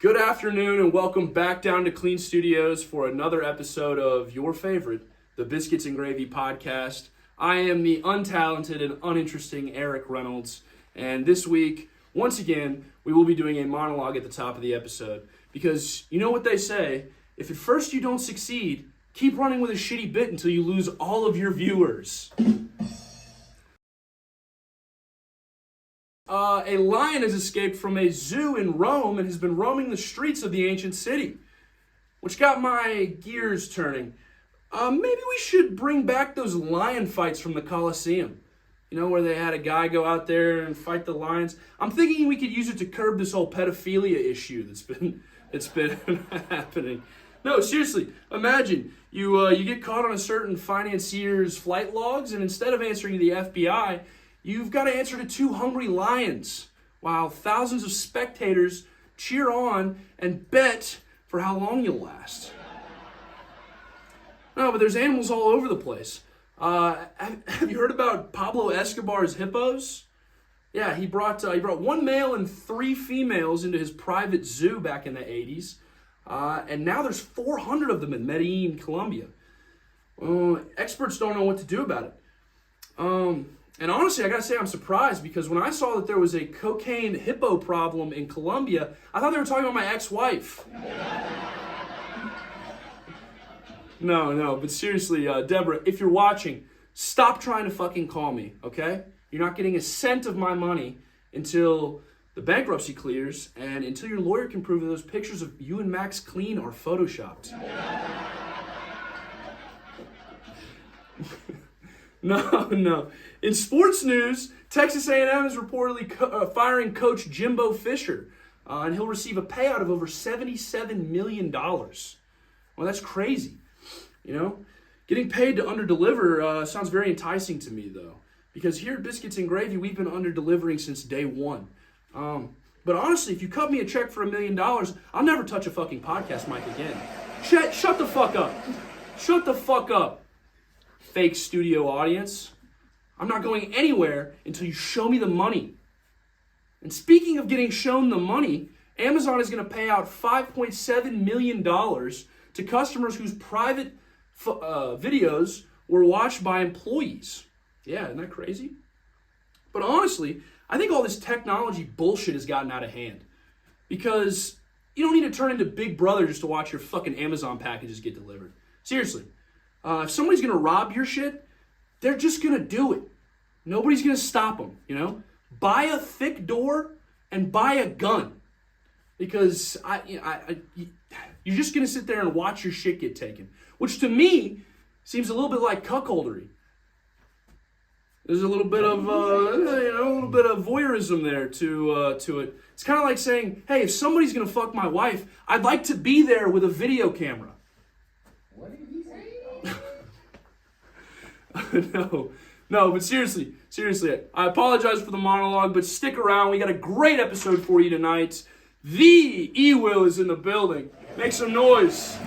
Good afternoon and welcome back down to Clean Studios for another episode of your favorite, the Biscuits and Gravy podcast. I am the untalented and uninteresting Eric Reynolds, and this week, once again, we will be doing a monologue at the top of the episode. Because you know what they say, if at first you don't succeed, keep running with a shitty bit until you lose all of your viewers. A lion has escaped from a zoo in Rome and has been roaming the streets of the ancient city, which got my gears turning. Maybe we should bring back those lion fights from the Colosseum. You know, where they had a guy go out there and fight the lions. I'm thinking we could use it to curb this whole pedophilia issue that's been happening. No, seriously, imagine you get caught on a certain financier's flight logs, and instead of answering to the FBI, you've got to answer to two hungry lions, while thousands of spectators cheer on and bet for how long you'll last. No, but there's animals all over the place. Have you heard about Pablo Escobar's hippos? Yeah, he brought one male and three females into his private zoo back in the 80s. And now there's 400 of them in Medellin, Colombia. Experts don't know what to do about it. And honestly, I gotta say I'm surprised because when I saw that there was a cocaine hippo problem in Colombia, I thought they were talking about my ex-wife. No, but seriously, Deborah, if you're watching, stop trying to fucking call me, okay? You're not getting a cent of my money until the bankruptcy clears and until your lawyer can prove that those pictures of you and Max Clean are photoshopped. No. In sports news, Texas A&M is reportedly firing Coach Jimbo Fisher, and he'll receive a payout of over $77 million. Well, that's crazy, you know? Getting paid to underdeliver sounds very enticing to me, though, because here at Biscuits and Gravy, we've been underdelivering since day one. But honestly, if you cut me a check for $1 million, I'll never touch a fucking podcast mic again. Shut the fuck up. Shut the fuck up. Fake studio audience. I'm not going anywhere until you show me the money. And speaking of getting shown the money, Amazon is going to pay out $5.7 million to customers whose private videos were watched by employees. Yeah, isn't that crazy? But honestly, I think all this technology bullshit has gotten out of hand. Because you don't need to turn into Big Brother just to watch your fucking Amazon packages get delivered. Seriously. If somebody's going to rob your shit, they're just going to do it. Nobody's going to stop them, you know? Buy a thick door and buy a gun. Because you're just going to sit there and watch your shit get taken. Which to me seems a little bit like cuckoldery. There's a little bit of, voyeurism there to it. It's kind of like saying, hey, if somebody's going to fuck my wife, I'd like to be there with a video camera. What are you saying? No, but seriously, I apologize for the monologue, but stick around. We got a great episode for you tonight. The EWill is in the building. Make some noise.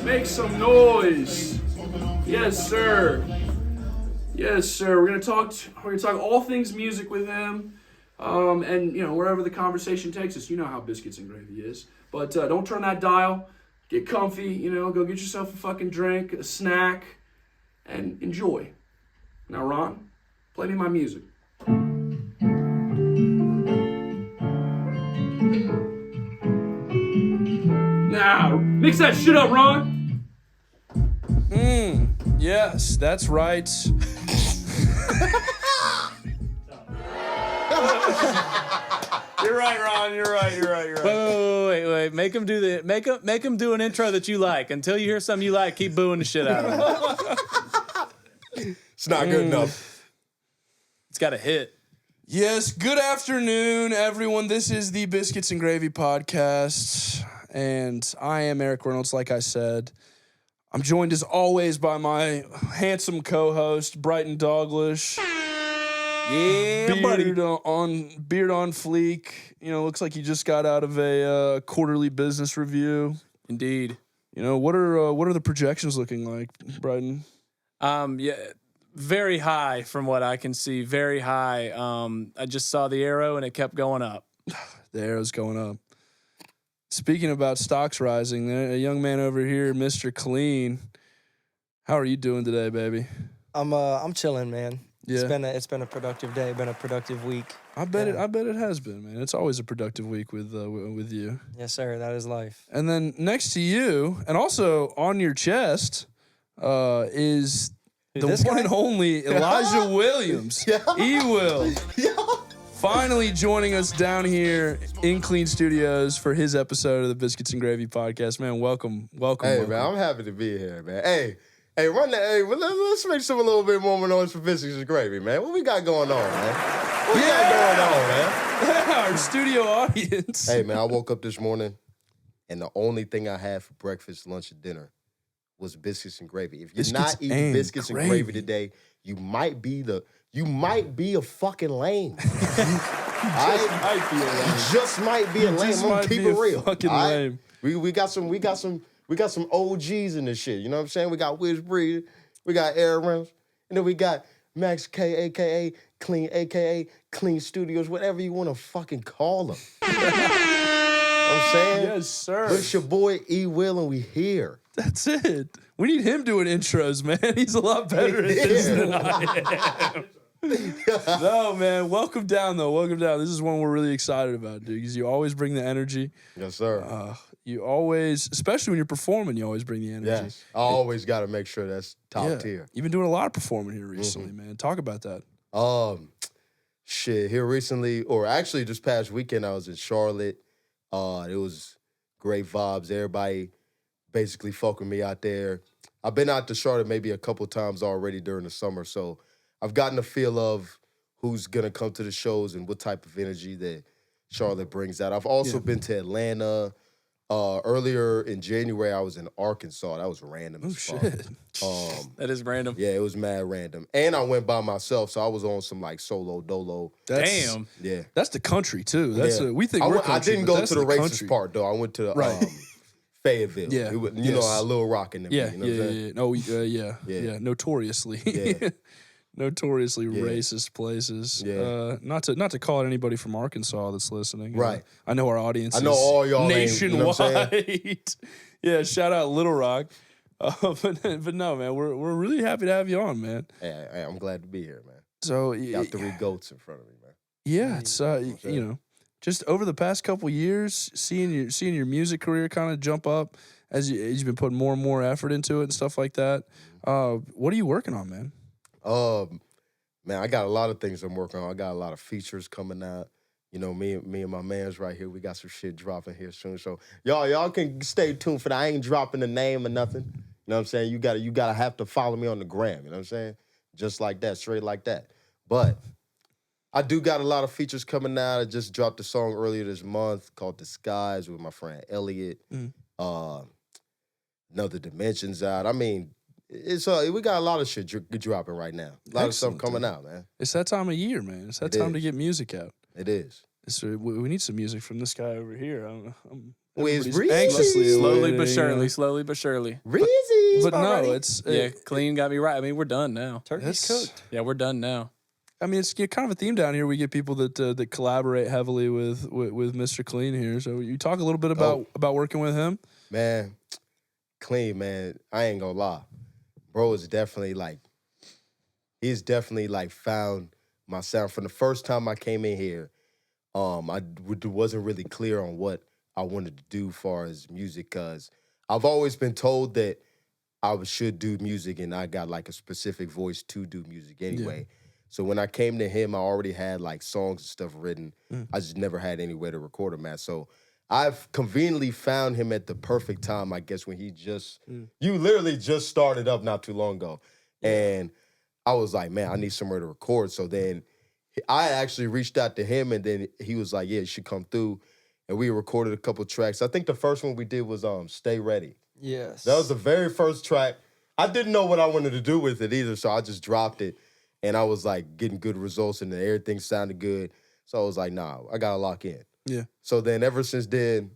Make some noise. Yes, sir. We're gonna talk all things music with him, and you know wherever the conversation takes us. You know how Biscuits and Gravy is. But don't turn that dial. Get comfy. You know, go get yourself a fucking drink, a snack, and enjoy. Now, Ron, play me my music. Now, mix that shit up, Ron. Yes, that's right. You're right, Ron. You're right. Wait. Make him do an intro that you like. Until you hear something you like, keep booing the shit out of him. It's not good enough. It's got a hit. Yes, good afternoon, everyone. This is the Biscuits and Gravy podcast, and I am Eric Reynolds, like I said. I'm joined, as always, by my handsome co-host, Brighton Douglas. Yeah, buddy. Beard on fleek. You know, looks like you just got out of a quarterly business review. Indeed. You know, what are the projections looking like, Brighton? Yeah, very high from what I can see. Very high. I just saw the arrow and it kept going up. The arrow's going up. Speaking about stocks rising, a young man over here, Mr. Clean. How are you doing today, baby? I'm chilling, man. Yeah. It's been a productive day, been a productive week. I bet it has been, man. It's always a productive week with you. Yes, sir. That is life. And then next to you, and also on your chest, is the this one guy? and only Elijah Williams. EWill. Finally joining us down here in Clean Studios for his episode of the Biscuits and Gravy podcast. Man, welcome. Hey, welcome. man, I'm happy to be here, man. Hey, run that. Hey, let's make some a little bit more noise for Biscuits and Gravy, man. What we got going on, man? What we got going on, man? Our studio audience. Hey, man, I woke up this morning, and the only thing I had for breakfast, lunch, and dinner was biscuits and gravy. If you're not eating biscuits and gravy today, you might be a fucking lame. You just might be a lame. I'm gonna keep it real. Fucking lame. We got some OGs in this shit. You know what I'm saying? We got Wiz Breed, we got Air Rims, and then we got Max K, aka Clean, aka Clean Studios, whatever you want to fucking call them. You know what I'm saying? Yes, sir. But it's your boy EWill, and we here. That's it. We need him doing intros, man. He's a lot better at this than I am. No, man. Welcome down, though. Welcome down. This is one we're really excited about, dude, because you always bring the energy. Yes, sir. You always, especially when you're performing, you always bring the energy. Yes. I always got to make sure that's top tier. You've been doing a lot of performing here recently, man. Talk about that. Shit, here recently, or actually this past weekend, I was in Charlotte. It was great vibes. Everybody basically fucking me out there. I've been out to Charlotte maybe a couple times already during the summer, so I've gotten a feel of who's going to come to the shows and what type of energy that Charlotte brings out. I've also been to Atlanta. Earlier in January, I was in Arkansas. That was random as fuck. Shit. That is random. Yeah, it was mad random. And I went by myself, so I was on some like solo dolo. Damn. Yeah. That's the country, too. That's we think we're country, I didn't but go that's to the racist country. part, though. I went to Right. Fayetteville. Yeah. You know how Lil Rock in the Yeah, you know what I'm saying? yeah. No, yeah. Notoriously. Yeah. Notoriously racist places. Yeah. Not to call it anybody from Arkansas that's listening. Right. I know our audience. I know all y'all nationwide. names, you know what I'm saying? Yeah. Shout out Little Rock. But no, man, we're really happy to have you on, man. Hey, I'm glad to be here, man. So Got 3 goats in front of me, man. yeah, it's you know, just over the past couple years, seeing your music career kind of jump up as you've been putting more and more effort into it and stuff like that. What are you working on, man? Man, I got a lot of things I'm working on. I got a lot of features coming out. You know, me and my man's right here. We got some shit dropping here soon. So y'all can stay tuned for that. I ain't dropping the name or nothing. You know what I'm saying? You gotta have to follow me on the gram. You know what I'm saying? Just like that, straight like that. But I do got a lot of features coming out. I just dropped a song earlier this month called Disguise with my friend Elliot. Another Dimensions out. I mean, it's we got a lot of shit dropping right now. A lot of stuff coming out, man. It's that time of year, man. It's that time to get music out. It is. We need some music from this guy over here. Where's everybody's Reezy? anxiously Slowly awaiting, but surely. Reezy. But no, it's Yeah, Clean got me right. I mean, we're done now. Turkey's That's- cooked. Yeah, we're done now. I mean, it's kind of a theme down here. We get people that collaborate heavily with Mr. Clean here. So you talk a little bit about working with him. Man, Clean, man. I ain't gonna lie. Bro is definitely he's definitely found my sound. From the first time I came in here, I wasn't really clear on what I wanted to do as far as music, because I've always been told that I should do music and I got a specific voice to do music anyway. Yeah. So when I came to him, I already had songs and stuff written. I just never had anywhere to record them at. So I've conveniently found him at the perfect time, I guess, when he you literally just started up not too long ago. And I was like, man, I need somewhere to record. So then I actually reached out to him, and then he was like, yeah, you should come through. And we recorded a couple tracks. I think the first one we did was Stay Ready. Yes. That was the very first track. I didn't know what I wanted to do with it either, so I just dropped it. And I was getting good results, and everything sounded good. So I was like, nah, I got to lock in. Yeah. So then ever since then,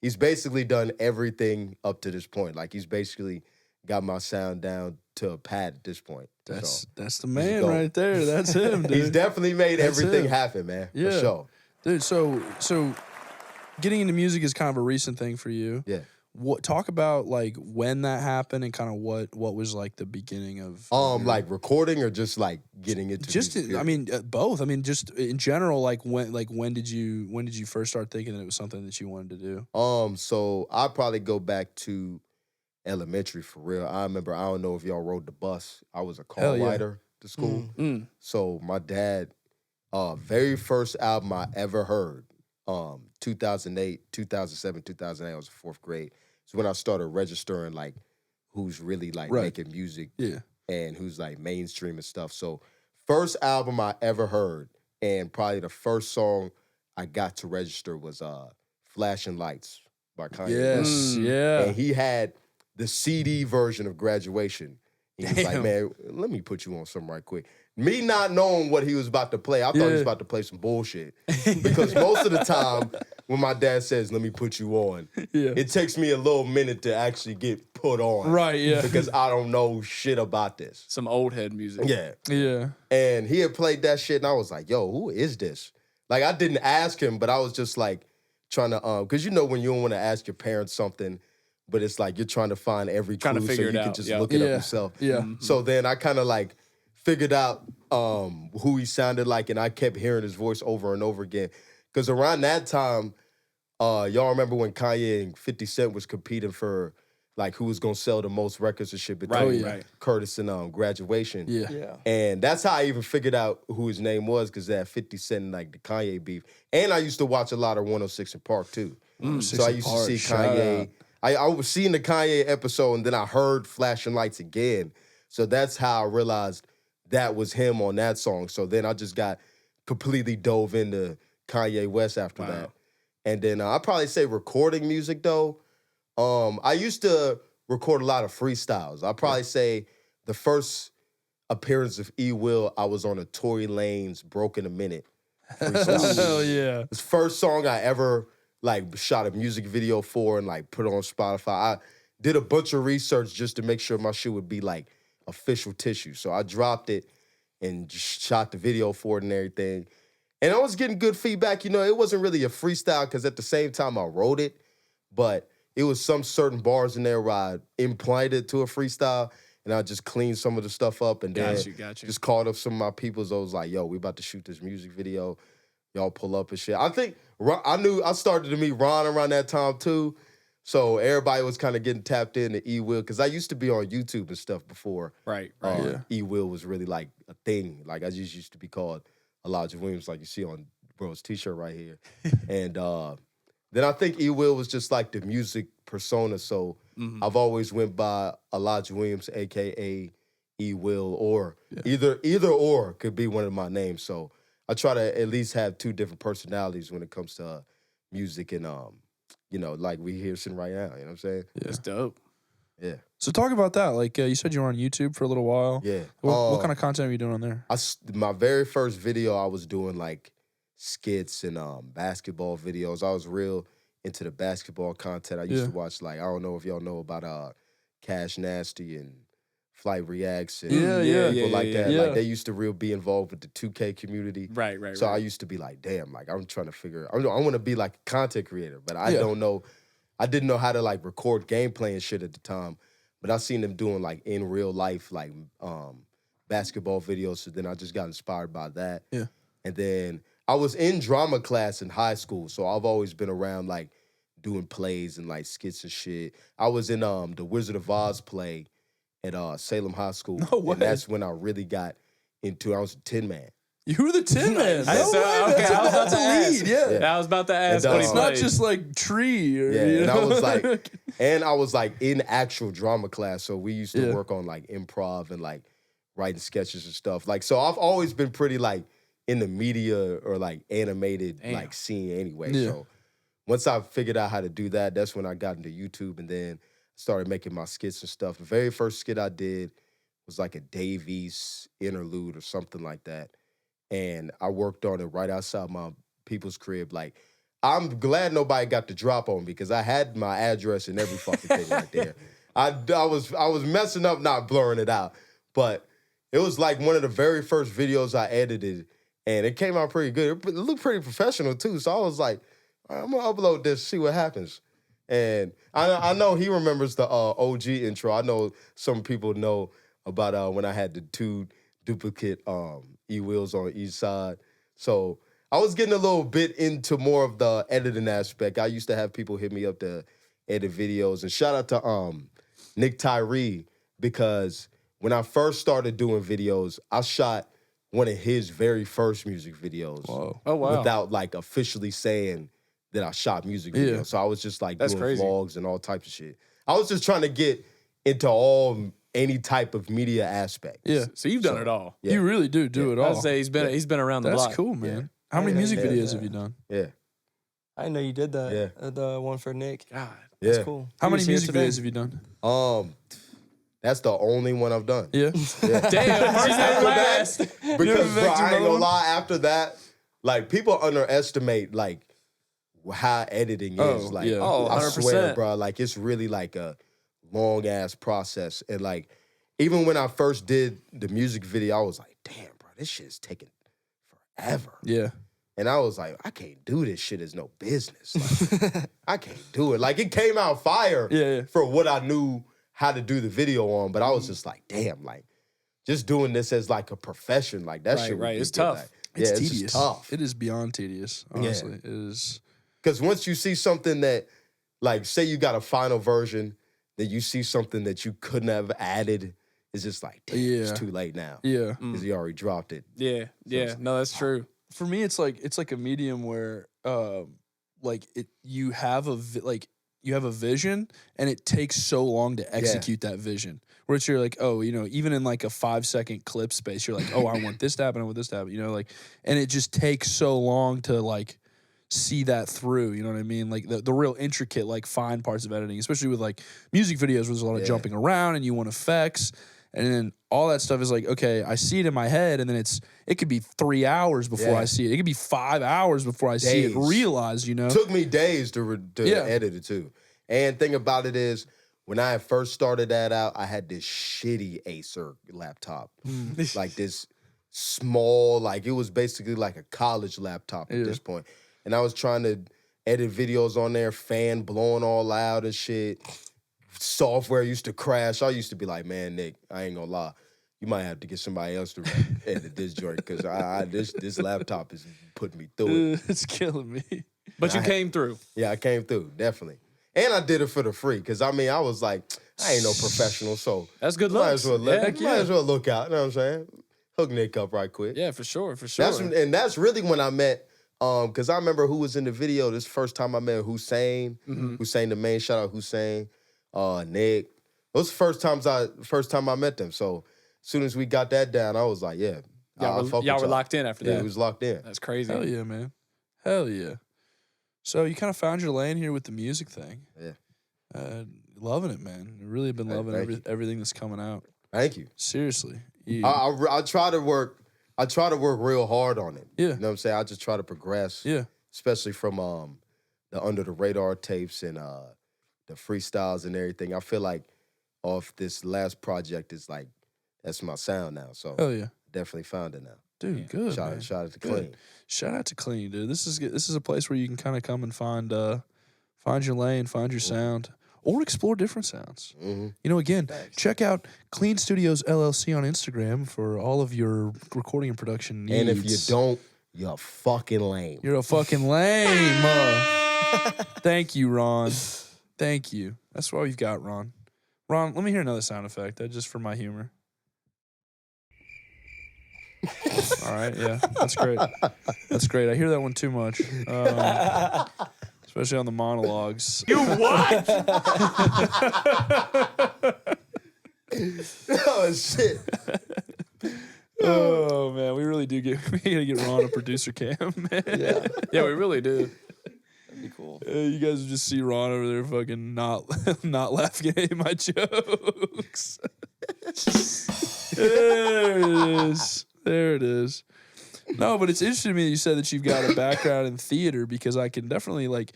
he's basically done everything up to this point. He's basically got my sound down to a pad at this point. That's the man right there. That's him, dude. He's definitely made everything happen, man. Yeah. For sure. Dude, so getting into music is kind of a recent thing for you. Yeah. What talk about like when that happened and kind of what was like the beginning of your- Like recording or just like getting into just music, I period? mean both. I mean just in general like when did you first start thinking that it was something that you wanted to do? So I probably go back to elementary for real. I remember, I don't know if y'all rode the bus. I was a car Hell yeah. rider to school. Mm. So my dad, very first album I ever heard, 2008, 2007, 2008, I was in fourth grade. So when I started registering like who's really like Right. making music Yeah. and who's like mainstream and stuff. So first album I ever heard, and probably the first song I got to register was Flashing Lights by Kanye West. Yes. Mm. Yeah. And he had the CD version of Graduation. He was like, Damn. man, let me put you on something right quick. Me not knowing what he was about to play, I thought he was Yeah. about to play some bullshit. Because most of the time, when my dad says, let me put you on, Yeah. it takes me a little minute to actually get put on. Right, yeah. Because I don't know shit about this. Some old head music. Yeah. Yeah. And he had played that shit, and I was like, yo, who is this? Like, I didn't ask him, but I was just like trying to, because you know when you don't want to ask your parents something, but it's like you're trying to find every Trying to clue so figure you it can out, just yeah. look it up Yeah. yourself. Yeah. So then I kind of like figured out who he sounded like, and I kept hearing his voice over and over again. Because around that time, y'all remember when Kanye and 50 Cent was competing for like who was gonna sell the most records and shit between Right. Curtis and Graduation. Yeah. Yeah. And that's how I even figured out who his name was, because that 50 Cent and like the Kanye beef. And I used to watch a lot of 106 in Park too. So I used to see Kanye. I was seeing the Kanye episode, and then I heard Flashing Lights again. So that's how I realized that was him on that song. So then I just got completely dove into Kanye West after that. And then I'd probably say recording music though. I used to record a lot of freestyles. I'd probably say the first appearance of EWill, I was on a Tory Lanez Broken a Minute freestyle. Hell yeah. This first song I ever like shot a music video for and like put it on Spotify. I did a bunch of research just to make sure my shit would be like official tissue. So I dropped it and just shot the video for it and everything. And I was getting good feedback. You know, it wasn't really a freestyle because at the same time I wrote it, but it was some certain bars in there where I implied it to a freestyle, and I just cleaned some of the stuff up, and then Got you. just called up some of my peoples. I was like, yo, we about to shoot this music video. Y'all pull up and shit. I think I knew I started to meet Ron around that time too. So everybody was kind of getting tapped into EWill, because I used to be on YouTube and stuff before Right. EWill was really like a thing. Like I just used to be called Elijah Williams, like you see on bro's t-shirt right here. And then I think EWill was just like the music persona. So I've always went by Elijah Williams, aka EWill, or either or could be one of my names. So I try to at least have two different personalities when it comes to music and you know, like we here sitting right now. You know what I'm saying? That's dope. Yeah. So talk about that. Like you said, you were on YouTube for a little while. Yeah. What kind of content were you doing on there? My very first video, I was doing like skits and basketball videos. I was real into the basketball content. I used to watch like, I don't know if y'all know about Cash Nasty and Flight Reacts and people like that. Yeah. Like they used to real be involved with the 2K community. Right. So I used to be like, damn, like I'm trying to figure. I want to be like a content creator, but I don't know. I didn't know how to like record gameplay and shit at the time. But I seen them doing like in real life like basketball videos. So then I just got inspired by that. Yeah. And then I was in drama class in high school, so I've always been around like doing plays and like skits and shit. I was in the Wizard of Oz play at Salem High School. No way. And that's when I really got into. I was a Tin Man. You were the Tin Man. I was about to ask. Yeah. I was about to ask And, what he It's not played. just like tree or Yeah, you and know? I was like in actual drama class, so we used to work on like improv and like writing sketches and stuff. Like, so I've always been pretty like in the media or like animated like scene anyway. Yeah. So once I figured out how to do that, that's when I got into YouTube and then started making my skits and stuff. The very first skit I did was like a Davies interlude or something like that. And I worked on it right outside my people's crib. Like, I'm glad nobody got the drop on me because I had my address and every fucking thing right there. I was messing up not blurring it out. But it was like one of the very first videos I edited, and it came out pretty good. It looked pretty professional too. So I was like, I'm gonna upload this, see what happens. And I know he remembers the OG intro. I know some people know about when I had the 2 duplicate EWills on each side. So I was getting a little bit into more of the editing aspect. I used to have people hit me up to edit videos. And shout out to Nick Tyree, because when I first started doing videos, I shot one of his very first music videos. Whoa. Oh, wow. Without like officially saying that I shot music videos. Yeah. So I was just like That's doing crazy. vlogs and all types of shit. I was just trying to get into any type of media aspect. Yeah. So you've done it all. Yeah. You really do it all. I'd say he's been around the That's block. cool, man. Yeah. How many Yeah, music yeah, videos yeah. have you done? Yeah. I didn't know you did that. Yeah. The one for Nick. God. Yeah. That's cool. How He many was here music today. videos have you done? That's the only one I've done. Yeah. Damn, first and last. Because Never bro, back to I ain't another gonna one? lie, after that, like people underestimate like how editing is. Oh, Like yeah. Oh, I 100%. swear, bro, like it's really like a long ass process. And like even when I first did the music video, I was like, damn, bro, this shit is taking forever. Yeah. And I was like, I can't do this shit as no business. Like, I can't do it. Like it came out fire Yeah. for what I knew how to do the video on, but I was just like, damn, like just doing this as like a profession, like that Right, shit would right. be It's good. tough. Like, It's yeah, tedious. it's just tough. It is beyond tedious, honestly. It is. Because once you see something that, like, say you got a final version, then you see something that you couldn't have added, it's just like, damn, it's Yeah. too late now. Yeah. Because you already dropped it. Yeah, yeah. No, that's true. For me, it's like a medium where, you have a vision, and it takes so long to execute that vision. Where it's you're like, oh, even in like a 5-second clip space, you're like, oh, I want this to happen, I want this to happen, and it just takes so long to like see that through. You know what I mean? Like the real intricate, like fine parts of editing, especially with like music videos where there's a lot of jumping around and you want effects. And then all that stuff is like, okay, I see it in my head, and then it could be 3 hours before I see it. It could be 5 hours before I see it Days. realized, Took me days to Yeah. edit it too. And thing about it is, when I first started that out, I had this shitty Acer laptop. Like this small, like it was basically like a college laptop at this point. And I was trying to edit videos on there, fan blowing all loud and shit. Software used to crash. I used to be like, man, Nick, I ain't gonna lie. You might have to get somebody else to edit this joint because this laptop is putting me through it. it's killing me. But you came through. Yeah, I came through, definitely. And I did it for the free because, I mean, I was like, I ain't no professional, so That's good might looks. as well Yeah, might as well look out. You know what I'm saying? Hook Nick up right quick. yeah, for sure, for sure. That's really when I met, because I remember who was in the video. This first time I met Hussein, Hussein the main. Shout out Hussein, Nick. Those first time I met them. So as soon as we got that down, I was like, yeah, I'll fuck with y'all were locked in after Yeah, that. we was locked in. That's crazy. Hell yeah, man. Hell yeah. So you kind of found your lane here with the music thing. Yeah. Loving it, man. Really been Hey, loving thank you. everything that's coming out. Thank you. Seriously. You- I try to work. I try to work real hard on it. Yeah. You know what I'm saying? I just try to progress. yeah. Especially from the Under the Radar tapes and the freestyles and everything. I feel like off this last project is like that's my sound now. So Hell yeah. definitely found it now. Dude, good. Shout man. out to Good. Clean. Shout out to Clean, dude. This is a place where you can kind of come and find your lane, find your sound, or explore different sounds. Mm-hmm. Again, check out Clean Studios LLC on Instagram for all of your recording and production needs. And if you don't, you're fucking lame. You're a fucking lame. Thank you, Ron. Thank you. That's why we've got Ron. Ron, let me hear another sound effect, just for my humor. All right, yeah, that's great. That's great. I hear that one too much, especially on the monologues. You what? Oh shit. Oh man, we really do we gotta get Ron a producer cam, man. Yeah, we really do. That'd be cool. You guys would just see Ron over there fucking not laughing at my jokes. There it is. There it is. No, but it's interesting to me that you said that you've got a background in theater, because I can definitely, like,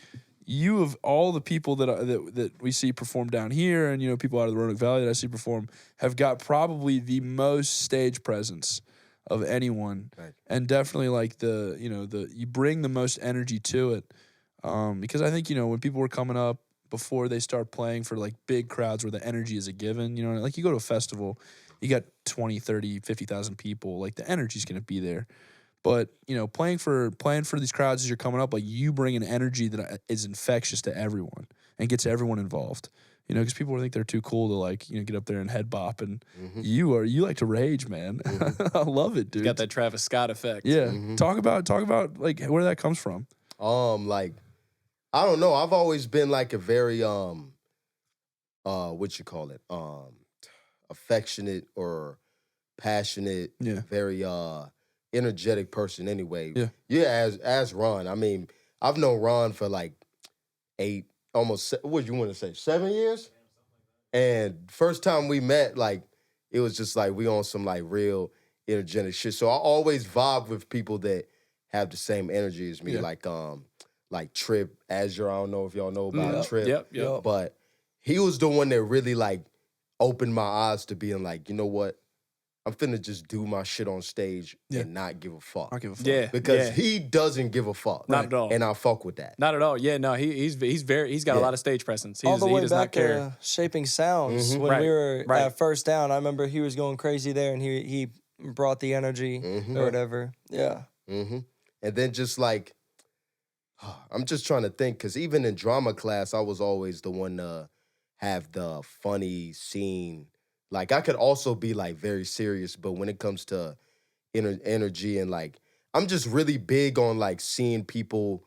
you of all the people that we see perform down here, and people out of the Roanoke Valley that I see perform, have got probably the most stage presence of anyone, Right. and definitely like you bring the most energy to it. Because I think, when people were coming up before they start playing for like big crowds where the energy is a given, like you go to a festival, you got 20, 30, 50,000 people, like the energy's going to be there. But, playing for these crowds as you're coming up, like you bring an energy that is infectious to everyone and gets everyone involved. Because people think they're too cool to like, get up there and head bop, and you like to rage, man. I love it, dude. You got that Travis Scott effect. Yeah. Talk about like where that comes from. Like, I don't know. I've always been like a very what you call it? Affectionate or passionate, very energetic person anyway. Yeah, as Ron. I mean, I've known Ron for like 8, almost, what do you want to say, 7 years? And first time we met, like, it was just like we on some like real energetic shit. So I always vibe with people that have the same energy as me. Like Trip Azure. I don't know if y'all know about Trip. Yep. But he was the one that really like opened my eyes to being like, you know what? I'm finna just do my shit on stage and not give a fuck. I give a fuck. Yeah. Because he doesn't give a fuck. Not at all. And I fuck with that. Not at all. Yeah, no, he's got a lot of stage presence. All the He way does back not care. to Shaping Sounds when Right, we were right. at First Down. I remember he was going crazy there, and he brought the energy or whatever. Yeah. And then just like, I'm just trying to think, because even in drama class, I was always the one to have the funny scene. Like, I could also be, like, very serious, but when it comes to energy and, like, I'm just really big on, like, seeing people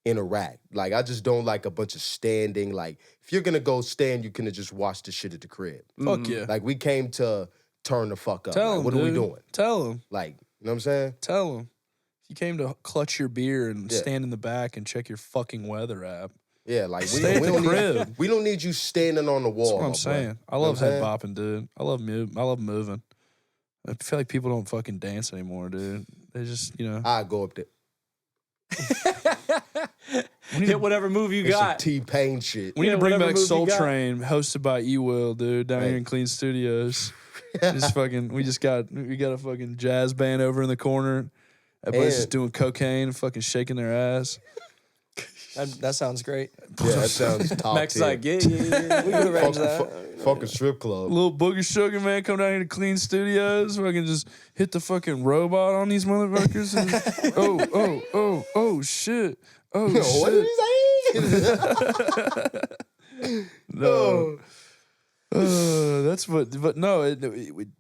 interact. Like, I just don't like a bunch of standing. Like, if you're going to go stand, you can just watch the shit at the crib. Fuck yeah. Like, we came to turn the fuck up. Tell Like, him, what are we dude. doing? Tell him. Like, you know what I'm saying? Tell him. If you came to clutch your beer and stand in the back and check your fucking weather app. Yeah, like, Stay at the crib. We don't need you standing on the wall. That's what I'm my saying. boy. I love You know head what bopping, dude. I love moving. I feel like people don't fucking dance anymore, dude. They just, I go up there. Hit whatever move you It's some got. T-Pain shit. we need to bring whatever back move Soul you got. Train, hosted by EWill, dude, down here in Clean Studios. Just fucking, we got a fucking jazz band over in the corner. Everybody's just doing cocaine and fucking shaking their ass. That sounds great. Yeah, that sounds top Max is tier. like, yeah. We could arrange that. Fucking strip club. Little Booger Sugar, man, come down here to Clean Studios. Fucking just hit the fucking robot on these motherfuckers. And, oh, shit. Oh, Yo, shit. what did he say? No. That's what, but no,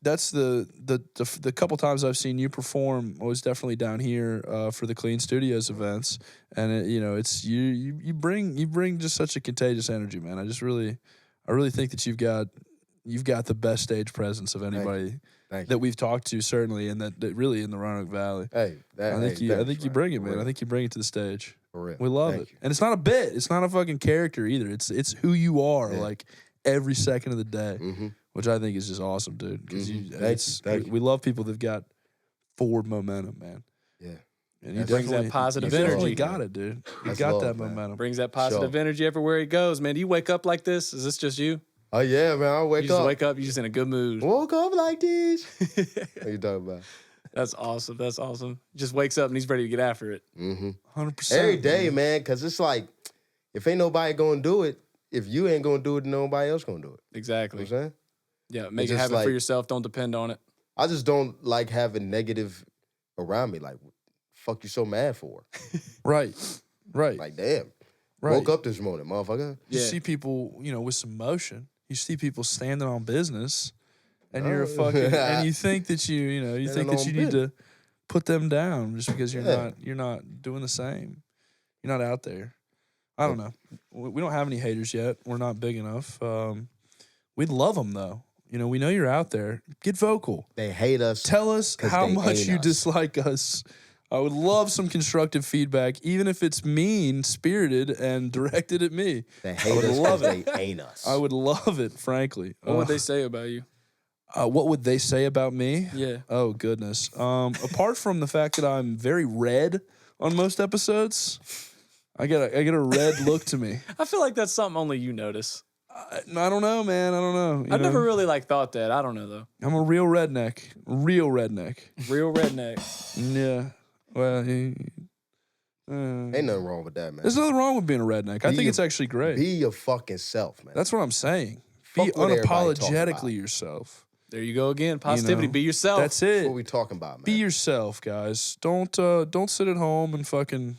that's the couple times I've seen you perform was definitely down here for the Clean Studios events, and it's you bring just such a contagious energy, man. I really think that you've got the best stage presence of anybody Thank that we've talked to, certainly, and that really in the Roanoke Valley. Hey, I think you bring it, man. I think you bring it to the stage. For real. We love Thank it, you. and it's not a bit. It's not a fucking character either. It's who you are, like every second of the day, which I think is just awesome, dude. Because Thank you. we love people that've got forward momentum, man. Yeah. And you brings that definitely- positive you definitely energy. got it, dude. You That's got love, that man. momentum. Brings that positive energy everywhere he goes, man. Do you wake up like this? Is this just you? Oh yeah, man. I wake You just up. wake up, you're just in a good mood. Woke up like this. What you talking about? That's awesome. That's awesome. Just wakes up and he's ready to get after it. 100%. Every day, man. Because it's like, if ain't nobody gonna do it, if you ain't gonna do it, nobody else gonna do it. Exactly. You know what I'm saying? Yeah, make It's a just habit like- for yourself. Don't depend on it. I just don't like having negative around me. Like, fuck you so mad for? Right. Like, damn. Right. Woke up this morning, motherfucker. You Yeah. see people, with some motion. You see people standing on business, and you're a fucking, and you think that you think that on you need to put them down just because you're not doing the same. You're not out there. I don't know. We don't have any haters yet. We're not big enough. We'd love them though. We know you're out there. Get vocal. They hate us. Tell us 'cause how they much ain't you us. dislike us. I would love some constructive feedback, even if it's mean spirited and directed at me. They hate would us love because they ain't us. I would love it, frankly. What would they say about you? What would they say about me? Yeah. Oh goodness. Apart from the fact that I'm very red on most episodes, I get a red look to me. I feel like that's something only you notice. I don't know, man. I don't know. I've never really thought that. I don't know though. I'm a real redneck. Real redneck. Real redneck. Yeah. Well, Ain't nothing wrong with that, man. There's nothing wrong with being a redneck. I think it's actually great. Be your fucking self, man. That's what I'm saying. Fuck Be what everybody talking about. unapologetically yourself. There you go again. Positivity. Be yourself. That's That's it. what we talking about, man. Be yourself, guys. Don't sit at home and fucking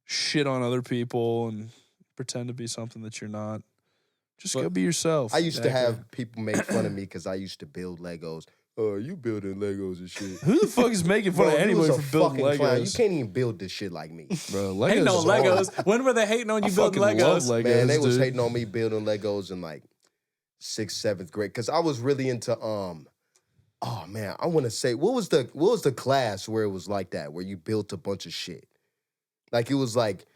shit on other people and pretend to be something that you're not. Just go be yourself. I used to have people make fun of me because I used to build Legos. Oh, you building Legos and shit. Who the fuck is making fun Bro, of you anybody was a for building fucking clown. You Legos? can't even build this shit like me. Bro, Legos Hating on is hard. Legos. When were they hating on you I building fucking love Legos? Legos, Man, they was dude. hating on me building Legos in like 6th, 7th grade. Cause I was really into oh man, I wanna say what was the class where it was like that, where you built a bunch of shit? Like it was like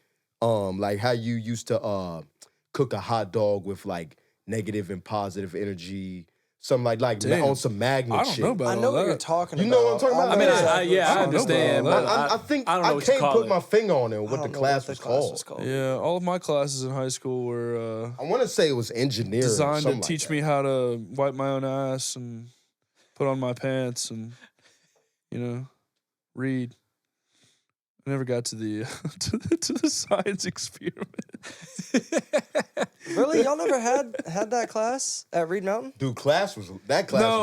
how you used to cook a hot dog with like negative and positive energy. Something like Damn. on some magnet I don't shit. know about I know all what that. you're talking You about. know what I'm talking about? I mean, exactly I I don't know understand. about But I think I don't know I what you can't call put it. my finger on it I what don't the know class the was class called. was called. Yeah, all of my classes in high school were I want to say it was engineering. designed to something like teach that. me how to wipe my own ass and put on my pants and, read. I never got to the to the science experiment. Really? Y'all never had that class at Reed Mountain? Dude, class was No,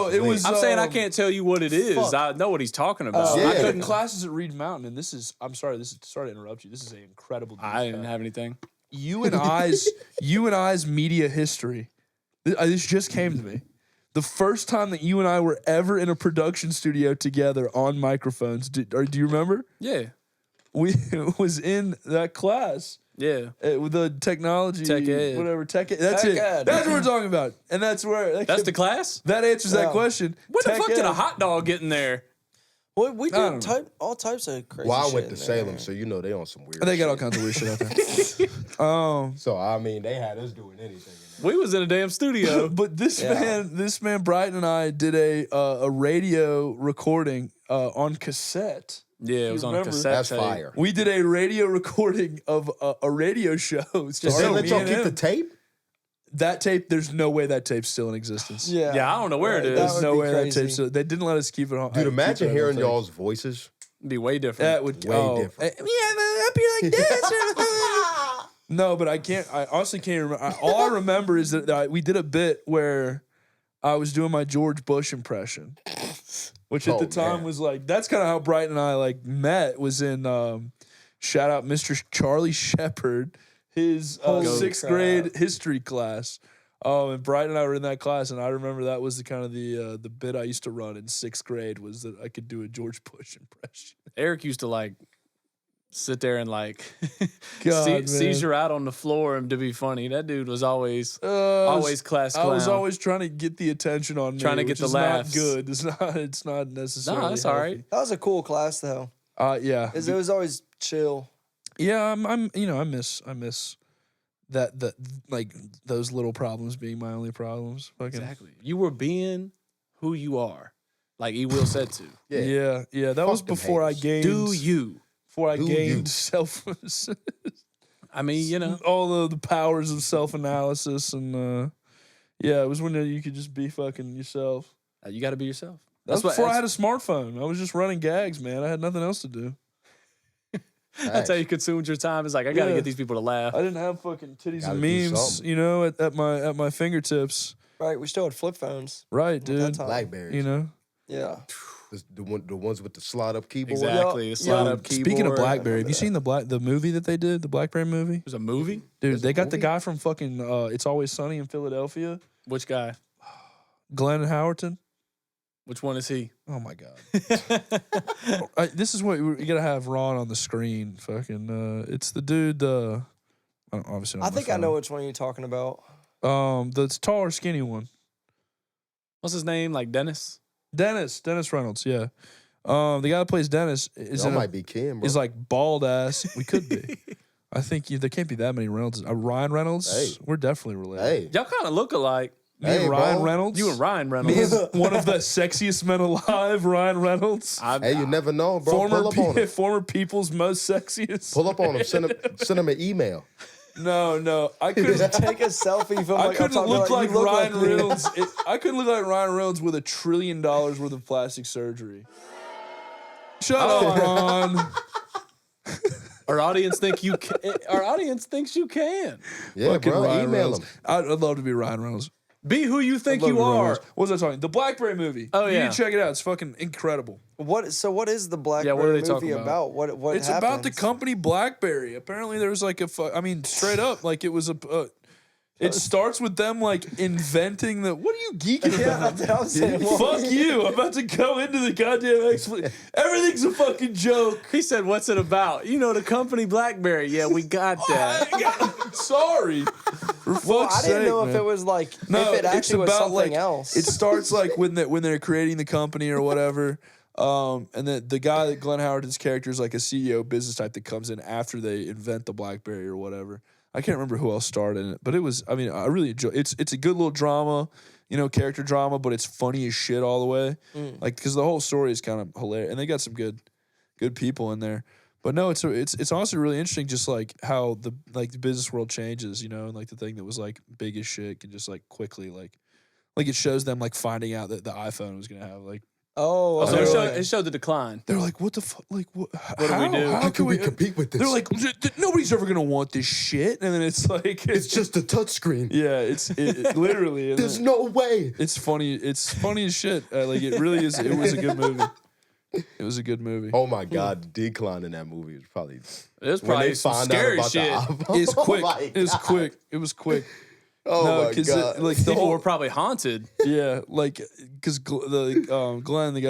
was it lit. was- I'm saying I Um, can't tell you what it is. fuck. I know what he's talking about. Yeah. I took classes at Reed Mountain, and I'm sorry to interrupt you. This is an incredible. I didn't have anything. You and I's media history. This just came to me. The first time that you and I were ever in a production studio together on microphones. Do you remember? Yeah. We was in that class. Yeah. With the technology, Tech ed. whatever, tech ed. That's Tech it. ed. That's what we're talking about. And that's where... That's the class? That answers that Yeah. question. When the Tech fuck did ed. a hot dog get in there? Well, we I don't did all types of crazy Well, I shit went to in there. Salem, so you know they on some weird They got all shit. kinds of weird shit out there. So, I mean, they had us doing anything. We was in a damn studio. But this man, Brighton and I did a radio recording on cassette. Yeah, it was on a remember? cassette That's tape. fire. We did a radio recording of a radio show. Did they starring let me y'all and keep him. the tape? That tape, there's no way that tape's still in existence. Yeah. Yeah, I don't know where it Right, is. that There's would no be way that crazy. tape's still... They didn't let us keep it on. Dude, imagine keep it, I hearing don't think. y'all's voices. It'd be way different. That would Way different. Yeah, up here like this. No, but I honestly can't remember. All I remember is that we did a bit where I was doing my George Bush impression, which at Oh, the time man. was like, that's kind of how Brighton and I like met, was in shout out Mr. Charlie Shepard, his Holy 6th crap. grade history class. And Brighton and I were in that class, and I remember that was the kind of the bit I used to run in 6th grade, was that I could do a George Bush impression. Eric used to like sit there and like God, man. seizure out on the floor and to be funny. That dude was always Always class I was clown. always trying to get the attention on me, Trying to get which the is laughs. Not good. It's not necessarily. No, that's all healthy. right. That was a cool class though. Yeah. 'Cause it was always chill. Yeah, I miss that like those little problems being my only problems. Fucking Exactly. You were being who you are, like EWill said to. Yeah. That was them before I haters. gained. Do you? Before I Do gained you. self. I mean, you know. all the powers of self analysis and yeah, it was when you could just be fucking yourself. You got to be yourself. That's what- before I had a smartphone. I was just running gags, man. I had nothing else to do. That's how you consumed your time. It's like I got to Yeah. get these people to laugh. I didn't have fucking titties Gotta and do memes, something. at my fingertips. Right. We still had flip phones. Right, at that dude. time. Blackberries. You know. Yeah. The ones with the slide up keyboard. Exactly. The slide up keyboard. Speaking of BlackBerry, have you seen the movie that they did, the BlackBerry movie? It was a movie. Dude, they got the movie? guy from fucking It's Always Sunny in Philadelphia, Which guy? Glenn Howerton. Which one is he? Oh my god. This is what you gotta have Ron on the screen. Fucking, it's the dude. Obviously, not I my think I phone. know which one you're talking about. The taller, skinny one. What's his name? Like Dennis? Dennis Reynolds. Yeah. The guy that plays Dennis is That in a- might be Kim, bro. is like bald ass. We could be. I think there can't be that many Reynolds. Ryan Reynolds. Hey. We're definitely related. Hey, Y'all kind of look alike. Me and Hey, Ryan bro. Reynolds. You and Ryan Me Reynolds. and one of the sexiest men alive, Ryan Reynolds. hey, you never know, bro. Pull up on him. Former people's most sexiest. Pull up on him. Send him an email. No, I couldn't. Take a selfie from I like couldn't I'm talking look about, like you look Ryan like me. Reynolds. I couldn't look like Ryan Reynolds with $1 trillion worth of plastic surgery. Shut up, Ron. Our audience think you can. Our audience thinks you can. Yeah, Fucking bro. Ryan Email Reynolds. him. I'd love to be Ryan Reynolds. Be who you think I'd love you to be Ryan are. Reynolds. What was I talking? The Blackberry movie. Oh, You yeah. need to check it out. It's fucking incredible. What is the Blackberry what are they movie talking about? What It's about the happens? company BlackBerry. Apparently, there was like I mean, straight up, like it was a. It starts with them like inventing the. What are you geeking Yeah, about? that's what I'm saying. Fuck you! I'm about to go into the goddamn explanation. Everything's a fucking joke. He said, "What's it about?" You know, the company BlackBerry. Yeah, we got that. Sorry. For fuck's Well, I didn't sake, know man. if it was like No, if it it's actually was about something like else. it starts like when they're creating the company or whatever. And then the guy that Glenn Howard's character is like a CEO business type that comes in after they invent the BlackBerry or whatever. I can't remember who else starred in it, but it was. I mean, I really enjoy. It's a good little drama, character drama, but it's funny as shit all the way. Like because the whole story is kind of hilarious, and they got some good people in there. But no, it's honestly really interesting, just like how the business world changes, and like the thing that was like big as shit can just like quickly like it shows them like finding out that the iPhone was gonna have like. Oh, So okay. it showed the decline. They're like, what the fuck? Like, what do we do? How can we compete with this? They're like, nobody's ever gonna want this shit. And then it's like, it's just a touchscreen. yeah, it's literally. And There's then no way. It's funny. It's funny as shit. Like it really is. It was a good movie. It was a good movie. Oh my God, the decline in that movie was probably It was when probably they some found out scary about shit. the iPhone. It's quick. Oh my It was God. quick. It was quick. Oh No, my 'cause God. like the People whole were probably haunted. yeah, like because Glenn, the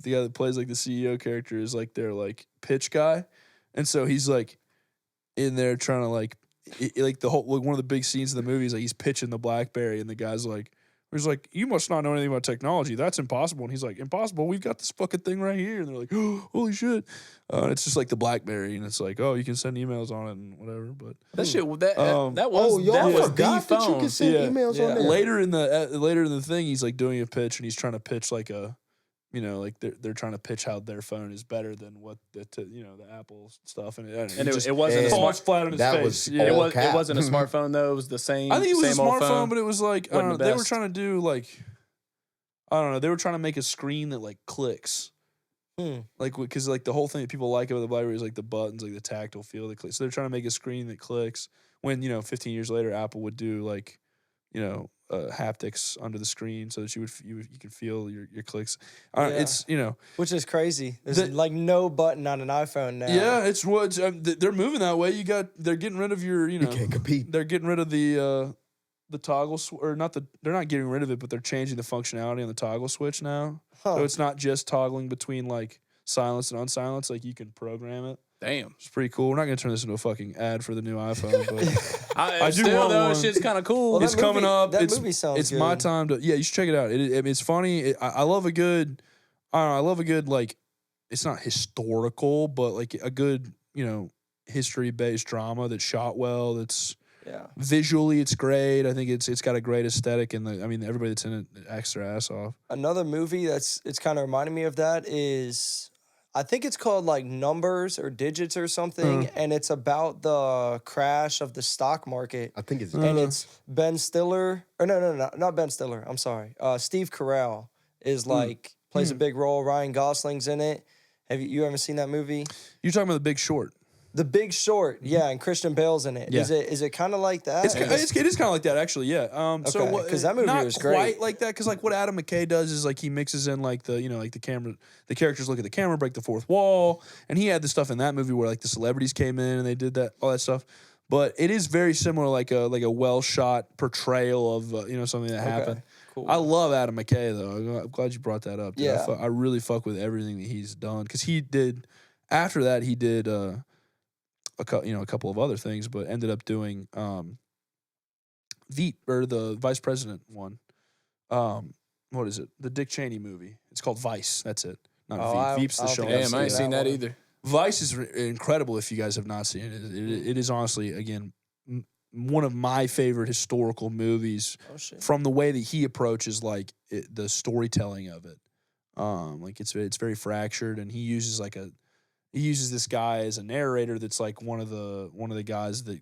guy that plays like the CEO character, is like their like pitch guy, and so he's like in there trying to like the whole one of the big scenes of the movie is like he's pitching the BlackBerry, and the guy's like. He's like, you must not know anything about technology. That's impossible. And he's like, impossible? We've got this fucking thing right here. And they're like, oh, holy shit. And it's just like the BlackBerry. And it's like, oh, you can send emails on it and whatever. But That shit. That Oh, was y'all that was the forgot that you phone. can send emails on there. later in the thing, he's like doing a pitch and he's trying to pitch like a, like they're trying to pitch how their phone is better than what the Apple stuff. And And just it wasn't a falls smart. flat on his That face. was yeah. It all was. cap. It wasn't a smartphone though. It was the same. I think it was a same old smartphone, phone. but it was like I Wasn't don't know. the They were best. trying to do like I don't know. They were trying to make a screen that like clicks. Like because like the whole thing that people like about the BlackBerry is like the buttons, like the tactile feel that clicks. So they're trying to make a screen that clicks. When 15 years later, Apple would do like haptics under the screen so that you can feel your clicks. It's Which is crazy. There's like no button on an iPhone now. yeah, it's what they're moving that way. They're getting rid of your You can't compete. they're getting rid of the toggle or not they're not getting rid of it, but they're changing the functionality on the toggle switch now. Huh. So it's not just toggling between like silence and unsilence. Like you can program it. Damn. It's pretty cool. We're not gonna turn this into a fucking ad for the new iPhone, but I do do want though. one. Shit's kind of cool. Well, it's that coming movie- up. that It's movie sounds it's my good. time to you should check it out. It's funny. I love a good. I don't know. I love a good like. It's not historical, but like a good history based drama that's shot well. That's Yeah. visually it's great. I think it's got a great aesthetic, and everybody that's in it acts their ass off. Another movie it's kind of reminding me of that is I think it's called like Numbers or Digits or something, and it's about the crash of the stock market. I think it's And it's Ben Stiller, or no, not Ben Stiller. I'm sorry. Steve Carell is like plays a big role. Ryan Gosling's in it. Have you ever seen that movie? You're talking about The Big Short. The Big Short, yeah, and Christian Bale's in it. Yeah. Is it kind of like that? It is kind of like that, actually. Yeah. So Okay, 'cause that movie not was great. quite like that, because like what Adam McKay does is like he mixes in like the like the camera, the characters look at the camera, break the fourth wall, and he had the stuff in that movie where like the celebrities came in and they did that all that stuff. But it is very similar, like a well shot portrayal of something that happened. cool. I love Adam McKay though. I'm glad you brought that up. Dude. Yeah. I really fuck with everything that he's done, because he did. After that, he did. A couple of other things, but ended up doing Veep, or the Vice President one. What is it? The Dick Cheney movie. It's called Vice. That's it. Not Veep. Veep's the show. Damn, I ain't seen that one. either. Vice is incredible if you guys have not seen it. It is honestly, again, one of my favorite historical movies Oh shit. from the way that he approaches like the storytelling of it. Like it's very fractured, and he uses this guy as a narrator that's like one of the guys that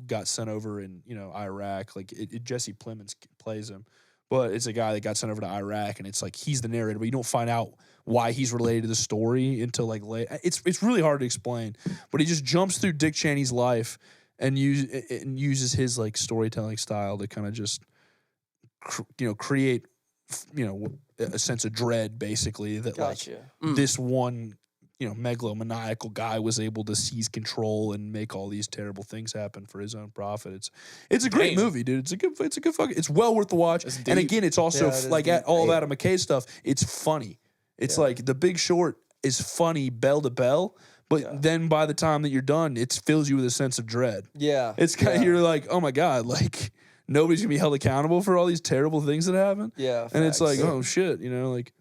got sent over in Iraq. Like Jesse Plemons plays him, but it's a guy that got sent over to Iraq, and it's like he's the narrator, but you don't find out why he's related to the story until like late. It's really hard to explain, but he just jumps through Dick Cheney's life and uses his like storytelling style to kind of just create a sense of dread, basically, that Gotcha. like this one megalomaniacal guy was able to seize control and make all these terrible things happen for his own profit. It's a great movie, dude. It's a good fucking. It's well worth the watch. And again, it's also all of Adam McKay stuff. It's funny. It's like The Big Short is funny bell to bell, but then by the time that you're done, it fills you with a sense of dread. Yeah, it's kind of you're like, oh my god, like nobody's gonna be held accountable for all these terrible things that happen. Yeah, and it's like, oh shit, like.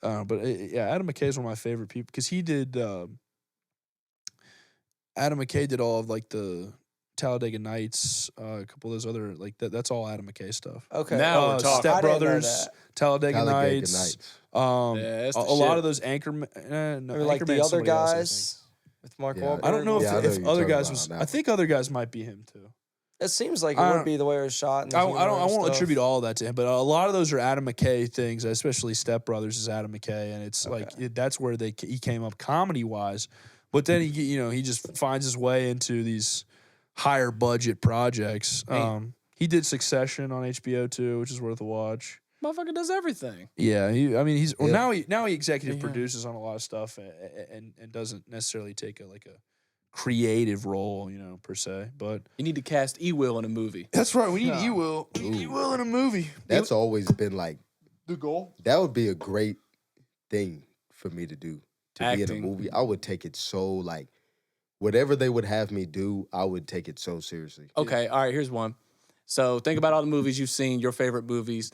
But Adam McKay is one of my favorite people because he did. Adam McKay did all of like the Talladega Nights, a couple of those other like that's all Adam McKay stuff. Okay, now we're talking. Step Brothers, Talladega Nights. Yeah, a lot of those Anchorman, or like the other guys with Mark Wahlberg. I don't know if other guys was. Now. I think other guys might be him too. It seems like it would be the way it was shot. And I won't attribute all of that to him, but a lot of those are Adam McKay things, especially Step Brothers is Adam McKay, and it's like that's where he came up comedy wise. But then he just finds his way into these higher budget projects. He did Succession on HBO too, which is worth a watch. Motherfucker does everything. Yeah, now he executive produces on a lot of stuff and doesn't necessarily take a creative role, per se. But you need to cast EWill in a movie. That's right. We need EWill. We need EWill in a movie. That's always been like the goal. That would be a great thing for me to do. To be in a movie. I would take it so like whatever they would have me do, I would take it so seriously. Okay, all right, here's one. So think about all the movies you've seen, your favorite movies.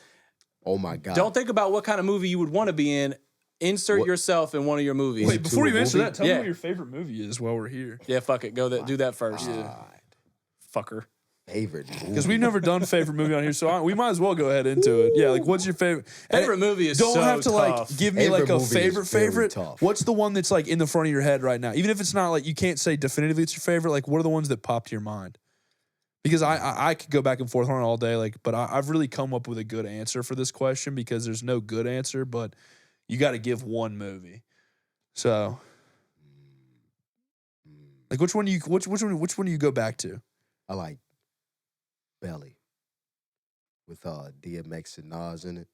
Oh my God. Don't think about what kind of movie you would want to be in. Insert yourself in one of your movies. Wait, before you answer that, tell me what your favorite movie is while we're here. Yeah, fuck it. Do that first. Fucker. Favorite movie. Because we've never done favorite movie on here, so we might as well go ahead into it. Yeah, like what's your favorite? Favorite movie is don't have to tough. like give me Favorite like a movie is favorite. tough. What's the one that's like in the front of your head right now? Even if it's not like you can't say definitively it's your favorite. Like what are the ones that pop to your mind? Because I could go back and forth on it all day. Like, but I've really come up with a good answer for this question because there's no good answer, but you got to give one movie. So, like, which one do you go back to? I like Belly with DMX and Nas in it.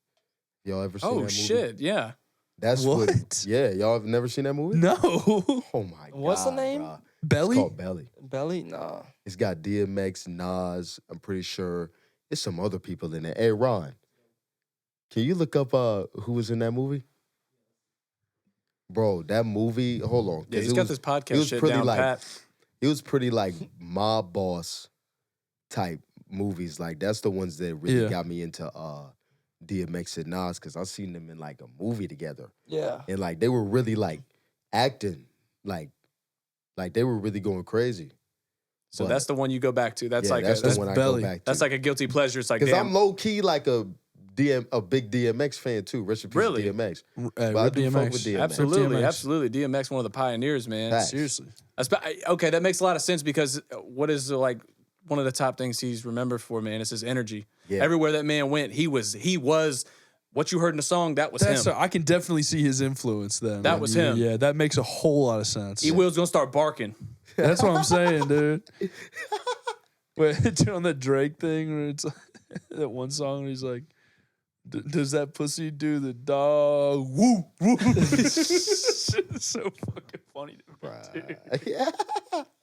Y'all ever seen that movie? Oh shit, yeah. That's what. Yeah, y'all have never seen that movie? No. Oh my God. What's the name? Bro. Belly? It's called Belly. Belly? Nah. It's got DMX, Nas. I'm pretty sure it's some other people in there. Hey, Ron, can you look up who was in that movie? Bro, that movie. Hold on. Yeah, he's got this podcast shit down pat. It was pretty like mob boss type movies. Like that's the ones that really got me into DMX and Nas because I seen them in like a movie together. Yeah. And like they were really like acting like they were really going crazy. So that's the one you go back to. That's like that's the one I go back to. That's like a guilty pleasure. It's like because I'm low key like a big DMX fan too. Rest in peace, really? DMX. But I do fuck with DMX. Absolutely. DMX, one of the pioneers, man. Facts. Seriously. Okay, that makes a lot of sense because what is like one of the top things he's remembered for, man, is his energy. Yeah. Everywhere that man went, he was what you heard in the song, that was him. I can definitely see his influence then. That was him. Yeah, that makes a whole lot of sense. EWill's gonna start barking. That's what I'm saying, dude. Wait, doing that Drake thing where it's that one song where he's like, does that pussy do the dog? Woo, woo. It's so fucking funny to me, dude. Yeah.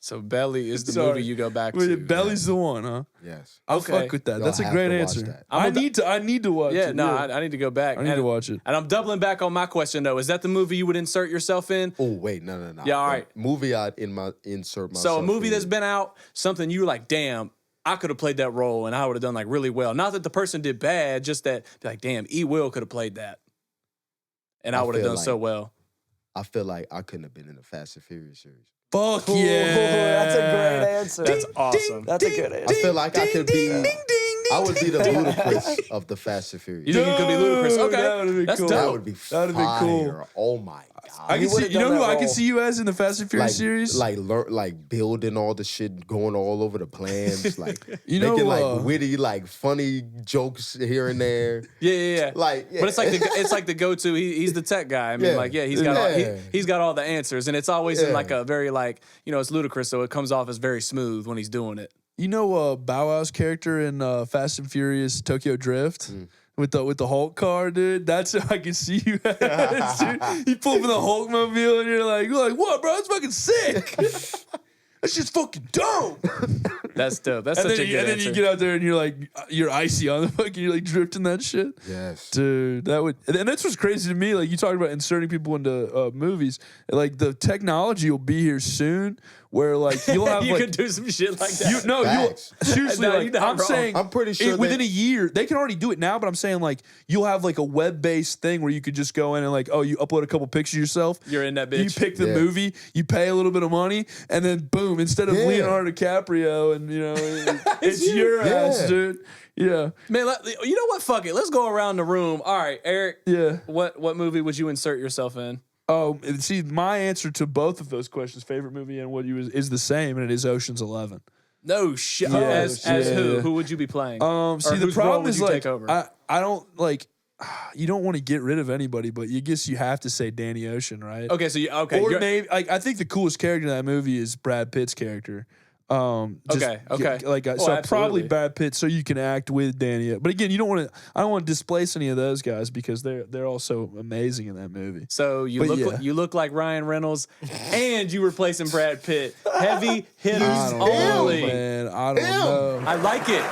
So Belly is the movie you go back to. Belly's the one, huh? Yes. I'll fuck with that. Y'all That's a have great to watch answer. that. I need to watch it. Yeah, no, I need to go back. I need to watch it. And I'm doubling back on my question though. Is that the movie you would insert yourself in? Oh wait, no. Yeah, all right. Movie I'd insert myself. So a movie in. that's been out, something you were like, damn, I could have played that role and I would have done like really well. Not that the person did bad, just that like, damn, EWill could have played that. And I would have done so well. I feel like I couldn't have been in the Fast and Furious series. Fuck yeah. That's a great answer. That's awesome. That's a good answer. I feel like I could be. I would be the Ludacris of the Fast and Furious. You think you could be Ludacris? Okay, That would be that's cool. dope. That would be fire. That'd be cool. Oh my I can see. would've You know done who that I can role. see you as in the Fast and Furious series? like building all the shit, going all over the plans, like You know, making like witty, like funny jokes here and there. Yeah. Like, But it's like the go-to. He's the tech guy. I mean, he's got he's got all the answers, and it's always in like a very like it's ludicrous, so it comes off as very smooth when he's doing it. You know, Bow Wow's character in Fast and Furious Tokyo Drift with the Hulk car, dude. That's how I can see you as, dude. You pull up in the Hulkmobile and you're like, what, bro? It's fucking sick. That's just fucking dope. That's dope. That's such a good and then answer. you get out there and you're like, you're icy on the fucking, you're like drifting that shit. Yes. Dude, that would, and that's what's crazy to me. Like, you talked about inserting people into movies. Like, the technology will be here soon where, like, you'll have, you like, could do some shit like that. Facts. seriously, No, like, you're not I'm wrong. saying, I'm pretty sure within a year, they can already do it now, but I'm saying, like, you'll have, like, a web-based thing where you could just go in and, like, you upload a couple pictures of yourself. You're in that bitch. You pick the Yeah. movie, you pay a little bit of money, and then boom, instead of Yeah. Leonardo DiCaprio and, it's your ass, Yeah. dude. Yeah. Man, you know what? Fuck it. Let's go around the room. All right, Eric. Yeah. What movie would you insert yourself in? Oh, and see, my answer to both of those questions, favorite movie and what you is the same, and it is Ocean's 11. No shit. Yeah, As who? yeah. Who would you be playing? See, Or the whose role problem would is you like take over? I don't like. You don't want to get rid of anybody, but you guess you have to say Danny Ocean, right? Okay, so Or you're- maybe like I think the coolest character in that movie is Brad Pitt's character. Okay. Like Oh, so, probably absolutely. Brad Pitt, so you can act with Danny. But again, you don't want to. I don't want to displace any of those guys because they're also amazing in that movie. So you But look yeah. you look like Ryan Reynolds, and you replacing Brad Pitt. Heavy hitters I don't know, only. man. I don't know. I like it.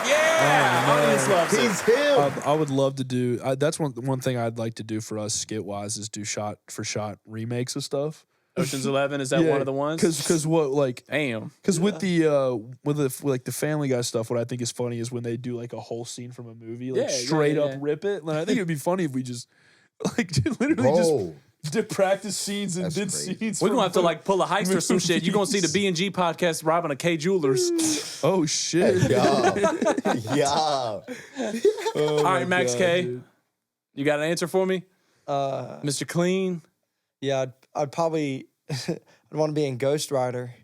Yeah, audience loves it. He's him. I would love to do. That's one thing I'd like to do for us skit wise is do shot for shot remakes of stuff. Ocean's 11 is that one of the ones? Because what like Damn. because with the Family Guy stuff, what I think is funny is when they do like a whole scene from a movie, like Yeah, straight yeah, up yeah. rip it. Like, I think it'd be funny if we just like literally just Bro. did practice scenes and That's did crazy. scenes. We're from gonna have to like pull a heist or some shit. You're gonna see the movies. B&G podcast robbing a K Jewelers. Oh shit! Yeah. Yeah. Oh, All my right, Max God, K. dude. You got an answer for me? Mr. Clean? Yeah, I'd probably I'd want to be in Ghost Rider.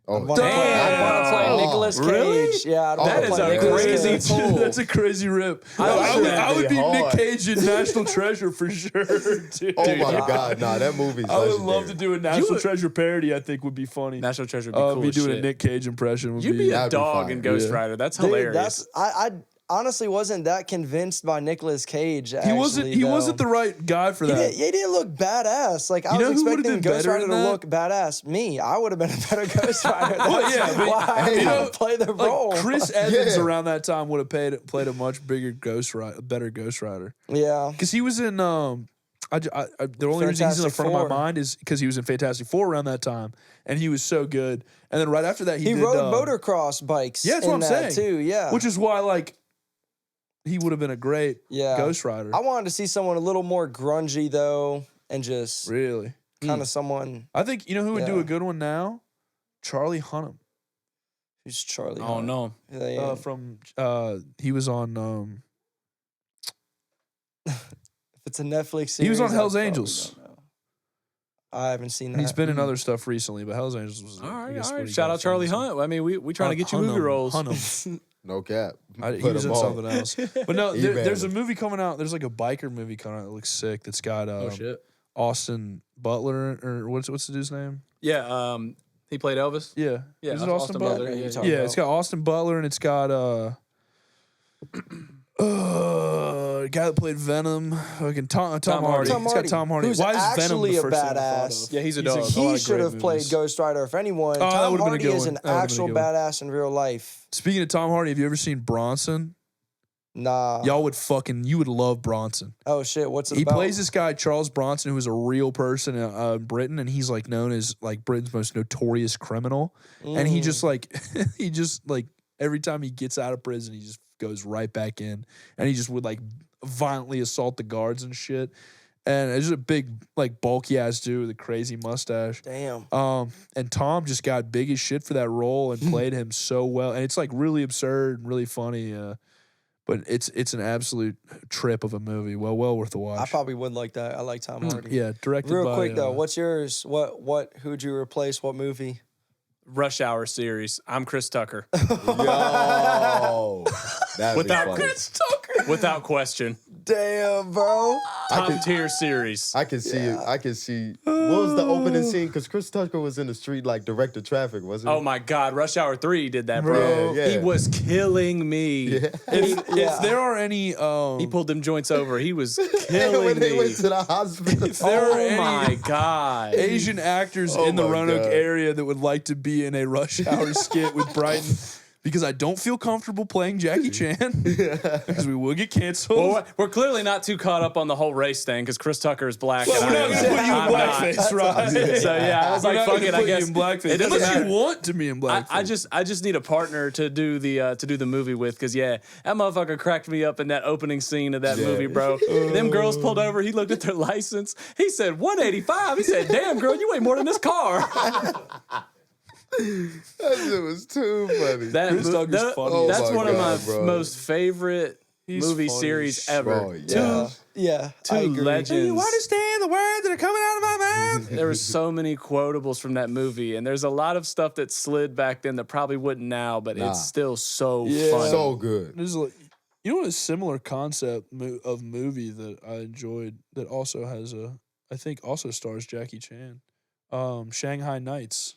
Oh, I'd want to Damn. play Nicolas Cage. Really? Yeah, I'd want That to is play a Nicolas crazy Cage. pull. That's a crazy rip. That I would would be be Nick hard. Cage in National Treasure for sure, dude. Oh my God. Nah, that movie's I would legendary. love to do a National would- Treasure parody. I think would be funny. National Treasure would be cool Me as doing shit. a Nick Cage impression would You'd be a That'd be dog fire. in Ghost Yeah. Rider. That's Dude, hilarious. I honestly wasn't that convinced by Nicolas Cage. He wasn't the right guy for that. He didn't look badass. Like I You know was who would've expecting been Ghost better Rider in to that? look badass. Me, I would have been a better Ghost Rider. That's Well, yeah, but why I you didn't know, play the like role. Chris Evans Yeah. around that time would have played a much bigger better Ghost Rider. Yeah, Because he was in the only reason he's in the Fantastic front of my Four. mind is because he was in Fantastic Four around that time, and he was so good. And then right after that, he he did, rode motocross bikes. Yeah, that's in what I'm that saying. too. Yeah, which is why like he would have been a great yeah. Ghost Rider. I wanted to see someone a little more grungy though, and just Really, kind of someone I think you know who would do Yeah. a good one now, Charlie Hunnam. who's Charlie. Oh Hunnam. no. Yeah. From he was on If it's a Netflix series, He was on I Hell's probably Angels. don't know. I haven't seen that. he's been in other stuff recently, but Hell's Angels was All I right, guess all what right. he Shout got out Charlie famous on. Hunt. I mean, we trying to get you Hunnam, movie roles. Hunnam. No cap. He Put was him in on. something else. But no, He ran there's a him. movie coming out. There's like a biker movie coming out that looks sick. That's got Oh shit. Austin Butler or what's the dude's name? Yeah. He played Elvis. Yeah, Yeah, is it Austin Butler? Yeah, you yeah. talking Yeah, about? it's got Austin Butler and it's got the guy that played Venom, fucking Tom Hardy. Tom It's got Tom Hardy. Who's Why is Venom actually the a first thing I thought badass. of? Yeah, he's a He's dog. a- lot He of should great have played movies. Ghost Rider. If anyone, that Tom would've been a Hardy good is one. an That would've been a actual good one. badass in real life. Speaking of Tom Hardy, have you ever seen Bronson? Nah. You would love Bronson. Oh shit, what's it He about? plays this guy Charles Bronson, who is a real person in Britain, and he's like known as like Britain's most notorious criminal. And he just like every time he gets out of prison, he just goes right back in, and he just would like violently assault the guards and shit. And it's just a big like bulky ass dude with a crazy mustache. Damn. And Tom just got big as shit for that role and played him so well, and it's like really absurd and really funny. But it's an absolute trip of a movie. Well worth the watch. I probably would like that. I like Tom Hardy. Yeah, directed Real by, quick though, what's yours? Who'd you replace? What movie? Rush Hour series. I'm Chris Tucker. Yo, that'd Without be funny. Chris Tucker. Without question. Damn, bro. Top tier series. I can see it. I can see. What was the opening scene? Because Chris Tucker was in the street like directed traffic, wasn't he? Oh my God, Rush Hour 3 did that, bro. Yeah, yeah. He was killing me. Yeah. If there are any, He pulled them joints over. He was And killing when they me. went to the hospital. there are Oh any my God. Asian actors Oh in the my Roanoke God. area that would like to be in a Rush Hour skit with Brighton, because I don't feel comfortable playing Jackie Chan because we will get canceled. Well, we're clearly not too caught up on the whole race thing because Chris Tucker is black. Well, and we're I'm not gonna put you in I'm not. blackface, right? So yeah, I was We're like, not fuck gonna it. I put guess you in blackface. it doesn't Unless matter. you want to be in blackface. I just need a partner to do the movie with, because yeah, that motherfucker cracked me up in that opening scene of that movie, bro. Them girls pulled over. He looked at their license. He said 185. He said, "Damn, girl, you weigh more than this car." That shit was too funny. Chris Tucker's funny. Oh That's my one of God, my bro. most favorite movie funny series as ever. Bro, yeah. Yeah, Two I agree. legends. understand the words that are coming out of my mouth? There were so many quotables from that movie, and there's a lot of stuff that slid back then that probably wouldn't now, but Nah. it's still so Yeah. funny. So good. There's like, you know what, a similar concept of movie that I enjoyed that also has I think also stars Jackie Chan. Shanghai Nights.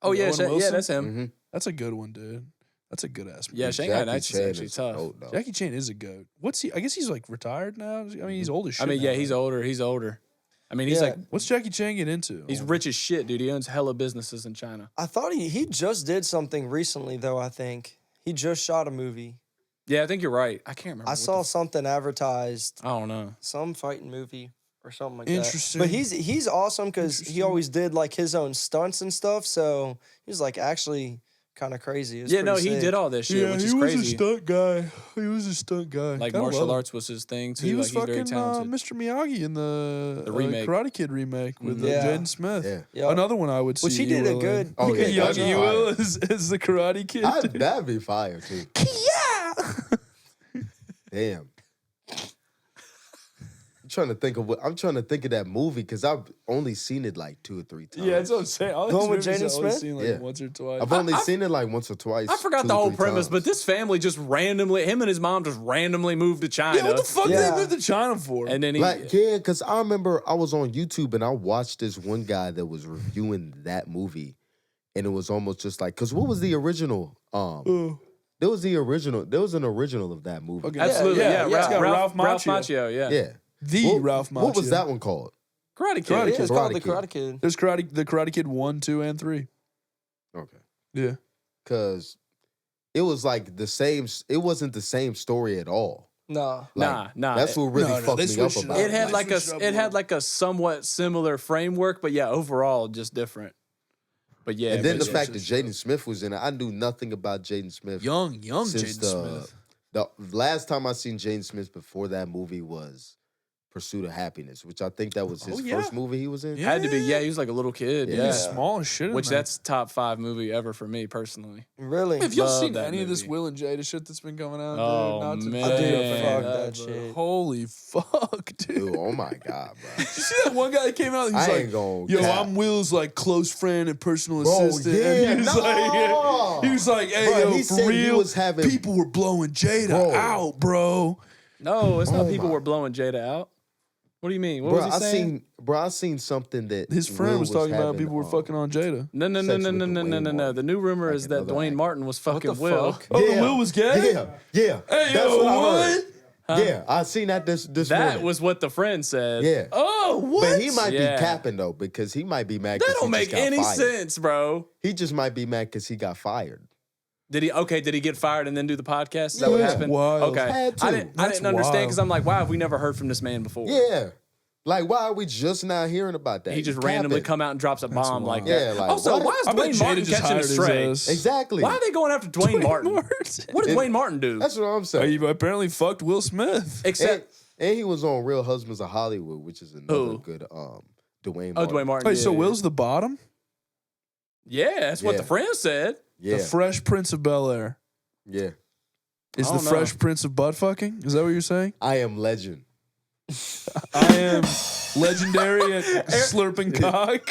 Oh yeah, Owen Wilson? that's him. Mhm. That's a good one, dude. That's a good ass movie. Yeah, Shanghai Jackie Nights is Chan actually tough. goat, though. Jackie Chan is a goat. What's he? I guess he's like retired now. I mean, he's old as shit. I mean, now, yeah, he's right? older. He's older. I mean, he's Yeah. like What's Jackie Chan get into? he's rich as shit, dude. He owns hella businesses in China. I thought he just did something recently though. I think he just shot a movie. Yeah, I think you're right. I can't remember. I what saw the something advertised, I don't know. some fighting movie or something like Interesting. that. But he's awesome because he Interesting. always did like his own stunts and stuff. So he was like actually kind of crazy. It was Yeah, no, pretty he sick. did all this shit, which is he was a crazy. stunt guy. He was a stunt guy. Like Gotta martial love him. arts was his thing too. He like was he's very fucking talented. Mr. Miyagi in the remake. Karate Kid remake with Yeah. Jaden Smith. Yeah. Yup. Another one I would see. Which he did a EWill in. good. Oh, yeah, Young that's EWill is the Karate Kid. That'd be fire, too. Damn. I'm trying to think of that movie because I've only seen it like 2 or 3 times. Yeah, that's what I'm saying. All Going these with movies Jaden I've only Smith? seen like Yeah. once or twice. I've only seen it like once or twice. I forgot 2 the or whole 3 premise, times. but this family just randomly, him and his mom just randomly moved to China. Yeah, what the fuck Yeah. did they move to China for? And then he, Like, yeah, because I remember I was on YouTube and I watched this one guy that was reviewing that movie, and it was almost just like, because what was the original? There was an original of that movie. Okay. absolutely, Yeah, yeah, it's got Ralph Ralph Macchio, yeah. Yeah. The Ralph Macchio. What was that one called? Karate Kid. Karate Yeah, it's Karate called the Kid. Karate Kid. There's the Karate Kid 1, 2, and 3. Okay. Yeah. Because it was like the same, it wasn't the same story at all. No. Like, Nah. That's what really No, fucked they me up switched it about up. It had They like switched it up a it little. had like a somewhat similar framework, but yeah, overall just different. But yeah, And then the but fact yeah. that Jaden Smith was in it, I knew nothing about Jaden Smith. Young since Jaden Smith. The last time I seen Jaden Smith before that movie was Pursuit of Happiness, which I think that was his Oh, yeah. first movie he was in. Yeah. had to be, yeah, he was like a little kid, Yeah. yeah. He's small as shit. in Which that. that's top 5 movie ever for me personally. Really? Have y'all Love seen that any of this movie. Will and Jada shit that's been going on? Oh, dude? Not to man. jump Dude, into fuck that, that but shit. Holy fuck, dude. Dude, oh my God, bro. Did you see that one guy that came out? He's I like, ain't gonna yo, cap. I'm Will's like close friend and personal Bro, assistant. yeah, and he was no. like, he was like, hey, Bro, yo, he for said he real, was having- people were blowing Jada Bro. out, bro. No, it's not Oh people my- were blowing Jada out. What do you mean? What Bro, was he saying? I seen something that His friend Will was talking about having, people were fucking on Jada. No. sex with Dwayne No. Martin. The new rumor Like is that another Dwayne actor. Martin was What fucking the Will. fuck? Oh, the Will was gay? Yeah. Hey, That's yo, what I heard. what? Yeah, I seen that this That morning. was what the friend said. Yeah. Oh, what? But he might Yeah. be capping though, because he might be mad. 'cause That don't he make just got any fired. sense, bro. He just might be mad because he got fired. Did he get fired and then do the podcast? Is that what Yeah. happened? Wild. Okay. Had to. I didn't That's understand wild. because I'm like, why have we never heard from this man before? Yeah. Like, why are we just not hearing about that? He just He randomly capping. come out and drops a bomb like wild. that. Yeah, like, also, what? why is I bet Dwayne Jada Martin just catching a hired his stray? ass. Exactly. Why are they going after Dwayne Martin? What did And- Dwayne Martin do? That's what I'm saying. He apparently fucked Will Smith. Except, And he was on Real Husbands of Hollywood, which is another Who? good Dwayne Martin. Dwayne Martin. Wait, yeah. so Will's the bottom? Yeah, that's what Yeah. the friend said. Yeah. The Fresh Prince of Bel-Air. Yeah. Is I the don't know. Fresh Prince of butt fucking? Is that what you're saying? I am legend. I am legendary at slurping cock.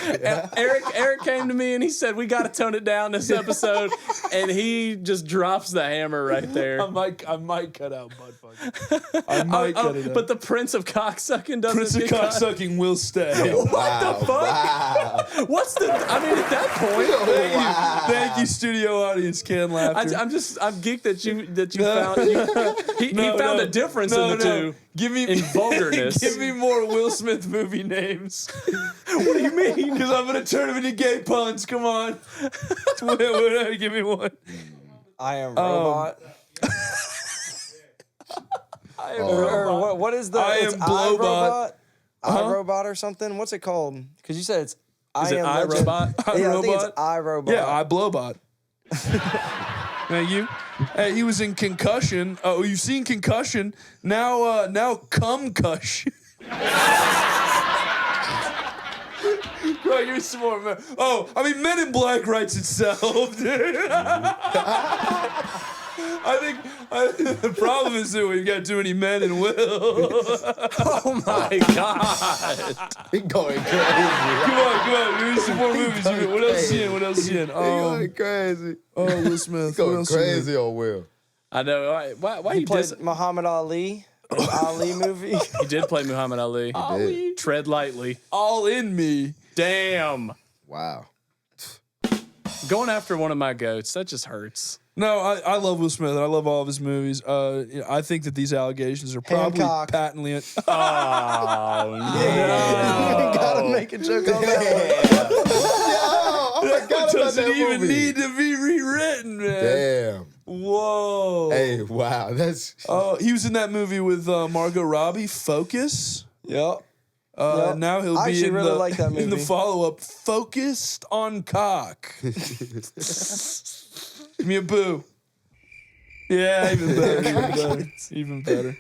Eric came to me and he said, "We got to tone it down this episode," and he just drops the hammer right there. I might cut out butt fucking. I might cut it out. But the Prince of Cocksucking doesn't Prince of get cut. cocksucking will stay. What the fuck? Wow. What's the? I mean, at that point, Thank you, studio audience. Canned laughter. I'm geeked that you found he found a difference in the two. Give me in vulgarness. Give me more Will Smith movie names. What do you mean? Because I'm gonna turn them into gay puns. Come on. Give me one. I am robot. I am Or what is the? I it's am Blowbot. iRobot or something. What's it called? Because you said it's. Is it Legend. iRobot? Yeah, I think it's iRobot? iRobot. Yeah, I Blowbot. Thank you. Hey, he was in Concussion. Oh, you've seen Concussion. Now Cumcussion. Bro, you're smart, man. Oh, I mean, Men in Black writes itself, dude. I think the problem is that we've got too many men in Will. Oh my god! He going crazy. Come on. Give me some more movies. What else you in? What else you in? He going crazy. Oh, Will Smith. What Going else you in? crazy on Will. I know. Why He you played dis- Muhammad Ali. The Ali movie. He did play Muhammad Ali. did. Tread lightly. All in me. Damn. Wow. Going after one of my goats, that just hurts. No, I love Will Smith. And I love all of his movies. I think that these allegations are probably Hancock. patently. Oh, no. You gotta make a joke on that one. Oh, I forgot about Doesn't that even movie. need to be rewritten, man. Damn. Whoa. Hey, wow. That's Oh, he was in that movie with Margot Robbie, Focus. Yep. Yep. Now he'll I be actually in really the, like that in the movie. follow-up, Focused on Cock. Give me a boo. Yeah, even better. Even better.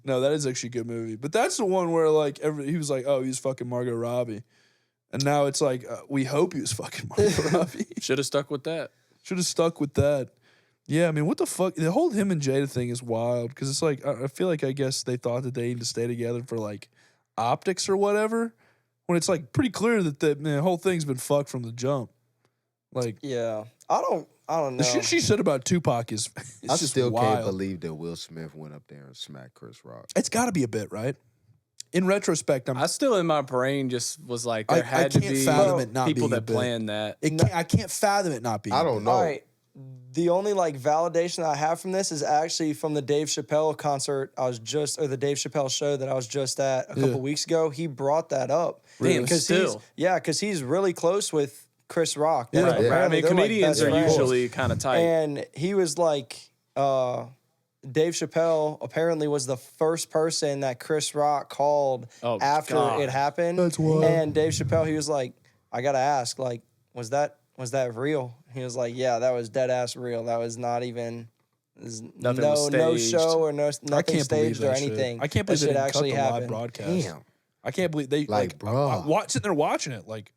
No, that is actually a good movie. But that's the one where like he was like, oh, he was fucking Margot Robbie. And now it's like, we hope he was fucking Margot Robbie. Should have stuck with that. Should have stuck with that. Yeah, I mean, what the fuck? The whole him and Jada thing is wild because it's like, I feel like I guess they thought that they needed to stay together for like optics or whatever. When it's like pretty clear that the whole thing's been fucked from the jump. Like, Yeah. I don't know. the shit she said about Tupac is I just still wild. can't believe that Will Smith went up there and smacked Chris Rock. It's got to be a bit, right? In retrospect, I still in my brain just was like there I had to can't be fathom it not people being a that bit. planned that. I can't fathom it not being. I don't know. All right. The only like validation that I have from this is actually from the Dave Chappelle concert or the Dave Chappelle show that I was just at a couple weeks ago. He brought that up. Damn, still. Because he's really close with Chris Rock. Yeah. Like, Right. I apparently mean, they're, like, comedians best are friends. usually kind of tight. And he was like, Dave Chappelle apparently was the first person that Chris Rock called after God. it happened. That's wild. And Dave Chappelle, he was like, I gotta ask, like, was that real? He was like, yeah, that was dead ass real. That was not even Nothing was no staged. show or no I nothing can't believe staged or that shit. anything. I can't believe that they shit didn't cut actually the live happened. broadcast. Damn. I can't believe they Like, bro. sitting there watching it like.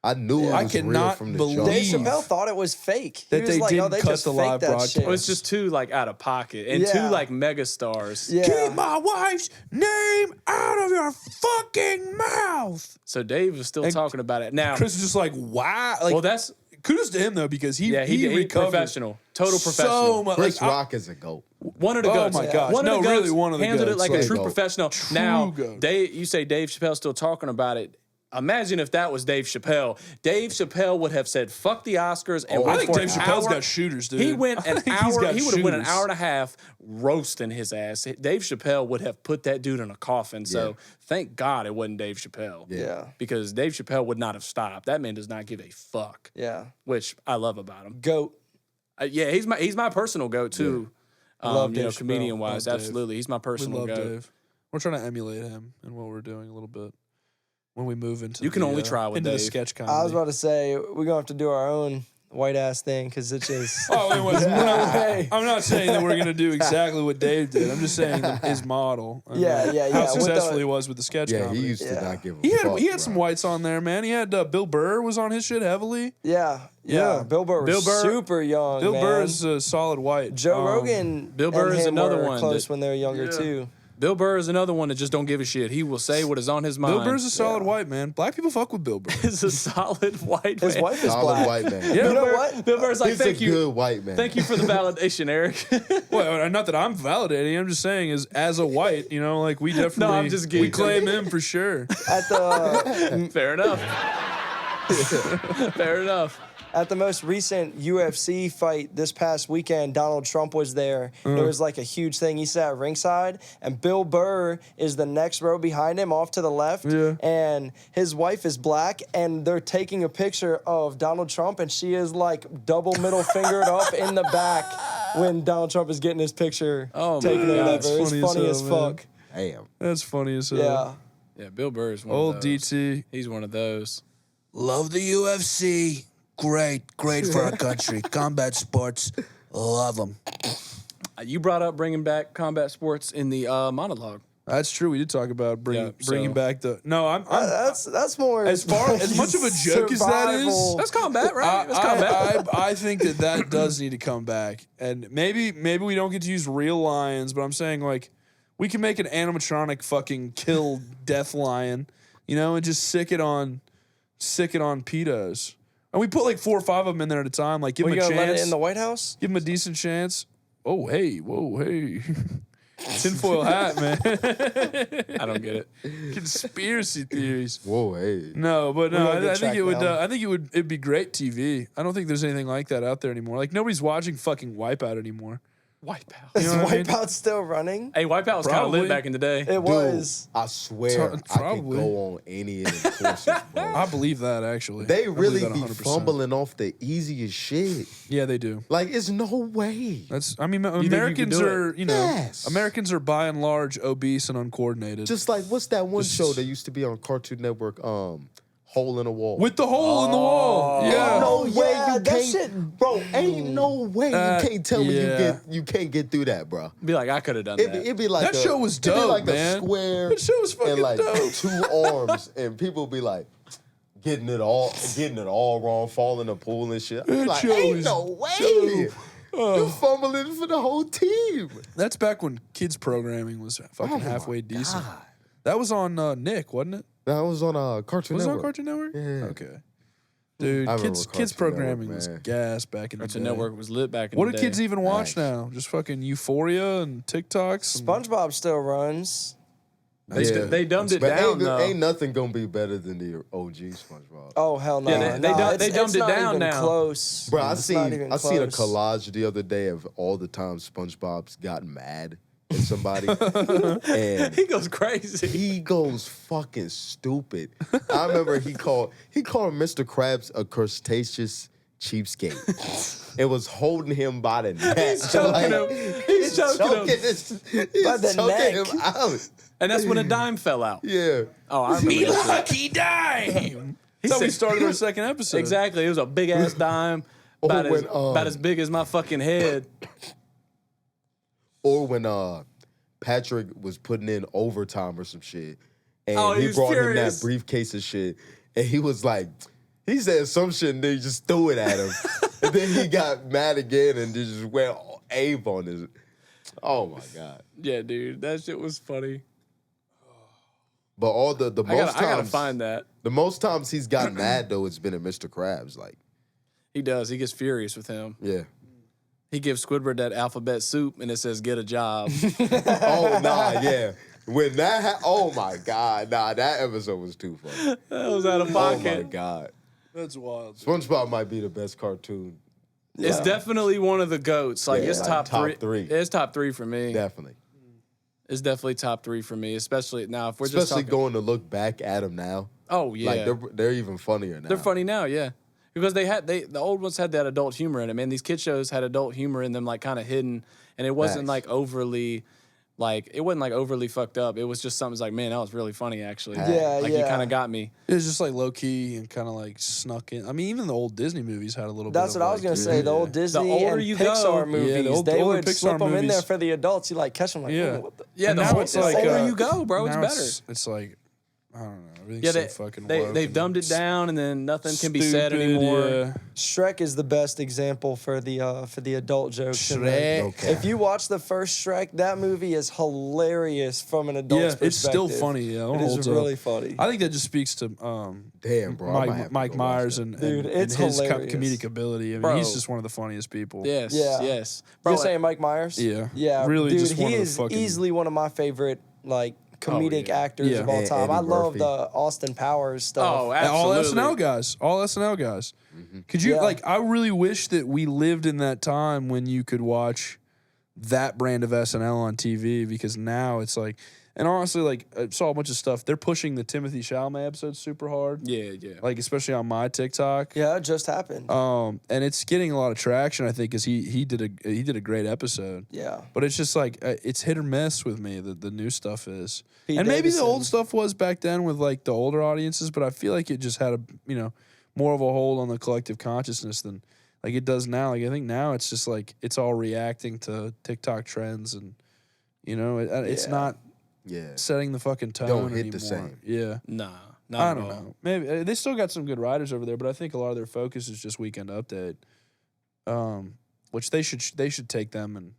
I knew it I was real cannot from the believe jump. Dave Chappelle thought it was fake. He that was they like, didn't they cut just the faked live that broadcast. shit. It was just too like out of pocket and Yeah. two like mega stars. Yeah. Keep my wife's name out of your fucking mouth. So Dave was still talking about it now. Chris is just like, wow. Like, well, that's kudos to him though because he he recovered professional, total professional. so much. Chris Like, Rock is a GOAT. One of the Oh goats. my gosh. One of No, the goats really one of the handled goats. it like a Like, true goat. professional. Now, goat. you say Dave Chappelle's still talking about it. Imagine if that was Dave Chappelle. Dave Chappelle would have said, "Fuck the Oscars," and I went think for Dave an Chappelle's hour. got shooters, dude. He went I an think he's hour. got He would have went an shooters. hour and a half roasting his ass. Dave Chappelle would have put that dude in a coffin. So thank God it wasn't Dave Chappelle. Yeah. Because Dave Chappelle would not have stopped. That man does not give a fuck. Yeah. Which I love about him. Goat. Yeah, he's my personal goat too. Love You know, Dave Chappelle. comedian wise, Love Dave. absolutely, he's my We personal love goat. Dave. We're trying to emulate him in what we're doing a little bit. When we move into You can only try with into the Dave. sketch comedy. I was about to say we're gonna have to do our own white ass thing because it's just. Oh, I'm not saying that we're gonna do exactly what Dave did. I'm just saying his model. Yeah. How with successful the- he was with the sketch Yeah, comedy. he used to not give a He fuck. had some whites on there, man. He had Bill Burr was on his shit heavily. Yeah. Bill Burr was super young. Bill man. Burr is a solid white. Joe Rogan. Bill Burr and is him another were one close that- when they were younger too. Bill Burr is another one that just don't give a shit. He will say what is on his mind. Bill Burr's a solid white man. Black people fuck with Bill Burr. Is a solid white man. His wife is Solid black. white man. Yeah. You know what? Bill Burr's like, He's thank a you. good white man. Thank you for the validation, Eric. Well, not that I'm validating. I'm just saying, as a white, like we definitely I'm just we kidding. claim him for sure. At the Fair enough. Fair enough. At the most recent UFC fight this past weekend, Donald Trump was there. There was like a huge thing. He sat at ringside, and Bill Burr is the next row behind him off to the left. Yeah. And his wife is black, and they're taking a picture of Donald Trump, and she is like double middle fingered up in the back when Donald Trump is getting his picture Oh, taken my or God. whatever. It's funny as hell, man. fuck. Damn. That's funny as hell. Yeah. Yeah, Bill Burr is one Old of those. DT. He's one of those. Love the UFC. Great for our country. Combat sports, love them. You brought up bringing back combat sports in the monologue. That's true. We did talk about bringing so- back the. No, I'm That's more as much of a joke as that is. survival. That's combat, right? That's combat. I think that does need to come back, and maybe we don't get to use real lions, but I'm saying like we can make an animatronic fucking kill death lion, and just sick it on pedos, and we put like 4 or 5 of them in there at a time, like give Are them you a gonna let chance, it in the White House? give them a decent chance. Oh hey, whoa hey, tinfoil hat man, I don't get it. conspiracy theories. Whoa, hey. No, but We no, gotta get I think tracked it would. down. I think it'd be great TV. I don't think there's anything like that out there anymore. Like nobody's watching fucking Wipeout anymore. Wipeout. Is know what I mean? Wipeout still running? Hey, Wipeout was kind of Probably. lit back in the day. It was. I swear I could Probably. go on any of the courses, bro. I believe that actually. They I believe really that be 100%. fumbling off the easiest shit. Yeah, they do. Like, it's no way. That's. I mean, think you could Americans do it? are. Yes. Americans are by and large obese and uncoordinated. Just like, what's that one show that used to be on Cartoon Network? Hole in a Wall. with the hole in the wall. Yeah. no way yeah, you that can't, shit- bro. Ain't no way you can't tell me yeah. you can't get through that, bro. Be like, I could have done It'd that. be like That show was it'd be dope, like man. a square That show was fucking and like dope. 2 arms, and people be like getting it all wrong, falling in the pool and shit. I'm That like, show ain't was no way. You fumbling for the whole team. That's back when kids programming was fucking Oh, halfway my decent. God. That was on Nick, wasn't it? That was on Cartoon Was it on Network. Cartoon Network? Yeah. Okay. Dude, I remember kids Cartoon programming Network, was man. gas back in the Cartoon day. Network was lit back in What the do day. kids even watch Nice. now? Just fucking Euphoria and TikToks? And SpongeBob still runs. They dumbed it But down, though. ain't nothing gonna be better than the OG SpongeBob. Oh hell no! Yeah, they Nah, dumbed it's it not down even now. Close, Bro, I It's not seen even a close. collage the other day of all the times SpongeBob's gotten mad at somebody, and He goes crazy. he goes fucking stupid. I remember he called Mr. Krabs a crustaceous cheapskate. It was holding him by the neck. He's choking him. He's choking him. By the neck. him out. And that's when a dime fell out. Yeah. Oh, I remember that shit. Lucky dime! That's how we said- started our second episode. Exactly. It was a big ass dime. About, Or when, about as big as my fucking head. Or when Patrick was putting in overtime or some shit, and Oh, he he was brought him furious. that briefcase of shit, and he was like, he said some shit, and then he just threw it at him, and then he got mad again and just went Abe on his. Oh my god! Yeah, dude. That shit was funny. But all the I most gotta times, find that. the most times he's gotten mad though, it's been at Mr. Krabs. Like, He does. He gets furious with him. yeah. He gives Squidward that alphabet soup and it says, get a job. Oh nah, yeah. When that, oh my god, nah, that episode was too funny. That was out of Oh my pocket. god, That's wild. SpongeBob might be the best cartoon. It's definitely one of the GOATs. Like, Yeah, it's like top top three. three. It's top 3 for me. Definitely. It's definitely top 3 for me, especially now if we're just Especially talking. going to look back at them now. Oh, yeah. Like they're even funnier now. They're funny now, yeah. Because the old ones had that adult humor in it, man. These kid shows had adult humor in them, like kind of hidden, and it wasn't Facts. like overly Like it wasn't like overly fucked up. It was just something like, man, that was really funny actually. Yeah, like yeah. you kind of got me. It was just like low key and kind of like snuck in. I mean, even the old Disney movies had a little That's bit what of I was like, gonna say. The old Disney older and you Pixar go- movies, Yeah, the they older would Pixar slip them in there movies. for the adults. You like catch them like, Yeah. what the? Yeah, And the now whole, it's the like, older you go, bro, it's now better. It's like, I don't know. Everything's Yeah, so fucking they woke they've and dumbed it down, and then nothing can be said stupid, anymore. Yeah. Shrek is the best example for the adult jokes. in there. Shrek. Okay. If you watch the first Shrek, that movie is hilarious from an adult's Yeah, perspective. it's still funny. Yeah, It is really funny. I think that just speaks to Damn, bro. I might have to Mike go watch Myers that. and, Dude, and it's his hilarious. comedic ability. I mean, Bro. he's just one of the funniest people. Yes, Yeah. yes. You're Bro, saying Mike Myers? Yeah. Yeah. Really dude, just one he of the is fucking- easily one of my favorite like comedic yeah. actors Yeah. of all And time. Eddie I love Murphy. the Austin Powers stuff. oh, And all absolutely. SNL guys. Could you Yeah. like? I really wish that we lived in that time when you could watch that brand of SNL on TV, because now it's like, and honestly, like I saw a bunch of stuff. They're pushing the Timothy Chalamet episodes super hard, Yeah, yeah. like especially on my TikTok. Yeah, it just happened. And it's getting a lot of traction. I think because he did a great episode. yeah. But it's just like it's hit or miss with me. The new stuff is, Pete and maybe the old Davidson. stuff was back then with like the older audiences. But I feel like it just had a more of a hold on the collective consciousness than like it does now. Like I think now it's just like it's all reacting to TikTok trends, and it's Yeah. not Yeah. setting the fucking tone Don't hit anymore. the same. Yeah. Nah, not I at don't all. know. Maybe they still got some good writers over there, but I think a lot of their focus is just Weekend Update, which they should take them and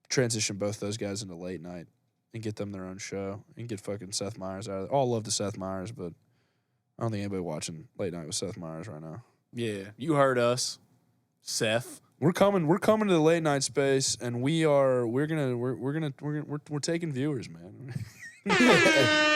transition both those guys into late night and get them their own show and get fucking Seth Meyers out of it. All love to Seth Meyers, but I don't think anybody watching late night with Seth Meyers right now. Yeah, you heard us, Seth. We're coming to the late night space, and we're taking viewers, man.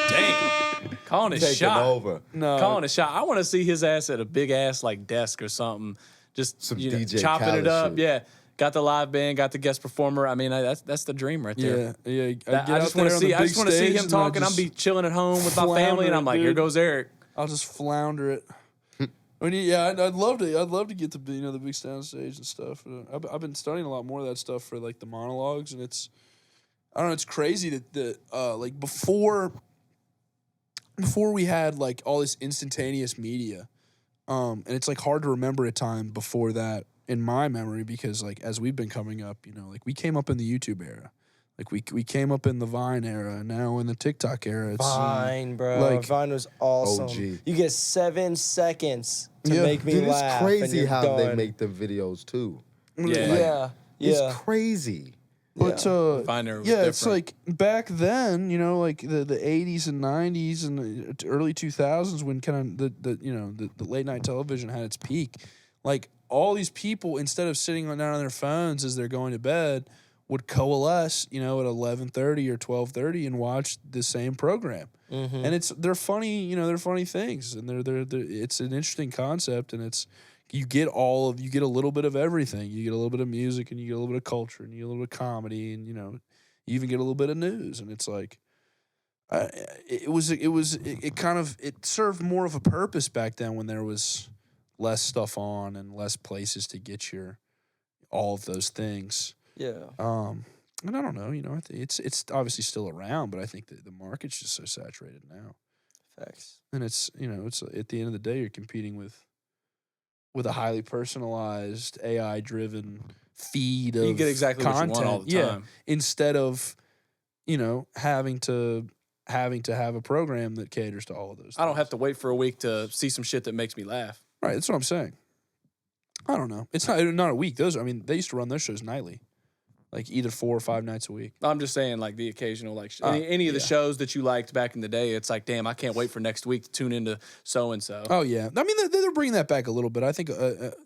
Damn, calling a Taking shot. over. No, Calling a shot. I want to see his ass at a big ass like desk or something, just Some you know, DJ chopping it Khaled up. shit. Yeah, got the live band, got the guest performer. I mean, that's the dream right there. yeah. I just want to see. I just want to see him talking. I'm be chilling at home with my family, and I'm like, here goes Eric. I'll just flounder it. I'd love to. I'd love to get to the big sound stage and stuff. I've been studying a lot more of that stuff for like the monologues, and I don't know. It's crazy that like before we had like all this instantaneous media, and it's like hard to remember a time before that in my memory, because like as we've been coming up, like we came up in the YouTube era. Like we came up in the Vine era, and now in the TikTok era. It's Vine, bro. like- Vine was awesome. OG. You get 7 seconds to Yeah. make me Dude, laugh. it's and crazy you're how done. they make the videos too. Yeah. It's Yeah. crazy. But Vine era was it's different. like back then, like the 80s and 90s and the early 2000s, when kind of the late night television had its peak. Like all these people, instead of sitting down on their phones as they're going to bed, would coalesce, at 11:30 or 12:30 and watch the same program. And they're funny, they're funny things, and they're it's an interesting concept, and you get a little bit of everything. You get a little bit of music, and you get a little bit of culture, and you get a little bit of comedy, and you even get a little bit of news, and it's like it served more of a purpose back then when there was less stuff on and less places to get all of those things. Yeah. And I don't know, I think it's obviously still around, but I think that the market's just so saturated now. Facts. And it's at the end of the day, you're competing with a highly personalized, AI driven feed of You get exactly content. what you want all the Yeah, time. instead of having to have a program that caters to all of those. I don't have to wait for a week to see some shit that makes me laugh. Right, that's what I'm saying. I don't know. It's not a week. They used to run those shows nightly, like either 4 or 5 nights a week. I'm just saying, like the occasional, like any of the shows that you liked back in the day. It's like, damn, I can't wait for next week to tune into so and so. Oh yeah, I mean they're bringing that back a little bit. I think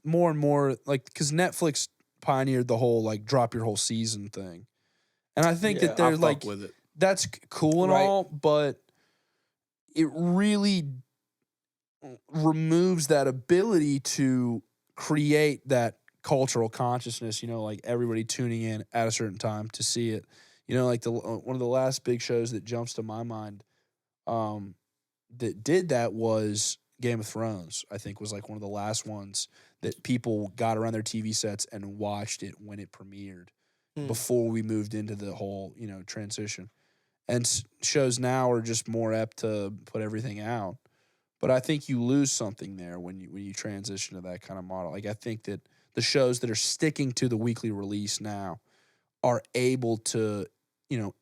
more and more, like, because Netflix pioneered the whole like drop your whole season thing, and I think that I they're fuck like with it. that's cool and Right. all, but it really removes that ability to create that cultural consciousness. Like everybody tuning in at a certain time to see it. Like one of the last big shows that jumps to my mind, that did that was Game of Thrones. I think was like one of the last ones that people got around their TV sets and watched it when it premiered. before we moved into the whole, transition. And shows now are just more apt to put everything out. But I think you lose something there when you transition to that kind of model. Like, I think that the shows that are sticking to the weekly release now are able to,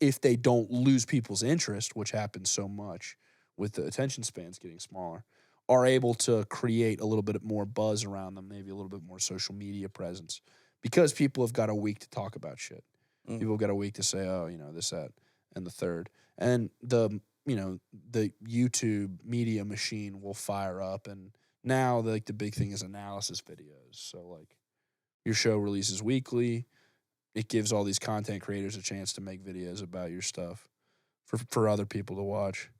if they don't lose people's interest, which happens so much with the attention spans getting smaller, are able to create a little bit more buzz around them, maybe a little bit more social media presence, because people have got a week to talk about shit. People have got a week to say, oh, this, that, and the third. And the YouTube media machine will fire up. And now, the big thing is analysis videos. So, your show releases weekly. It gives all these content creators a chance to make videos about your stuff for other people to watch.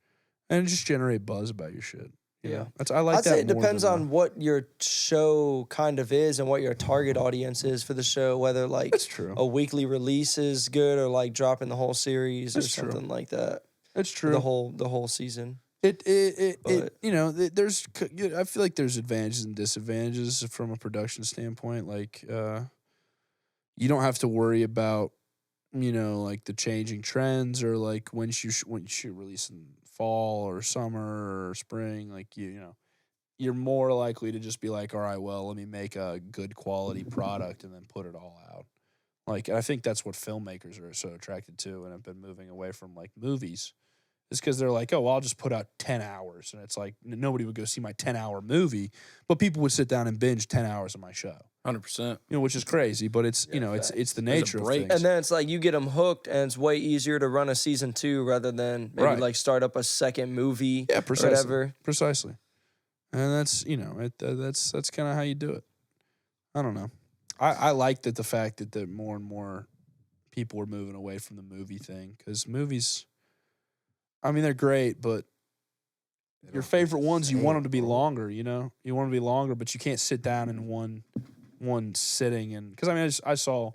And just generate buzz about your shit. Yeah. I like I'd that say it more depends than on what your show kind of is and what your target audience is for the show, whether That's true. a weekly release is good or dropping the whole series That's or true. something like that. It's true. The whole season. There's I feel like there's advantages and disadvantages from a production standpoint. You don't have to worry about, the changing trends or when you should release in fall or summer or spring. You're more likely to just be all right, well, let me make a good quality product and then put it all out. I think that's what filmmakers are so attracted to and have been moving away from movies. Is because they're oh, well, I'll just put out 10 hours. And it's nobody would go see my 10-hour movie, but people would sit down and binge 10 hours of my show. 100%. Which is crazy, but it's, it's the nature of things. And then it's you get them hooked, and it's way easier to run a season 2 rather than maybe start up a second movie or whatever. Precisely. And that's, that's kind of how you do it. I don't know. I like the fact that more and more people are moving away from the movie thing, because movies, they're great, but your favorite ones, you want them to be longer, You want them to be longer, but you can't sit down in one sitting. And because I saw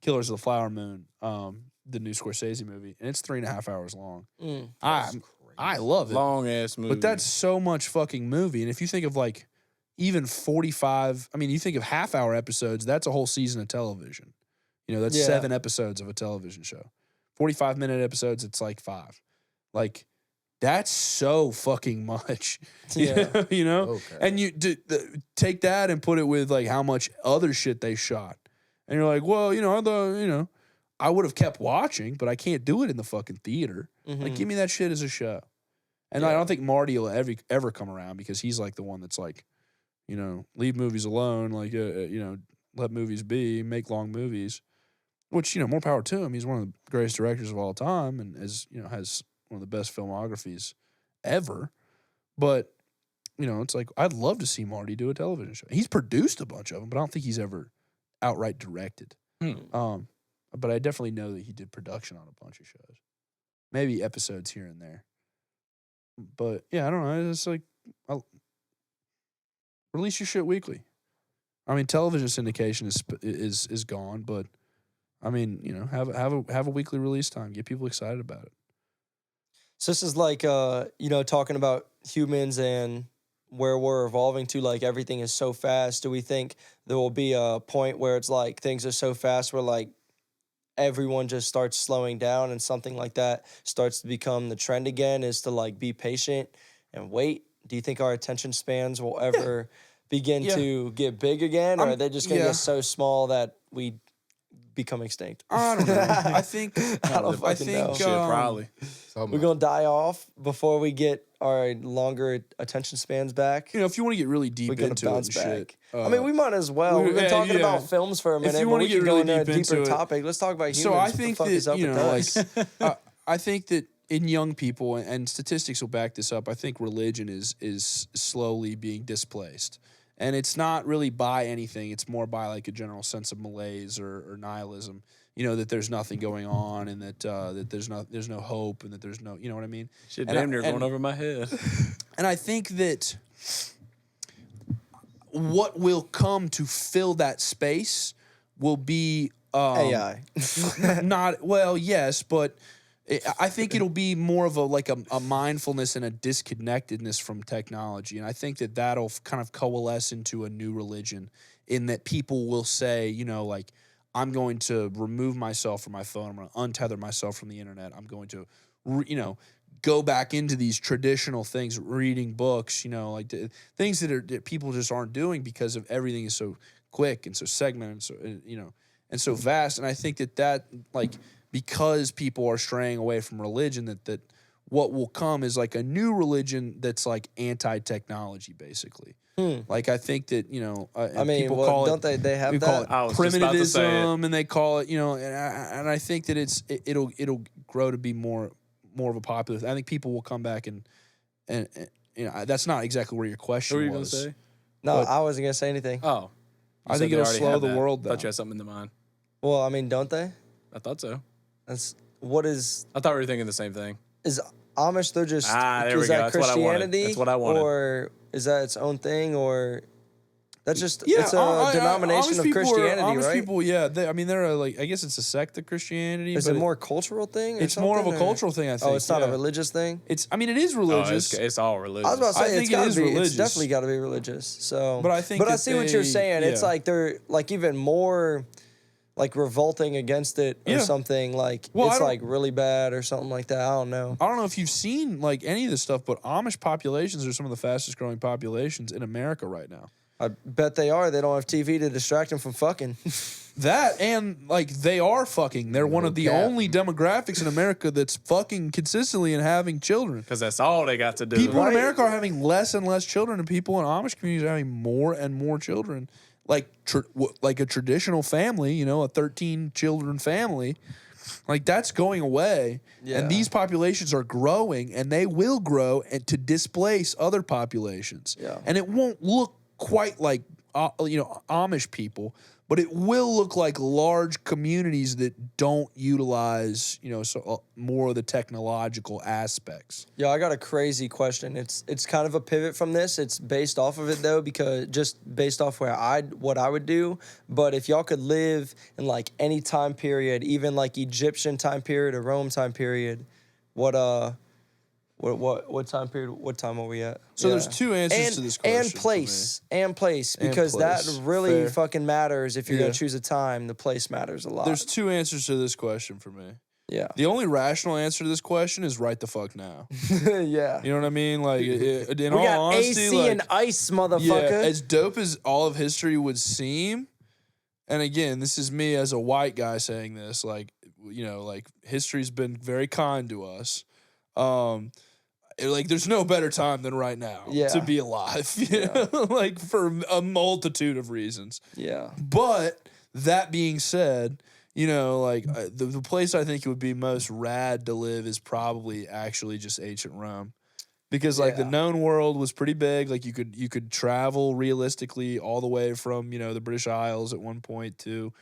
Killers of the Flower Moon, the new Scorsese movie, and it's 3.5 hours long. I love it. Long ass movie. But that's so much fucking movie. And if you think of even 45, you think of half-hour episodes, that's a whole season of television. That's 7 episodes of a television show. 45-minute episodes, it's 5. That's so fucking much. Yeah. Okay. And you take that and put it with how much other shit they shot. And you're well, I thought, I would have kept watching, but I can't do it in the fucking theater. Mm-hmm. Give me that shit as a show. And I don't think Marty will ever come around, because he's the one that's leave movies alone, let movies be, make long movies, which, more power to him. He's one of the greatest directors of all time, and has one of the best filmographies ever. But, it's I'd love to see Marty do a television show. He's produced a bunch of them, but I don't think he's ever outright directed. But I definitely know that he did production on a bunch of shows. Maybe episodes here and there. But, yeah, I don't know. It's release your shit weekly. Television syndication is gone, but, have a weekly release time. Get people excited about it. So this is talking about humans and where we're evolving to, everything is so fast. Do we think there will be a point where it's things are so fast where everyone just starts slowing down, and something like that starts to become the trend again, is to be patient and wait? Do you think our attention spans will ever begin to get big again, or are they just going to get so small that we become extinct? I don't know. I think probably. We're going to die off before we get our longer attention spans back. If you want to get really deep into it and shit. We might as well. We've been talking about films for a minute, you but we get can go really into a deep deeper into it. topic. Let's talk about humans. So I think what the fuck is up with us? I think that in young people, and statistics will back this up, I think religion is slowly being displaced. And it's not really by anything. It's more by a general sense of malaise or nihilism. That there's nothing going on, and that there's no hope, and that there's no, you know what I mean? Shit, damn near going over my head. And I think that what will come to fill that space will be AI. Yes, but I think it'll be more of a mindfulness and a disconnectedness from technology. And I think that'll kind of coalesce into a new religion, in that people will say, I'm going to remove myself from my phone. I'm going to untether myself from the internet. I'm going to, go back into these traditional things, reading books, like the things that people just aren't doing because of everything is so quick and so segmented, and so and so vast. And I think that like because people are straying away from religion, that what will come is like a new religion that's like anti-technology, basically. Like I think that people call don't they have call that? it I was just about to say it. primitivism, and they call it and I think that it'll grow to be more of a popular. I think people will come back and that's not exactly where your question What were you was. gonna say? No, but- I wasn't gonna say anything. Oh, I think it'll slow the world I thought down. you had something in mind. Well, I mean, don't they? I thought so. That's what is I thought we were thinking the same thing. Amish. They're just There we is go. that That's what I wanted. Christianity? That's what I wanted. Or is that its own thing? Or that's just Yeah, it's a denomination Amish of people Christianity, Amish right? people, they're like, I guess it's a sect of Christianity. Is but it more cultural thing? Or It's more of a something, or- cultural thing, I think. Oh, it's not a yeah. religious thing. It is Oh, religious. it's all religious. I was about to I say think it's it gotta is be. religious. It's definitely got to be religious. So, But I think I that see what you're they- saying. It's yeah. like they're like even more like revolting against it or Yeah. something. Like Well, I it's don't- like really bad or something like that. I don't know. I don't know if you've seen like any of this stuff, but Amish populations are some of the fastest growing populations in America right now. I bet they are. They don't have TV to distract them from fucking. That and like they are fucking. They're one of the cap. only demographics in America that's fucking consistently and having children. Because that's all they got to do. People Right. in America are having less and less children, and people in Amish communities are having more and more children. Like like a traditional family, a 13 children family, like that's going away. Yeah. And these populations are growing, and they will grow and to displace other populations. Yeah. And it won't look quite like Amish people, but it will look like large communities that don't utilize more of the technological aspects. Yo, I got a crazy question. It's kind of a pivot from this. It's based off of it though, because just based off what I would do. But if y'all could live in like any time period, even like Egyptian time period or Rome time period, what time period? What time are we at? So there's two answers to this question. And place, because place. that really Fair. fucking matters. If you're Yeah. gonna choose a time, the place matters a lot. There's two answers to this question for me. yeah, The only rational answer to this question is right the fuck now. yeah. You know what I mean? Like, in We all got honesty, AC like, and ice, yeah, motherfucker. as dope as all of history would seem, and again, this is me as a white guy saying this, like history's been very kind to us. Like there's no better time than right now Yeah. to be alive, you know? Like for a multitude of reasons. Yeah. But that being said, the place I think it would be most rad to live is probably actually just ancient Rome. Because like the Yeah. known world was pretty big. Like you could travel realistically all the way from, the British Isles at one point to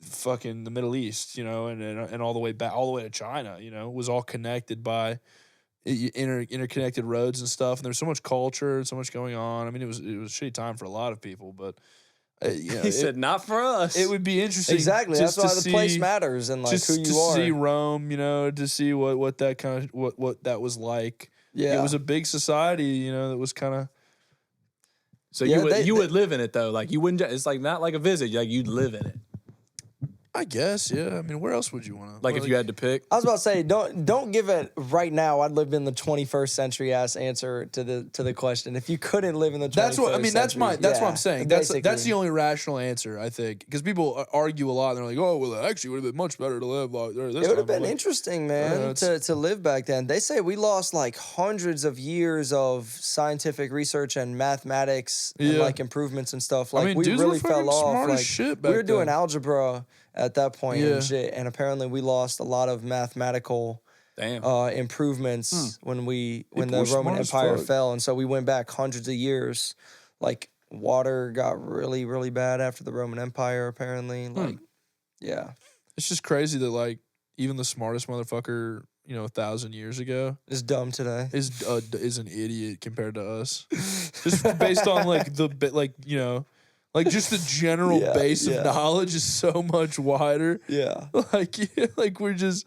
fucking the Middle East, and all the way back, all the way to China, it was all connected by interconnected roads and stuff. And there was so much culture and so much going on. I mean, it was a shitty time for a lot of people, but He said, "Not for us." it would be interesting. Exactly. That's just why to the place see- matters and like just who you to are. see Rome, to see what that kind of what that was like. Yeah. It was a big society, that was kind of. So Yeah, you would live in it though. Like you wouldn't. It's like not like a visit. Like you'd live in it. I guess, yeah. I mean, where else would you want to? Like if you had to pick. I was about to say, don't give it right now. I'd live in the 21st century ass answer to the question. If you couldn't live in the 21st That's what I mean. That's century, that's what yeah, I'm saying. That's basically. the only rational answer, I think, because people argue a lot. And they're like, "Oh, well, it actually would have been much better to live like this." It would have time." been Like, interesting, man, Yeah, to live back then. They say we lost like hundreds of years of scientific research and mathematics and Yeah. like improvements and stuff. Like mean, we dudes were really fucking fell off. smart as Like shit we back were doing then. algebra at that point Yeah. and shit, and apparently we lost a lot of mathematical Damn. improvements when People the were Roman smart as Empire fuck. fell, and so we went back hundreds of years. Like water got really, really bad after the Roman Empire. Apparently, like yeah, It's just crazy that like even the smartest motherfucker, 1,000 years ago, it's dumb today. is an idiot compared to us. Just based on like the bit, like just the general Yeah, base yeah. of knowledge is so much wider. Yeah, Like we're just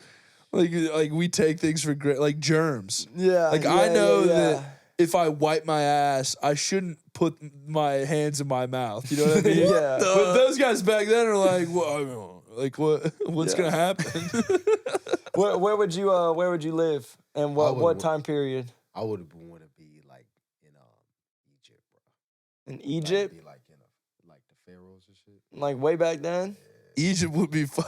like we take things for granted, like germs. yeah. Like yeah, I know yeah, that if I wipe my ass, I shouldn't put my hands in my mouth. You know what I mean? Yeah. But those guys back then are like, well, what's gonna happen? Where would you live and what time period? I would want to be like in Egypt, bro. In Egypt? Be like like the pharaohs and shit. Like way back then? Egypt would be fun.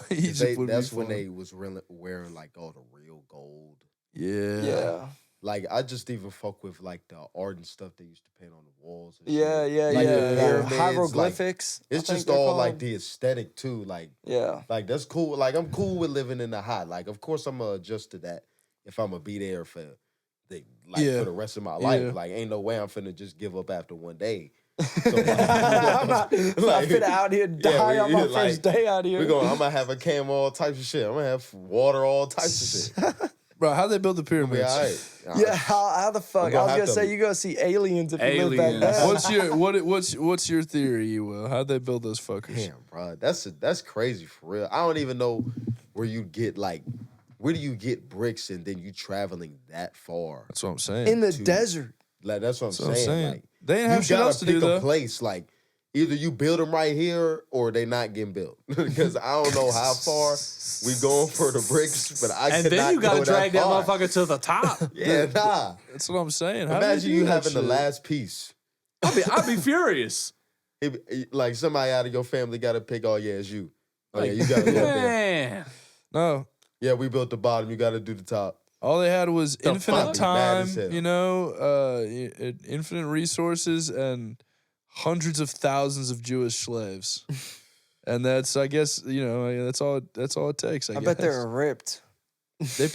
That's when they was really wearing like all the real gold. Yeah. Like I just even fuck with like the art and stuff they used to paint on the walls. And Yeah, shit. yeah, Like, yeah. the pyramids, Hieroglyphics. Like, it's just all like the aesthetic too. Like like that's cool. Like I'm cool with living in the hot. Like of course I'm gonna adjust to that if I'm gonna be there for the rest of my life. Like ain't no way I'm finna just give up after one day. So, I'm not finna out here die on my first day out here. I'm gonna have a cam, all types of shit. I'm gonna have water, all types of shit. Bro, how'd they build the pyramids? All right. Yeah, how the fuck? I was gonna say you gonna see aliens if you live back then. What's your theory, EWill? How'd they build those fuckers? Damn, bro, that's crazy for real. I don't even know where do you get bricks and then you traveling that far? That's what I'm saying. In the desert. Like that's what I'm saying. Like they didn't have you shit gotta else to do pick though. a place like. Either you build them right here or they not getting built. Because I don't know how far we going for the bricks, but I And cannot then you gotta go drag that far. motherfucker to the top. Yeah, nah. That's what I'm saying. How do Imagine do you that having the shit? last piece. I'd be furious. Like somebody out of your family got to pick. Oh yeah, it's you. Oh yeah, you got to go up there. Man. No. Yeah, we built the bottom. You got to do the top. All they had was infinite fuck? time, Mad as hell. you know, infinite resources and hundreds of thousands of Jewish slaves. And that's, I guess, you know, that's all it takes, I guess. bet they're ripped. They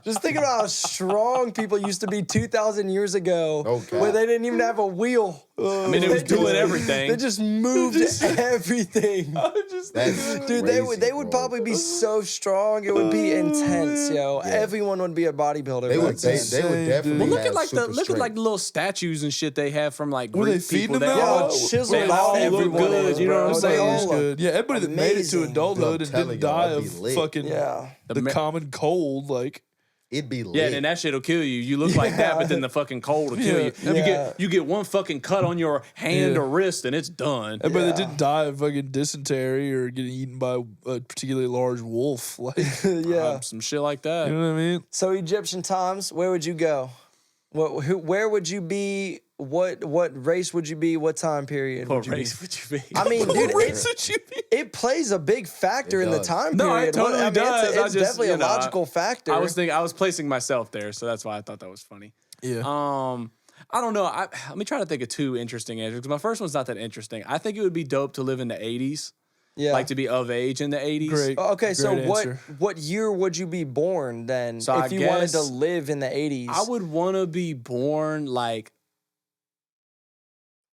Just think about how strong people used to be 2,000 years ago, Okay. where they didn't even have a wheel. I mean, it was doing everything. They just moved everything. That's Dude, they would crazy, bro. probably be so strong. It would be intense, yo. Yeah. Everyone would be a bodybuilder. They back would then. definitely. Well, look have at like super the strength. little statues and shit they have from like Were they Greek feeding people. them They out? all chiseled they out all look everyone good. is, You know what I'm bro. They saying? all good. Yeah, everybody that made it to Amazing. adulthood and I'm didn't telling die y'all, I'd of be lit. fucking Yeah. the common cold, like. It'd be lit. Yeah, and then that shit'll kill you. You look like that, but then the fucking cold will kill you. Yeah. You get one fucking cut on your hand or wrist, and it's done. Everybody that didn't die of fucking dysentery or getting eaten by a particularly large wolf, like Yeah. Some shit like that. you know what I mean? So Egyptian times, where would you go? Where would you be? What race would you be? What time period What would you race would you be? be? I mean, dude, race would you be? it plays a big factor It in the does. time No, period. it totally does. It's definitely a logical factor. I was placing myself there, so that's why I thought that was funny. Yeah. I don't know. Let me try to think of two interesting answers because my first one's not that interesting. I think it would be dope to live in the 80s. yeah. Like to be of age in the 80s. Great. Okay, so Great answer. what year would you be born then? So if I you wanted to guess live in the 80s, I would want to be born like.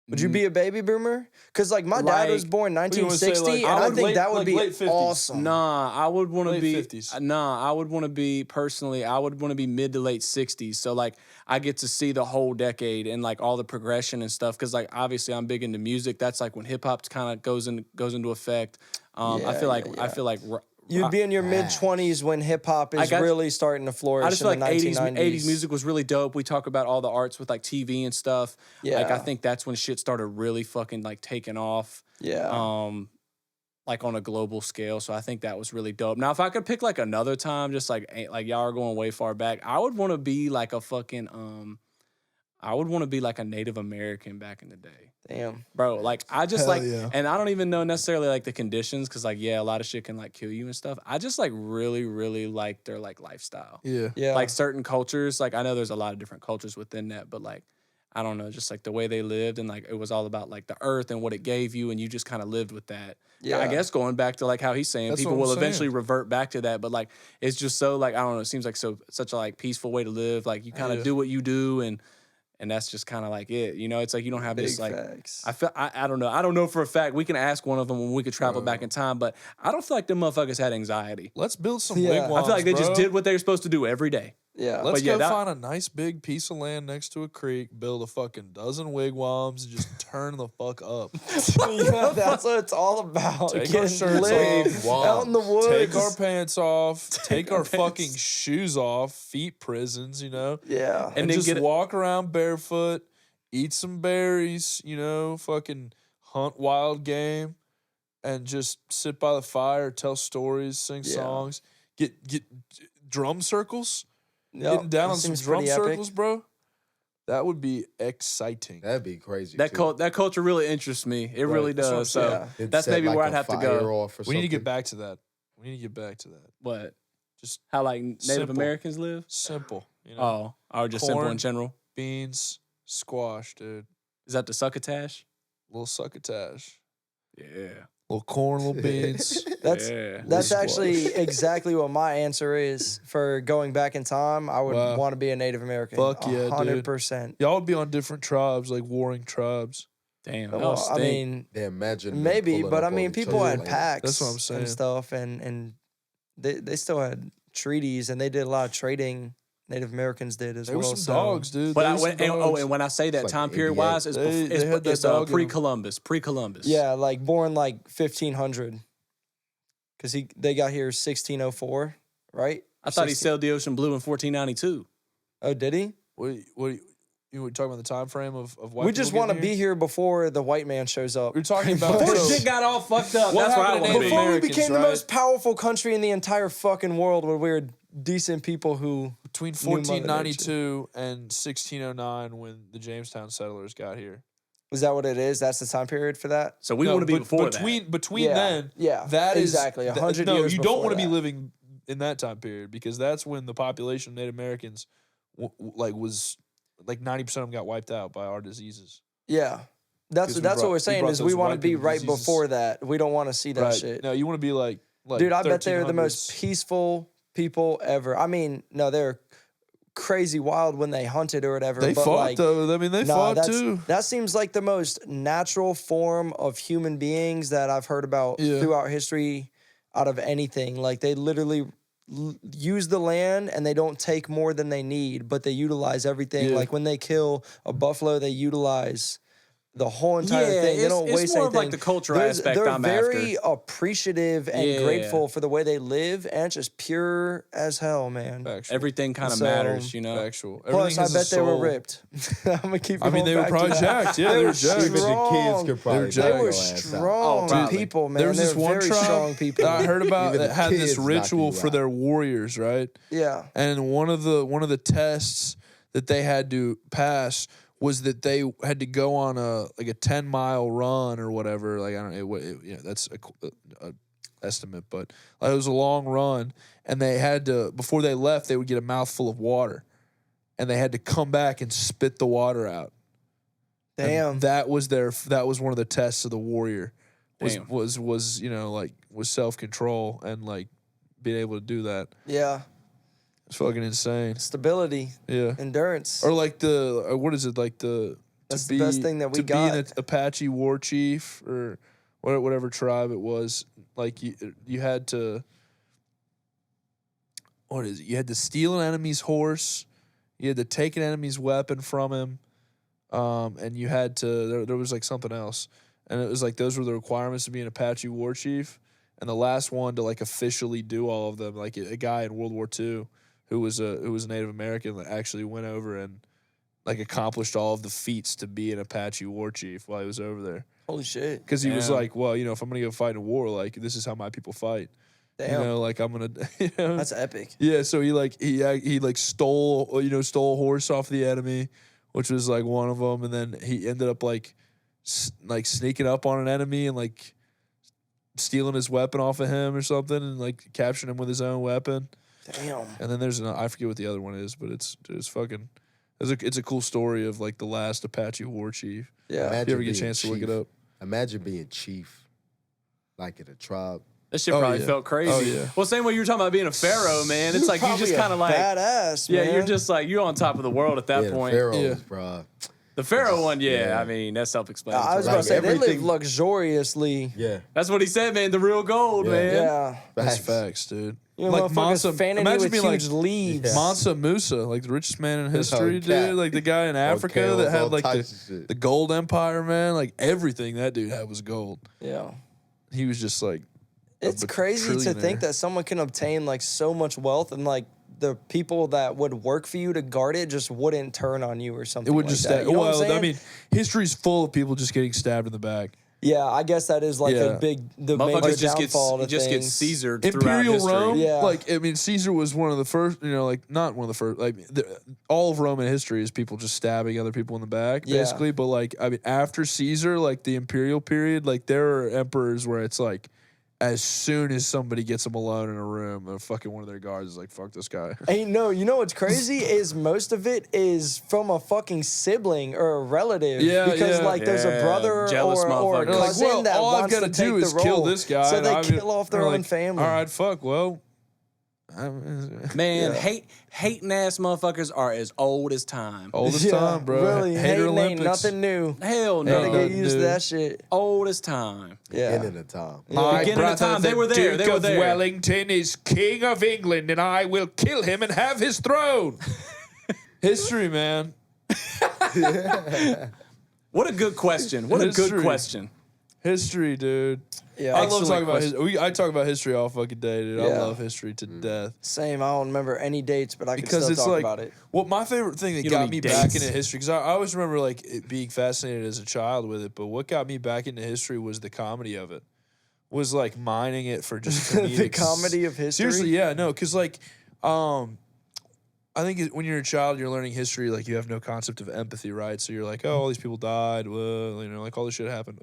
would you be a baby boomer? Because like my dad was Like- born you wanna say, 1960, like, and I would think late- that would like be late 50s. awesome. Nah, I would want to Late be 50s. Nah, I would want to be personally. I would want to be mid to late 60s. So like, I get to see the whole decade and like all the progression and stuff. Because like, obviously, I'm big into music. That's like when hip hop kind of goes into effect. I Yeah, feel like yeah, I feel like You'd be in your mid 20s when hip hop is got- really starting to flourish. I just feel in like the 80s 1990s. music was really dope. We talk about all the arts with like TV and stuff. Like I Yeah. think that's when shit started really fucking like taking off. Yeah. Like on a global scale. So I think that was really dope. Now, if I could pick like another time, just like y'all are going way far back, I would want to be like a fucking I would want to be like a Native American back in the day. Damn. Bro, like I just Hell like yeah. and I don't even know necessarily like the conditions cuz like yeah, a lot of shit can like kill you and stuff. I just like really like their like lifestyle. Yeah. Yeah. Like certain cultures, like I know there's a lot of different cultures within that, but like I don't know, just like the way they lived and like it was all about like the earth and what it gave you and you just kind of lived with that. Yeah. I Yeah. guess going back to like how he's saying That's people what I'm will saying. eventually revert back to that, but like it's just so like I don't know, it seems like such a like peaceful way to live. Like you kind of Yeah. do what you do and that's just kind of like it. You know, it's like you don't have this Big like facts. I don't know. I don't know for a fact. We can ask one of them when we could travel back in time, but I don't feel like them motherfuckers had anxiety. Let's build some Yeah. wigwams, I feel like they just bro. did what they were supposed to do every day. Yeah. Let's But yeah, go that- find a nice big piece of land next to a creek, build a fucking dozen wigwams, and just turn the fuck up. Yeah, that's what it's all about. Take our Getting shirts lit off, out in the woods. take our pants off, take our fucking shoes off, feet prisons, you know? Yeah. And then just get- walk around barefoot, eat some berries, you know, fucking hunt wild game, and just sit by the fire, tell stories, sing Yeah. songs, get drum circles. Yep, Getting down that on some seems drum pretty epic. circles, bro. That would be exciting. That'd be crazy. That too. that culture really interests me. It really that's what I'm does. So saying. It'd that's set, maybe like, where a I'd have to fire go. off or We need to get something. back to that. We need to get back to that. What? Just How like Native Simple. Americans live? simple, you know. Or just simple in Corn. general. Beans, squash, dude. Is that the succotash? Little succotash. Yeah. Little corn, little beans. That's Yeah. that's Squash. actually exactly what my answer is for going back in time. I would Wow. want to be a Native American. Fuck yeah, dude. 100%. Y'all would be on different tribes, like warring tribes. Damn. Well, That I stink. mean, Yeah, imagine them maybe, pulling but up I mean, on each people other's had land. pacts That's what I'm saying. and stuff, and they still had treaties, and they did a lot of trading. Native Americans did as There well. were some so- dogs, dude. But There I, were when, some and, dogs. and when I say that like time the period NBA. wise, They had that it's dog in 'em. pre-Columbus. Pre-Columbus. Yeah, like born like 1500, because they got here 1604, right? I thought he 16 sailed the ocean blue in 1492. Oh, did he? What you were talking about the time frame of white We just people want to getting be here before the white man shows up. We're talking about Before so- shit got all fucked up. What That's where I happened to want to be. Native Before we Americans, became the right? most powerful country in the entire fucking world, where we were decent people who. between New Mother 1492 and 1609 when the Jamestown settlers got here. Is that what it is? That's the time period for that? So we No, want to be but before between Yeah, then, yeah, that is exactly, 100 No, years you don't before want to be that. living in that time period because that's when the population of Native Americans, was like 90% of them got wiped out by our diseases. Yeah. That's 'Cause we what brought- we're we saying brought is we those want to white be people right diseases. before that. We don't want to see that Right? shit. No, you want to be like Dude, I bet they're the most 1300s. peaceful people ever. I mean, no, they're crazy wild when they hunted or whatever. They but fought like, though. I mean, they nah, fought too. that seems like the most natural form of human beings that I've heard about Yeah. throughout history out of anything. Like they literally use the land and they don't take more than they need, but they utilize everything. Yeah. Like when they kill a buffalo, they utilize the whole entire Yeah, thing. They it's- don't it's waste more anything. of like the cultural aspect They're I'm very after. appreciative and Yeah. grateful for the way they live, and it's just pure as hell, man. Factual. Everything kind of So, matters, you know. Factual. Plus, Everything I has a bet they were soul. ripped. I'm gonna keep. I mean, going they were back to probably that. jacked. Yeah, they were jacked. Even the kids strong. could probably They They knock were your ass out. strong probably. people, man. There was they this were one very tribe strong people. that I heard about Even that the had this kids knock ritual you for out. their warriors, right? Yeah. And one of the tests that they had to pass was that they had to go on a 10-mile run or whatever. Like I don't know, that's a estimate, but it was a long run, and they had to before they left they would get a mouthful of water, and they had to come back and spit the water out. And Damn. that was one of the tests of the warrior. Damn. Was self-control and like being able to do that. Yeah. It's fucking insane. Stability, Yeah. endurance. Or like what is it like the That's to the be, best thing that we to got. be an Apache war chief or whatever tribe it was. Like you had to what is it? You had to steal an enemy's horse. You had to take an enemy's weapon from him. And you had to there was like something else. And it was like those were the requirements to be an Apache war chief. And the last one to like officially do all of them, like a guy in World War II who was a Native American that actually went over and like accomplished all of the feats to be an Apache war chief while he was over there. Holy shit. Because he was Damn. like, well, if I'm gonna go fight in a war, like this is how my people fight. Damn. Like I'm gonna, That's epic. yeah. So he stole a horse off the enemy, which was like one of them, and then he ended up like sneaking up on an enemy and like stealing his weapon off of him or something, and like capturing him with his own weapon. Damn. And then there's I forget what the other one is, but it's fucking. It's a cool story of like the last Apache war chief. Yeah. If you ever get a being chance to look it chief. up. Imagine being chief, like in a tribe. That shit Oh, probably yeah. felt crazy. Oh, yeah. Well, same way you were talking about being a pharaoh, man. It's like you Probably just a kind of like, badass, yeah, man. you're just like you're on top of the world at that Yeah, the point. pharaohs, Yeah. bro. The Pharaoh one, yeah. I mean, that's self-explanatory. I was about to say, they live everything- luxuriously. Yeah. That's what he said, man. The real gold, Yeah. man. Yeah. That's facts, dude. You know, motherfuckers fanning you with huge leaves. Mansa Musa, like the richest man in history, cat. dude. Like the guy in Africa camels, that had all like types of shit. the gold empire, man. Like everything that dude had was gold. Yeah. He was just like It's crazy to think that someone can obtain like so much wealth and like the people that would work for you to guard it just wouldn't turn on you or something. it would like just that. You know what I'm well, I saying? mean, history's full of people just getting stabbed in the back. Yeah, I guess that is like Yeah. the major Motherfuckers just downfall gets, to just gets things. Caesared throughout Imperial history. Rome, Yeah. like I mean, Caesar was one of the first. You know, like not one of the first. Like all of Roman history is people just stabbing other people in the back, Yeah. basically. But like, I mean, after Caesar, like the imperial period, like there are emperors where it's like, as soon as somebody gets them alone in a room, fucking one of their guards is like, "Fuck this guy." Hey, no, you know what's crazy is most of it is from a fucking sibling or a relative. Yeah, because yeah. like there's a Yeah, brother jealous or a motherfuckers. They're Like, cousin well, that all I've wants got to to do take is the kill role. this guy. So and they I'm kill off their they're own like, family. All right, fuck. Well, Man, hating ass motherfuckers are as old as time. oldest Yeah, time, bro. Really, Hater hating Olympics. ain't nothing new. Hell Gotta no. get used to dude. that shit. Old as time. Yeah. Beginning of time. My Beginning of brother, time, they the were there, Duke they were of there. Wellington, is king of England, and I will kill him and have his throne. History, man. What a good question. What a good History. question. History, dude. Yeah. I love Excellent talking about question. history. I talk about history all fucking day, dude. I Yeah. love history to death. Same. I don't remember any dates, but I can Because still it's talk like, about it. well, my favorite thing that You don't got me need back dates. into history, because I always remember like it being fascinated as a child with it, but what got me back into history was the comedy of it. Was like mining it for just comedic. The comedy of history? Seriously, yeah, no, because like, I think when you're a child, you're learning history, like you have no concept of empathy, right? So you're like, oh, all these people died, you know, like all this shit happened,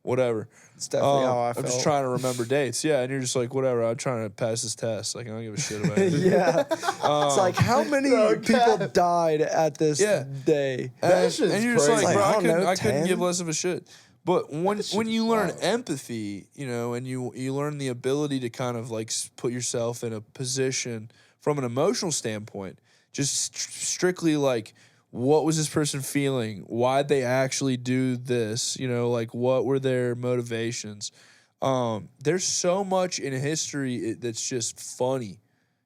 whatever. It's definitely how I I'm felt. just trying to remember dates, yeah, and you're just like, whatever. I'm trying to pass this test, like I don't give a shit about it. Yeah. It's like, how many people died at this Yeah. day? That shit's and you're just crazy. like, bro, I I don't couldn't, know, I couldn't 10? give less of a shit. But when you learn wild. empathy, you know, and you learn the ability to kind of like put yourself in a position from an emotional standpoint, just strictly like, what was this person feeling? Why'd they actually do this? You know, like what were their motivations? There's so much in history that's just funny,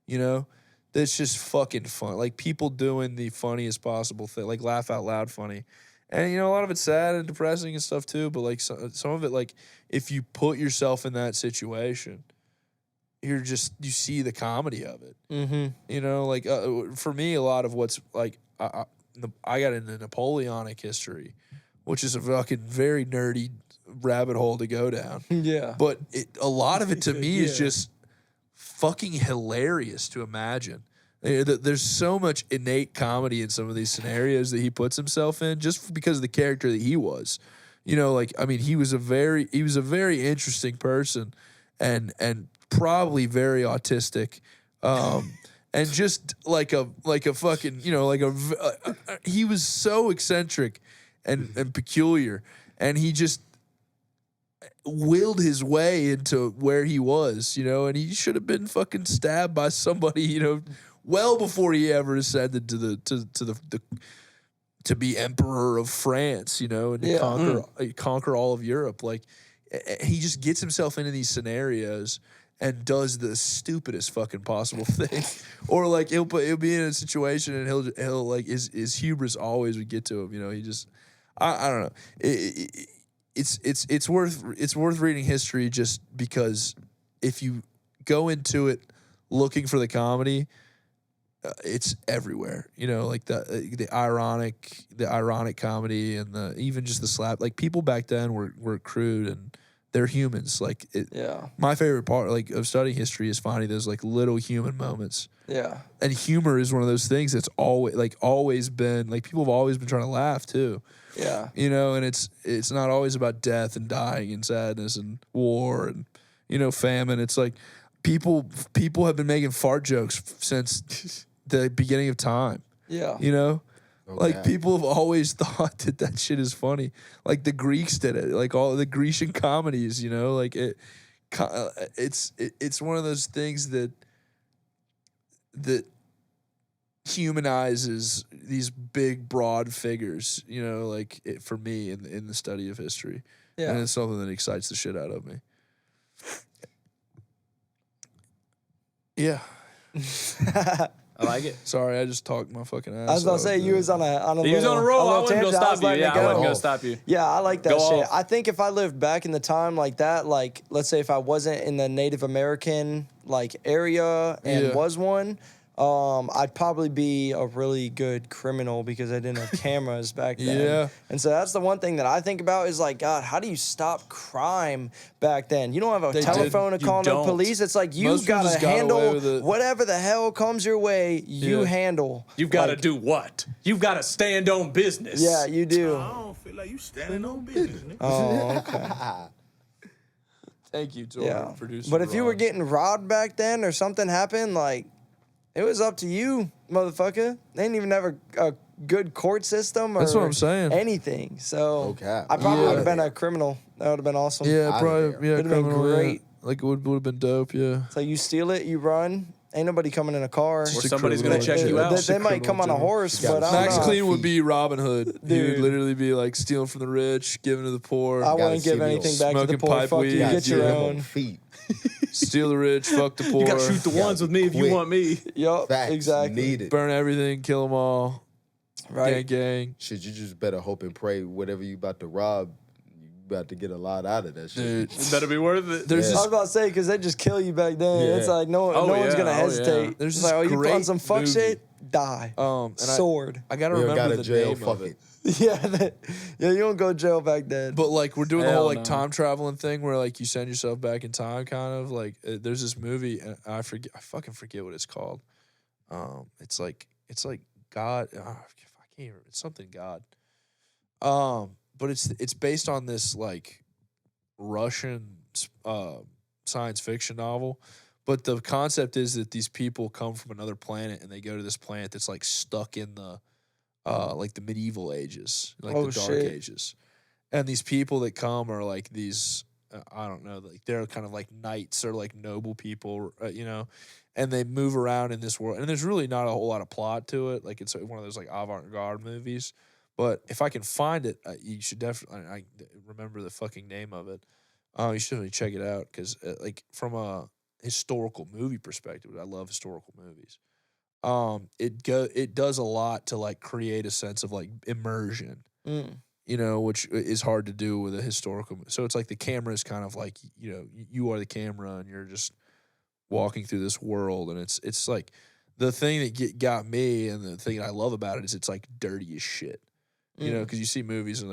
you know, that's just fucking fun. Like people doing the funniest possible thing, like laugh out loud funny. And, you know, a lot of it's sad and depressing and stuff too. But like some of it, like if you put yourself in that situation, you see the comedy of it. Mm-hmm. You know, like for me, a lot of what's like, I got into Napoleonic history, which is a fucking very nerdy rabbit hole to go down. Yeah. But a lot of it to me is just fucking hilarious to imagine. There's so much innate comedy in some of these scenarios that he puts himself in just because of the character that he was. You know, like I mean, he was a very interesting person, and probably very autistic, and just like a fucking, you know, he was so eccentric and peculiar, and he just willed his way into where he was, you know, and he should have been fucking stabbed by somebody, you know, well before he ever ascended to be emperor of France, you know, and to conquer all of Europe. Like he just gets himself into these scenarios and does the stupidest fucking possible thing, or like he'll be in a situation and he'll like his hubris always would get to him, you know. He just I don't know. It's worth reading history just because if you go into it looking for the comedy, it's everywhere. You know, like the ironic comedy and even just the slap. Like people back then were crude and they're humans. Like my favorite part like of studying history is finding those like little human moments. Yeah. And humor is one of those things that's always been like people have always been trying to laugh too. Yeah. You know, and it's not always about death and dying and sadness and war and, you know, famine. It's like people have been making fart jokes since the beginning of time. Yeah. You know? Okay. Like people have always thought that shit is funny. Like the Greeks did it. Like all the Grecian comedies, you know, like it's one of those things that humanizes these big, broad figures, you know, like for me in the study of history. Yeah. And it's something that excites the shit out of me. Yeah. I like it. Sorry, I just talked my fucking ass I was about to off, say dude. you was on a He was on a roll. I wasn't tangent. gonna I was stop you. letting Yeah, it I wasn't go. gonna stop you. Yeah, I like that Go shit. off. I think if I lived back in the time like that, like let's say if I wasn't in the Native American like area and Yeah. was one, I'd probably be a really good criminal because I didn't have cameras back then. Yeah. And so that's the one thing that I think about is like, God, how do you stop crime back then? You don't have a They telephone to You call no don't. police. It's like you Most people gotta just got away handle with it. whatever the hell comes your way. You Yeah. handle. You've got to Like, do what? You've got to stand on business. Yeah, you do. I don't feel like you standing on business, nigga. Oh, okay. Thank you to Yeah. our producer. But if you were Ron. getting robbed back then or something happened, like, it was up to you, motherfucker. They didn't even have a good court system or That's what I'm saying. anything. So No cap. I probably Yeah. would have been a criminal. That would have been awesome. Yeah, Outta probably. there. Yeah, Would've been criminal, yeah. great. Like it would have been dope. Yeah. So you steal it, you run. Ain't nobody coming in a car. Or Just a somebody's criminal gonna check in you general. out. Just a They might criminal come on in a general. horse, You gotta but I Max don't know. Clean would be Robin Hood. He would Dude. literally be like stealing from the rich, giving to the poor, I wouldn't see give me on anything back to the smoking poor. pipe Fuck weed. you. Yeah, Get your yeah. own. Feet. steal the rich, fuck the poor, You got to shoot the ones with me if you quit. want me. Yup, Facts. exactly. Needed. burn everything, kill them all, Right. gang. Shit, you just better hope and pray whatever you about to rob, you about to get a lot out of that shit. Dude, It better be worth it. there's I was this about to say because they just kill you back then. Yeah. It's like no Oh, one's yeah. gonna Oh, yeah. hesitate. There's It's this like, oh, you put on great some fuck movie. shit, die. and Sword. I gotta We don't remember got the to jail, name fuck of it. it. Yeah, you don't go to jail back then. But like we're doing the Hell whole like no. time traveling thing where like you send yourself back in time, kind of like there's this movie and I fucking forget what it's called. It's like God. I can't remember. It's something God. But it's based on this like Russian science fiction novel. But the concept is that these people come from another planet and they go to this planet that's like stuck in the like the medieval ages, like Oh, the dark shit. ages. And these people that come are like these I don't know, like they're kind of like knights or like noble people, you know, and they move around in this world. And there's really not a whole lot of plot to it. Like it's one of those like avant-garde movies. But if I can find it, you should definitely. I remember the fucking name of it. You should definitely check it out because, like, from a historical movie perspective, I love historical movies. It does a lot to like create a sense of like immersion. You know, which is hard to do with a historical. So it's like the camera is kind of like, you know, you are the camera and you're just walking through this world, and it's like the thing that got me, and the thing that I love about it is it's like dirty as shit. You know, because you see movies and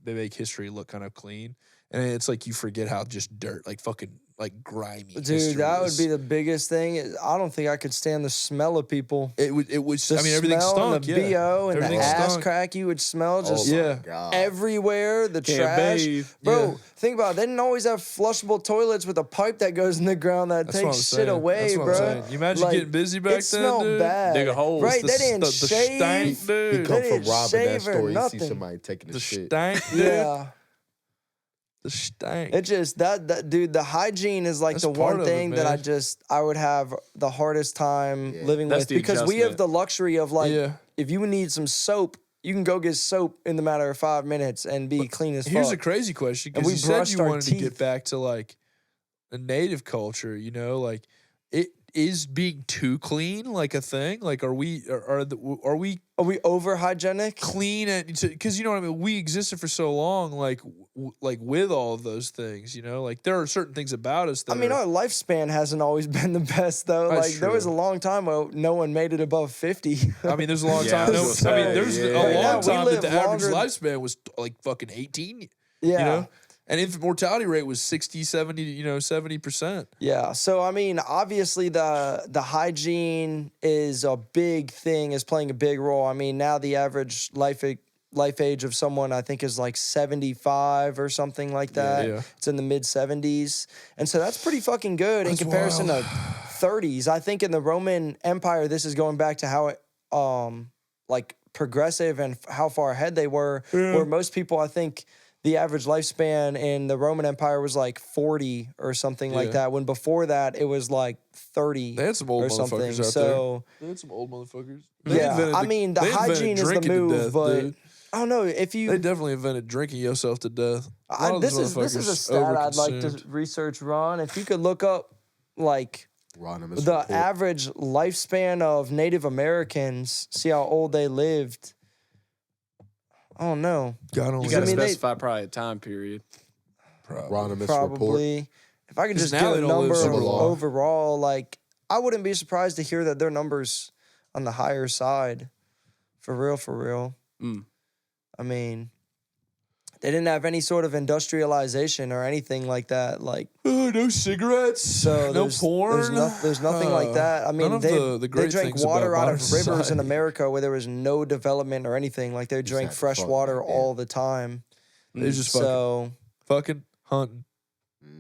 they make history look kind of clean, and it's like you forget how just dirt, like fucking like grimy. Dude, history that would is. be the biggest thing. I don't think I could stand the smell of people. It was. The I mean, everything smell stunk. and the yeah. BO and Everything the ass stunk. crack you would smell Oh just my Yeah. God. everywhere. The Can't trash. bathe. Bro, Yeah. think about it. They didn't always have flushable toilets with a pipe that goes in the ground that That's what I'm takes shit saying. away, That's what I'm bro. saying. You imagine getting busy back it then, smelled dude? bad. Dig a hole. Right, The they didn't the shave. stank, He dude. come They from didn't robbing that shave or store. He see nothing. somebody taking The the shit. stank, dude. Yeah. The stank. It just that dude, the hygiene is like That's the part one of it, thing that man. I would have the hardest time Yeah. living That's with the because we have adjustment. the luxury of like Yeah. if you need some soap, you can go get soap in the matter of 5 minutes and be clean as Here's a fuck. crazy question And because we you said brushed you our wanted to get teeth. back to like a native culture. You know, like it is being too clean like a thing. Like, are we Are we over hygienic? clean and because you know what I mean? We existed for so long, like with all of those things. You know, like there are certain things about us that I mean, are, our lifespan hasn't always been the best though. That's Like there was a true. long time where no one made it above 50. I mean, there's a long Yeah, time. I No, was I gonna mean, there's say, a yeah. long Yeah, we time that live the average longer- lifespan was like fucking 18. yeah. You know, and infant mortality rate was 60, 70, 70%. Yeah. So I mean, obviously the hygiene is a big thing, is playing a big role. I mean, now the average life age of someone I think is like 75 or something like that. Yeah. It's in the mid 70s. And so that's pretty fucking good in That's comparison wild. to 30s. I think in the Roman Empire this is going back to how it like progressive and how far ahead they were, where most people I think the average lifespan in the Roman Empire was like 40 or something like Yeah. that. When before that, it was like 30 They had some old or something. motherfuckers out So there. They had some old motherfuckers. yeah, I mean the they invented hygiene is the drinking to move, death, but dude. I don't know if you. They definitely invented drinking yourself to death. A lot of This those is a motherfuckers stat I'd like to overconsumed. research, Ron. If you could look up like Roanoke the report. average lifespan of Native Americans, see how old they lived. I don't know. God only You got to I mean, they- specify probably a time period. Roanoke report. Probably. If I could 'Cause just now get they a don't live number super long. overall, like I wouldn't be surprised to hear that their numbers on the higher side. For real, for real. Mm. I mean, they didn't have any sort of industrialization or anything like that. Like No cigarettes. so, no there's, porn. There's nothing like that. I mean, none of they the great drank things water about out of modern rivers in society. America where there was no development or anything. Like they drank had to fresh fuck water back then. all the time. They just So fucking hunting.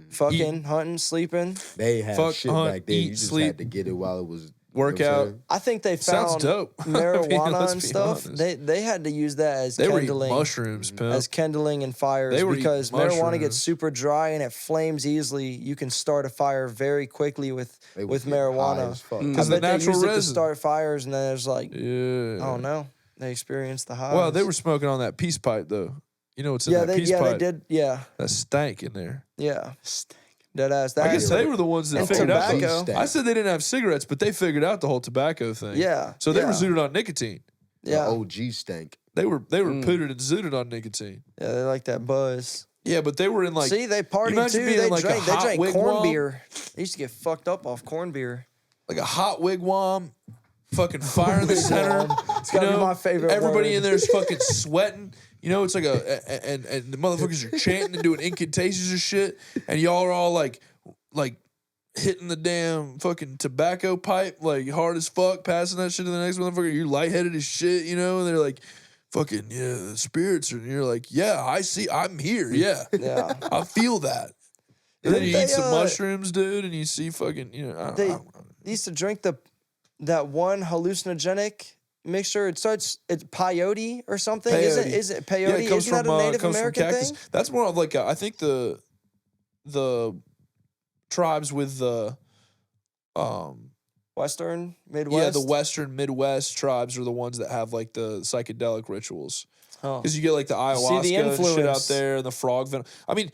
fucking hunting, sleeping. They had Fuck, shit hunt, back then. eat, You just sleep, had to get it while it was work you know what I'm out. saying? I think they Sounds found dope. I mean, marijuana let's and be stuff. honest. They had to use that as They were eating kindling, mushrooms, pimp. as kindling and fires They were eating because marijuana mushrooms. gets super dry and it flames easily. You can start a fire very quickly with They was getting marijuana. high as fuck. I 'Cause the bet they natural used it to resin. start fires, and then there's like Yeah. I don't know. They experienced the highs. Well, they were smoking on that peace pipe though. You know what's in yeah, that they peace yeah pipe? they did yeah That stank in there. yeah dead ass. I That guess they were the ones that and figured out. tobacco. I said they didn't have cigarettes, but they figured out the whole tobacco thing. Yeah, So they yeah. were zooted on nicotine. The yeah OG stank. They were pooted and zooted on nicotine. yeah they like that buzz. Yeah, but they were in like See, they partied imagine too. being They in like a drank. They hot drank corn wigwam. beer. They used to get fucked up off corn beer. like a hot wigwam, fucking fire in the center. It's gotta be my favorite Everybody word. in there is fucking sweating. You know, it's like and the motherfuckers are chanting and doing incantations and shit, and y'all are all like hitting the damn fucking tobacco pipe like hard as fuck, passing that shit to the next motherfucker. You're lightheaded as shit, you know, and they're like, fucking yeah, the spirits are. And you're like, yeah, I see, I'm here, yeah, Yeah. I feel that. And then you They, eat some mushrooms, dude, and you see fucking, you know, They used to drink that one hallucinogenic mixture. It's peyote or something. Is it peyote? Yeah, it comes Isn't that from a Native comes from American cactus. thing? That's more of like I think the tribes with the Western, Midwest. yeah, the Western Midwest tribes are the ones that have like the psychedelic rituals. Huh. Because you get like the ayahuasca the and shit out influence. there and the frog venom. I mean,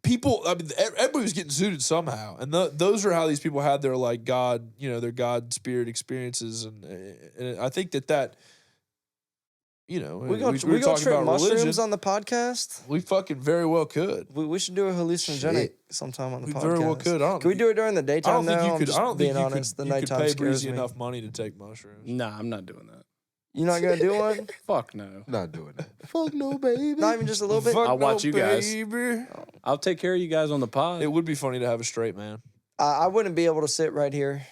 everybody was getting zooted somehow, and those are how these people had their like God, you know, their God spirit experiences, and I think that you know, We we go were trip talking about mushrooms religion. on the podcast. We fucking very well could. We should do a hallucinogenic Shit. sometime on the We podcast. very well could. Can we do it during the I daytime? don't think now? you I'm could. just I don't being think you honest. could. The You could nighttime pay scares Breezy me. enough money to take mushrooms. Nah, I'm not doing that. You're not gonna do one? Fuck no. Not doing that. Fuck no, baby. Not even just a little bit. Fuck I'll watch no, you guys. baby. I'll take care of you guys on the pod. It would be funny to have a straight man. I wouldn't be able to sit right here.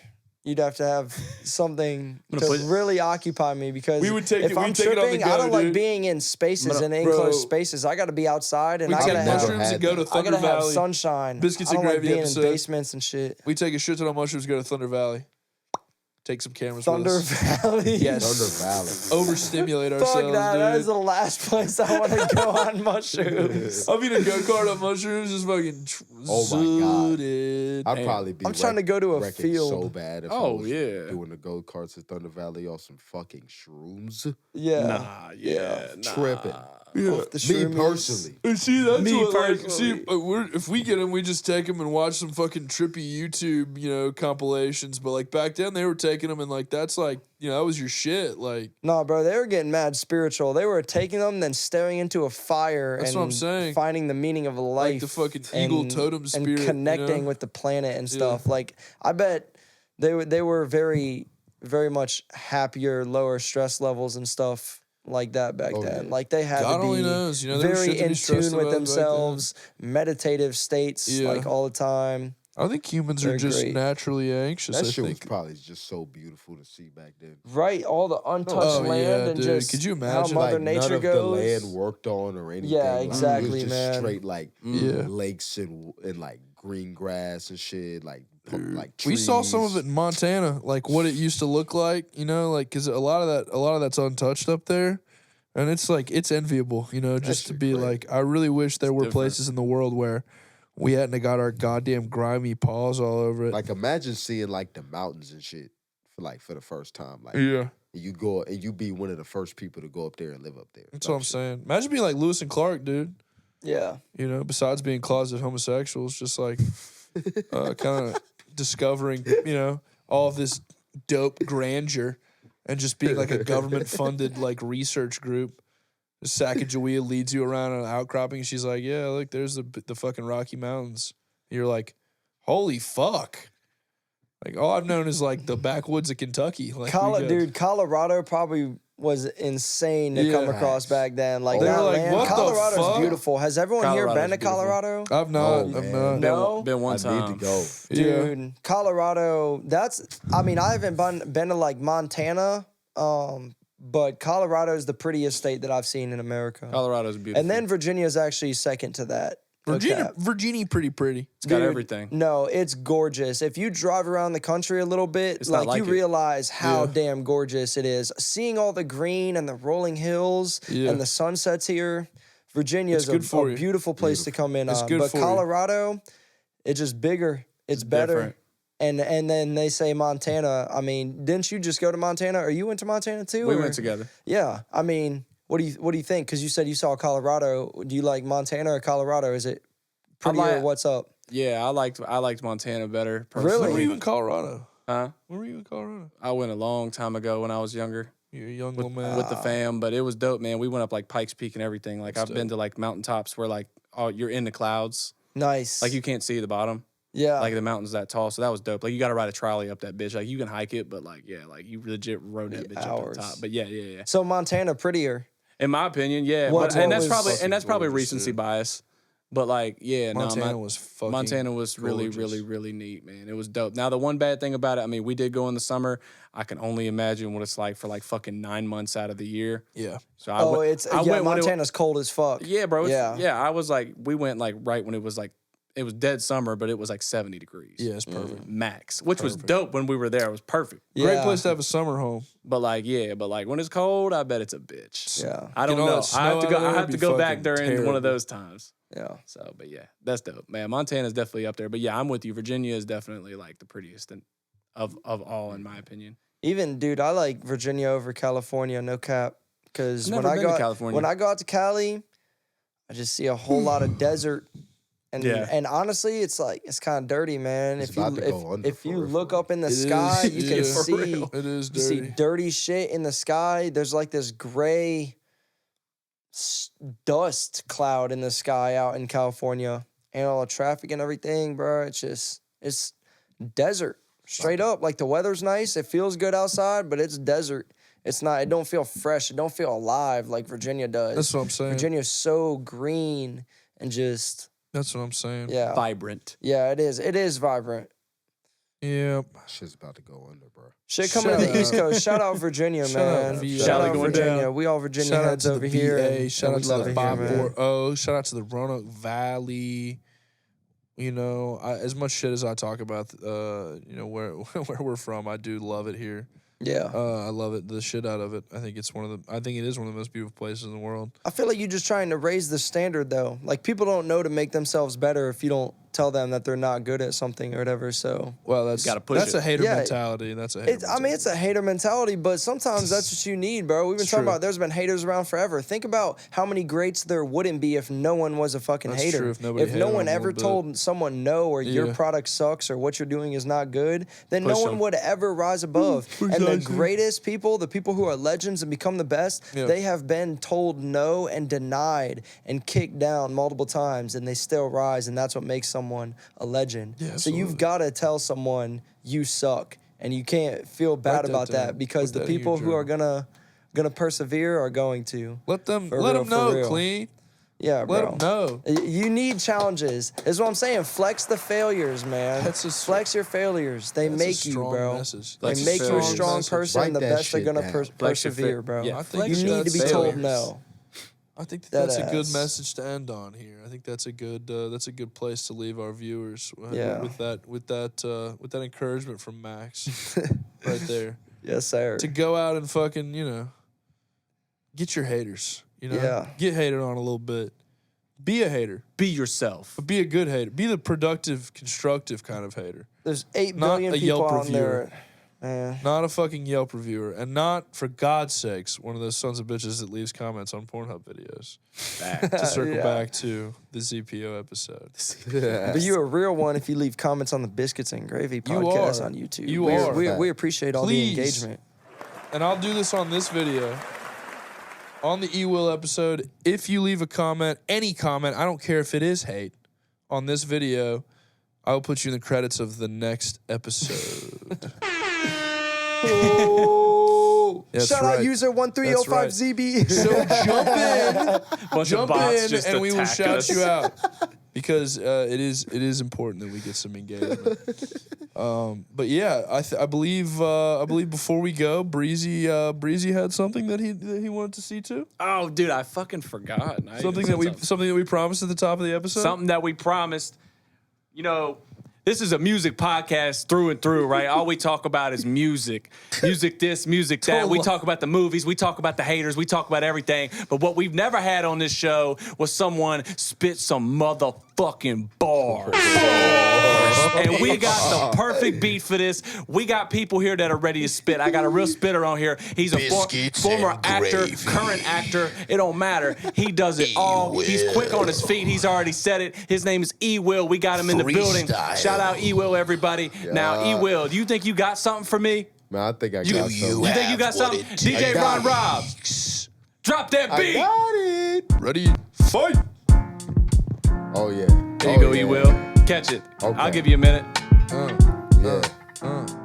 You'd have to have something I'm to gonna put- really occupy me because We would take if it- I'm we'd take it on the tripping, I go, don't like dude. being in spaces and Bro, enclosed spaces. I got to be outside and We I take gotta have mushrooms and go to I Thunder gotta have Valley. sunshine. Biscuits I don't and like Gravy being episode. in basements and shit. We take a shit ton of mushrooms, go to Thunder Valley, take some cameras Thunder with us. Valley. Yes. Thunder Valley. Overstimulate ourselves, Fuck that. That dude. is the last place I want to go on mushrooms. I mean, a go-kart on mushrooms is fucking Oh my God. zooted. I'd probably be. I'm trying to go to a wrecking field. so bad if I Oh, was yeah. doing the go karts at Thunder Valley on some fucking shrooms. Yeah. Nah, yeah, nah. Tripping. Off the Me shroomies. personally. And see, that's Me what, like, personally. if we get them, we just take them and watch some fucking trippy YouTube, you know, compilations. But like back then, they were taking them and like that's like, you know, that was your shit. Like No, bro, they were getting mad spiritual. They were taking them, then staring into a fire That's and what I'm saying. finding the meaning of life. Like the fucking eagle totem spirit, And you connecting know? with the planet and Yeah. stuff. Like, I bet they were very, very much happier, lower stress levels and stuff like that back Oh, then. yeah. Like, they had God to only be knows, you know, there was very shit to be in stressed tune with about back then. themselves, meditative states, Yeah. like, all the time. I think humans are They're just great. naturally anxious. That I shit was think. probably just so beautiful to see back then. Right, all the untouched Oh, land yeah, and dude. just Could you how imagine? Mother Like Nature none of goes. the land worked on or anything. Yeah, Like, it exactly, was just man. straight like Yeah. lakes and like green grass and shit. Like like trees. We saw some of it in Montana, like what it used to look like, you know, like because a lot of that's untouched up there. And it's like, it's enviable, you know, just to be great. like, I really wish there were different. places in the world where we hadn't have got our goddamn grimy paws all over it. Like imagine seeing like the mountains and shit for the first time. Like yeah. you go and you be one of the first people to go up there and live up there. That's what I'm saying. Imagine being like Lewis and Clark, dude. Yeah. You know, besides being closet homosexuals, just like kind of discovering, you know, all of this dope grandeur and just being like a government-funded like research group. Sacagawea leads you around on an outcropping. And she's like, yeah, look, there's the fucking Rocky Mountains. And you're like, holy fuck. Like, all I've known is like the backwoods of Kentucky. Like, Dude, Colorado probably was insane to come Yeah. across back then. Like, They were that like, land, what the Colorado's fuck? beautiful. Has everyone here Colorado's been to beautiful. Colorado? I've not. Oh, I've man. not. No. Been one I time. need to go. Dude, Colorado, I haven't been to like Montana, but Colorado is the prettiest state that I've seen in America. Colorado's beautiful. And then Virginia is actually second to that. No cap. Virginia pretty. it's got Dude, everything. No, it's gorgeous. If you drive around the country a little bit, It's not like you like it. realize how Yeah. damn gorgeous it is. Seeing all the green and the rolling hills Yeah. and the sunsets here, Virginia It's is good for a you. beautiful place to come in It's on. good But for you. Colorado, it's just bigger. It's better. different. And then they say Montana. I mean, didn't you just go to Montana? Or you went to Montana too? We or- went together. Yeah. I mean, what do you think? Because you said you saw Colorado. Do you like Montana or Colorado? Is it prettier? like- What's up? Yeah, I liked Montana better. Really? When were Personally. you in Colorado? Huh? When were you in Colorado? I went a long time ago when I was younger You're a young little man. with the fam, but it was dope, man. We went up like Pikes Peak and everything. Like That's I've been dope. to like mountaintops where like you're in the clouds, Nice. like you can't see the bottom. Yeah. Like the mountain's that tall, so that was dope. Like you got to ride a trolley up that bitch. Like you can hike it, but like yeah, like you legit rode that bitch up Hours. to the top. But yeah. So Montana prettier. In my opinion, yeah. What- But, and what that's was- probably gorgeous, recency dude. bias. But like yeah, Montana no, was fucking Montana was really, gorgeous. really, really neat, man. It was dope. Now the one bad thing about it, I mean, we did go in the summer. I can only imagine what it's like for like fucking 9 months out of the year. Yeah. So I went, I went when it- Montana's cold as fuck. yeah, bro. Yeah. Yeah. I was like, we went like right when it was dead summer, but it was like 70 degrees. Yeah, it's perfect. Max, which was dope when we were there. It was perfect. Great Yeah. place to have a summer home. But like, yeah, but like when it's cold, I bet it's a bitch. Yeah. I don't Get all know. that snow I have to out go. of there, I have it'd to be go back fucking during one terrible. of those times. Yeah. So, but yeah, that's dope, man. Montana's definitely up there. But yeah, I'm with you. Virginia is definitely like the prettiest of all, in my opinion. Even dude, I like Virginia over California, no cap. Because I've when never I been to got California. when I go out to Cali, I just see a whole lot of desert. Yeah. And honestly, it's like it's kind of dirty, man. It's If you about to go under if for you real, look for real. up in the It sky, is, you yeah. can For see real. It is you see dirty. dirty shit in the sky. There's like this gray dust cloud in the sky out in California, and all the traffic and everything, bro. It's desert, straight up. Like the weather's nice, it feels good outside, but it's desert. It's not. It don't feel fresh. It don't feel alive like Virginia does. That's what I'm saying. Virginia's so green and just That's what I'm saying. yeah, Vibrant. yeah. It is. It is vibrant. Yep. Shit's about to go under, bro. Shit coming to Shout the out. East Coast. Shout out Virginia, Shout out man. VA. Shout Shout out out going Virginia. down. We all Virginia Shout out heads to the over here. VA. and Shout we out to love the it here, man. 540. Shout out to the Roanoke Valley. You know, as much shit as I talk about, you know, where we're from, I do love it here. Yeah. I love it, the shit out of it. I think it is one of the most beautiful places in the world. I feel like you're just trying to raise the standard, though. Like, people don't know to make themselves better if you don't tell them that they're not good at something or whatever. So, Well, that's Gotta push that's it. a hater Yeah. mentality. That's a hater. I mean, it's a hater mentality, but sometimes that's what you need, bro. We've been It's talking true. about there's been haters around forever. Think about how many greats there wouldn't be if no one was a fucking That's hater. true, if nobody If hated no on one them a ever little told someone no or your Yeah. product sucks or what you're doing is not good, then no Push one 'em. would ever rise above. And the Precisely. greatest people, the people who are legends and become the best, Yeah. they have been told no and denied and kicked down multiple times, and they still rise, and that's what makes someone a legend. Yeah, So you've absolutely. got to tell someone you suck, and you can't feel bad Write that about down. that because Put the that in your people who are journal. gonna persevere are going to. Let them For let real, them for know, real. clean. Yeah, Let bro. them know. You need challenges. Is what I'm saying. Flex the failures, man. That's a- Flex your failures. They That's a make you, strong bro. message. They Flex your make you a failures. strong Message. person. Write The that best are shit gonna down. Flex your persevere, fa- bro. yeah, I think You need to that's be failures. told no. I think That that's a good ass. message to end on here. I think that's a good place to leave our viewers. Yeah. With that encouragement from Max, right there. Yes, sir. To go out and fucking get your haters. You know, Yeah. get hated on a little bit. Be a hater, Be yourself. but be a good hater. Be the productive, constructive kind of hater. There's 8 Not billion a people Yelp on reviewer. there. Man. Not a fucking Yelp reviewer, and not, for God's sakes, one of those sons of bitches that leaves comments on Pornhub videos. To circle back to the ZPO episode. But you're a real one if you leave comments on the Biscuits and Gravy podcast are. on YouTube. You we, are. We appreciate all Please. the engagement. And I'll do this on this video. On the EWill episode, if you leave a comment, any comment, I don't care if it is hate, on this video, I will put you in the credits of the next episode. That's Shout right. out user 1305ZB. So jump in, Bunch jump of bots in, just and we will attack shout us. you out because it is important that we get some engagement. But yeah, I believe before we go, Breezy had something that he wanted to see too. Oh, dude, I fucking forgot. Something that we promised at the top of the episode. Something that we promised. You know, this is a music podcast through and through, right? All we talk about is music. Music this, music that. We talk about the movies. We talk about the haters. We talk about everything. But what we've never had on this show was someone spit some motherfucking bars. And we got the perfect beat for this. We got people here that are ready to spit. I got a real spitter on here. He's a Biscuits former and actor, Gravy. current actor. It don't matter. He does it all. He's quick on his feet. He's already said it. His name is EWill. We got him in the building. Freestyle. Shout out EWill, everybody. Now, EWill, do you think you got something for me? Man, I think I got Do something. you You think you got have what something? it DJ takes? Ron Rob, drop that I beat. got it. Ready, fight. Oh yeah. There you go, EWill. Catch it. Okay. I'll give you a minute. Yeah.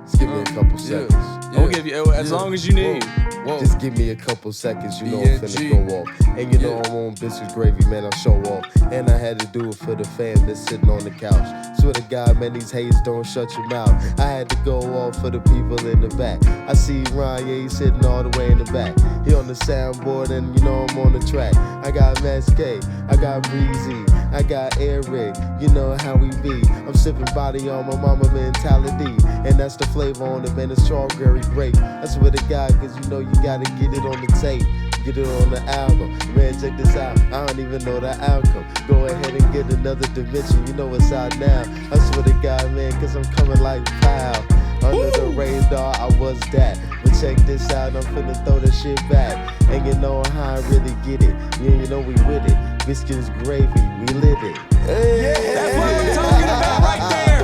Just give me a couple seconds. We'll give you as long as you need. Whoa. Just give me a couple seconds, you know I'm finna go off. And you know I'm on Biscuits Gravy, man, I'll show off. And I had to do it for the fam that's sitting on the couch. Swear to God, man, these haters don't shut your mouth. I had to go off for the people in the back. I see Ryan, yeah, he's sitting all the way in the back. He on the soundboard and you know I'm on the track. I got Mass K, I got Breezy, I got Eric, you know how we be. I'm sipping body on my mama mentality. And that's the flavor on it, man, it's strawberry grape. That's what it got, cause you know you gotta get it on the tape. Get it on the album. Man, check this out. I don't even know the outcome. Go ahead and get another dimension. You know it's out now. I swear to God, man, cause I'm coming like pow. Under the radar, I was that. But check this out, I'm finna throw the shit back. And you know how I really get it. Yeah, you know we with it. Biscuits Gravy, we lit it. That's what we're talking about right there.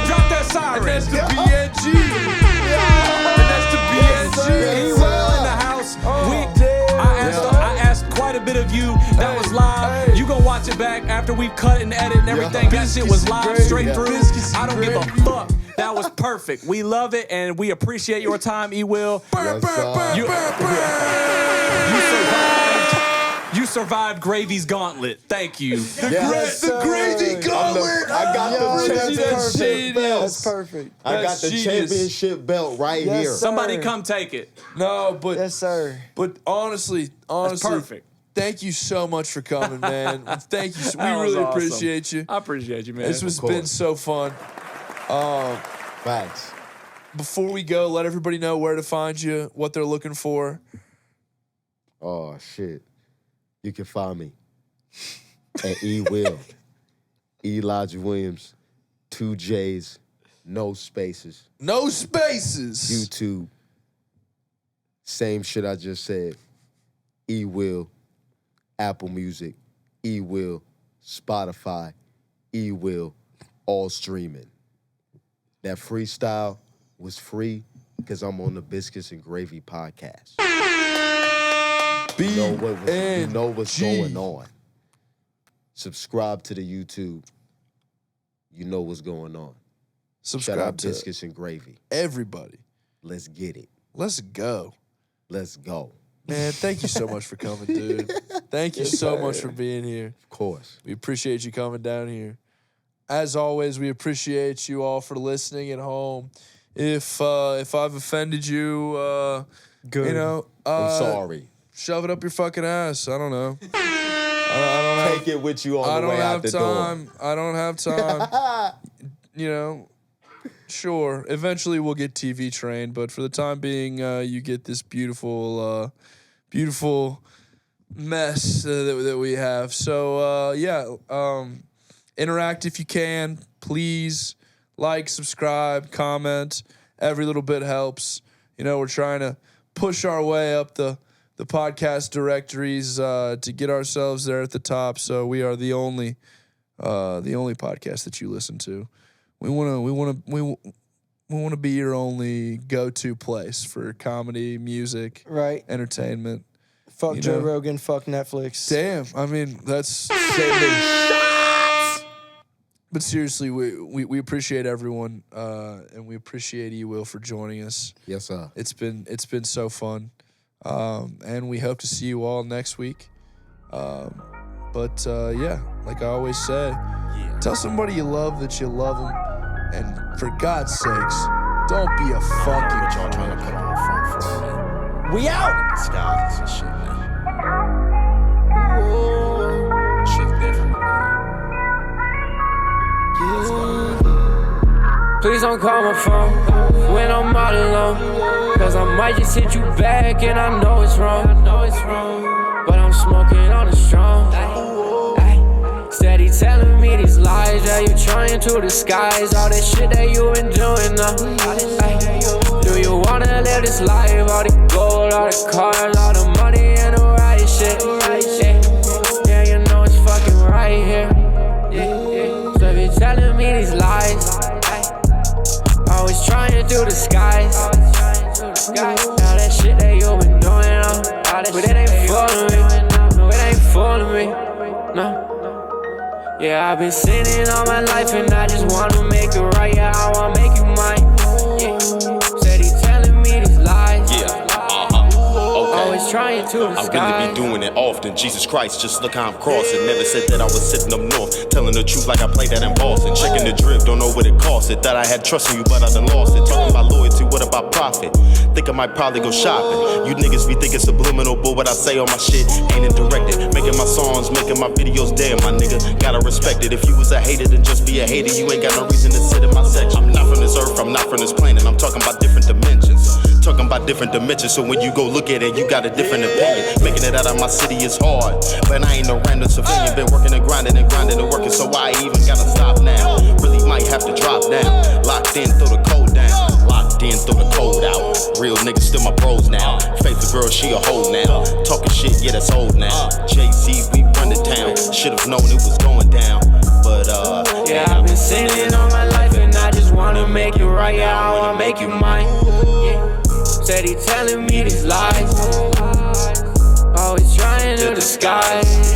Drop that siren. That's the BNG. EWill in the house. I asked quite a bit of you. That was live. You gonna watch it back after we've cut and edit and everything. That shit was live straight through. I don't give a fuck. That was perfect. We love it and we appreciate your time, EWill. You survived Gravy's Gauntlet. Thank you. The Gravy Gauntlet. I got the championship belt. That's perfect. I got That's the genius. championship belt right Yes, here. sir. Somebody come take it. No, but Yes, sir. but honestly, perfect. Thank you so much for coming, man. Thank you. We That was really awesome. appreciate you. I appreciate you, man. This has course. been so fun. Facts. Before we go, let everybody know where to find you, what they're looking for. Oh shit. You can find me at EWill. Elijah Williams, 2 J's, no spaces. No spaces. YouTube. Same shit I just said. EWill, Apple Music, EWill, Spotify, EWill, all streaming. That freestyle was free because I'm on the Biscuits and Gravy podcast. You know what's going on. Subscribe to the YouTube. You know what's going on. Shout Subscribe out to Biscuits and Gravy. everybody. Let's get it. Let's go. Let's go. Man, thank you so much for coming, dude. Thank you so much for being here. Of course. We appreciate you coming down here. As always, we appreciate you all for listening at home. If I've offended you, Good. you know, I'm sorry. shove it up your fucking ass. I don't know. I don't Take it with you I on the don't way out have the time. I don't have time. You know, Sure. Eventually we'll get TV trained, but for the time being, you get this beautiful mess that we have. So interact if you can. Please like, subscribe, comment. Every little bit helps. You know, we're trying to push our way up the podcast directories to get ourselves there at the top. So we are the only podcast that you listen to. We want to be your only go-to place for comedy, music, Right. entertainment. Fuck You Joe know? Rogan. Fuck Netflix. Damn, I mean that's. But seriously, we appreciate everyone, and we appreciate EWill for joining us. Yes, sir. It's been so fun, and we hope to see you all next week. Like I always say, tell somebody you love that you love them, and for God's sakes, don't be a fucking Y'all trying to put on the front for me. We out. Disguises and shit, man. Shit different, man. Please don't call my phone when I'm all alone, cause I might just hit you back and I know it's wrong. But I'm smoking on a strong. Steady telling me these lies that you're trying to disguise all that shit that you been doing now. Do you wanna live this life? All the gold, all the cars, all the money and the right shit. Yeah, you know it's fucking right here. So if you're telling me these lies, always trying to disguise all that shit that you been doing, but it ain't fooling me. No, it ain't fooling me. No. Yeah, I've been sinning all my life and I just wanna make it right. Yeah, I wanna make you mine. Yeah. Said he telling me these lies. Yeah, Always trying to I disguise. really be doing it often. Jesus Christ, just look how I'm crossing. Never said that I was sitting up north, telling the truth like I played that in Boston. Checking the drip, don't know what it cost it. That I had trust in you, but I done lost it. Talking about loyalty, what about profit? Think I might probably go shopping. You niggas be thinking subliminal, but what I say on my shit ain't indirected. Making my songs, making my videos dead, my nigga. Gotta respect it. If you was a hater, then just be a hater. You ain't got no reason to sit in my section. I'm not from this earth, I'm not from this planet. I'm talking about different dimensions. Talking about different dimensions, so when you go look at it, you got a different opinion. Making it out of my city is hard, but I ain't no random civilian. Been working and grinding and working, so I even gotta stop now. Really might have to drop down. Locked in, throw the code down. Locked in, throw the code out. Real niggas still my bros now. Faithful girl, she a hoe now. Talking shit, yeah, that's old now. Jay-Z, we run the town. Should've known it was going down, but yeah, I've been sinning all my life and I just wanna make it right. Yeah, I wanna make you mine. Said he telling me these lies, always trying to disguise.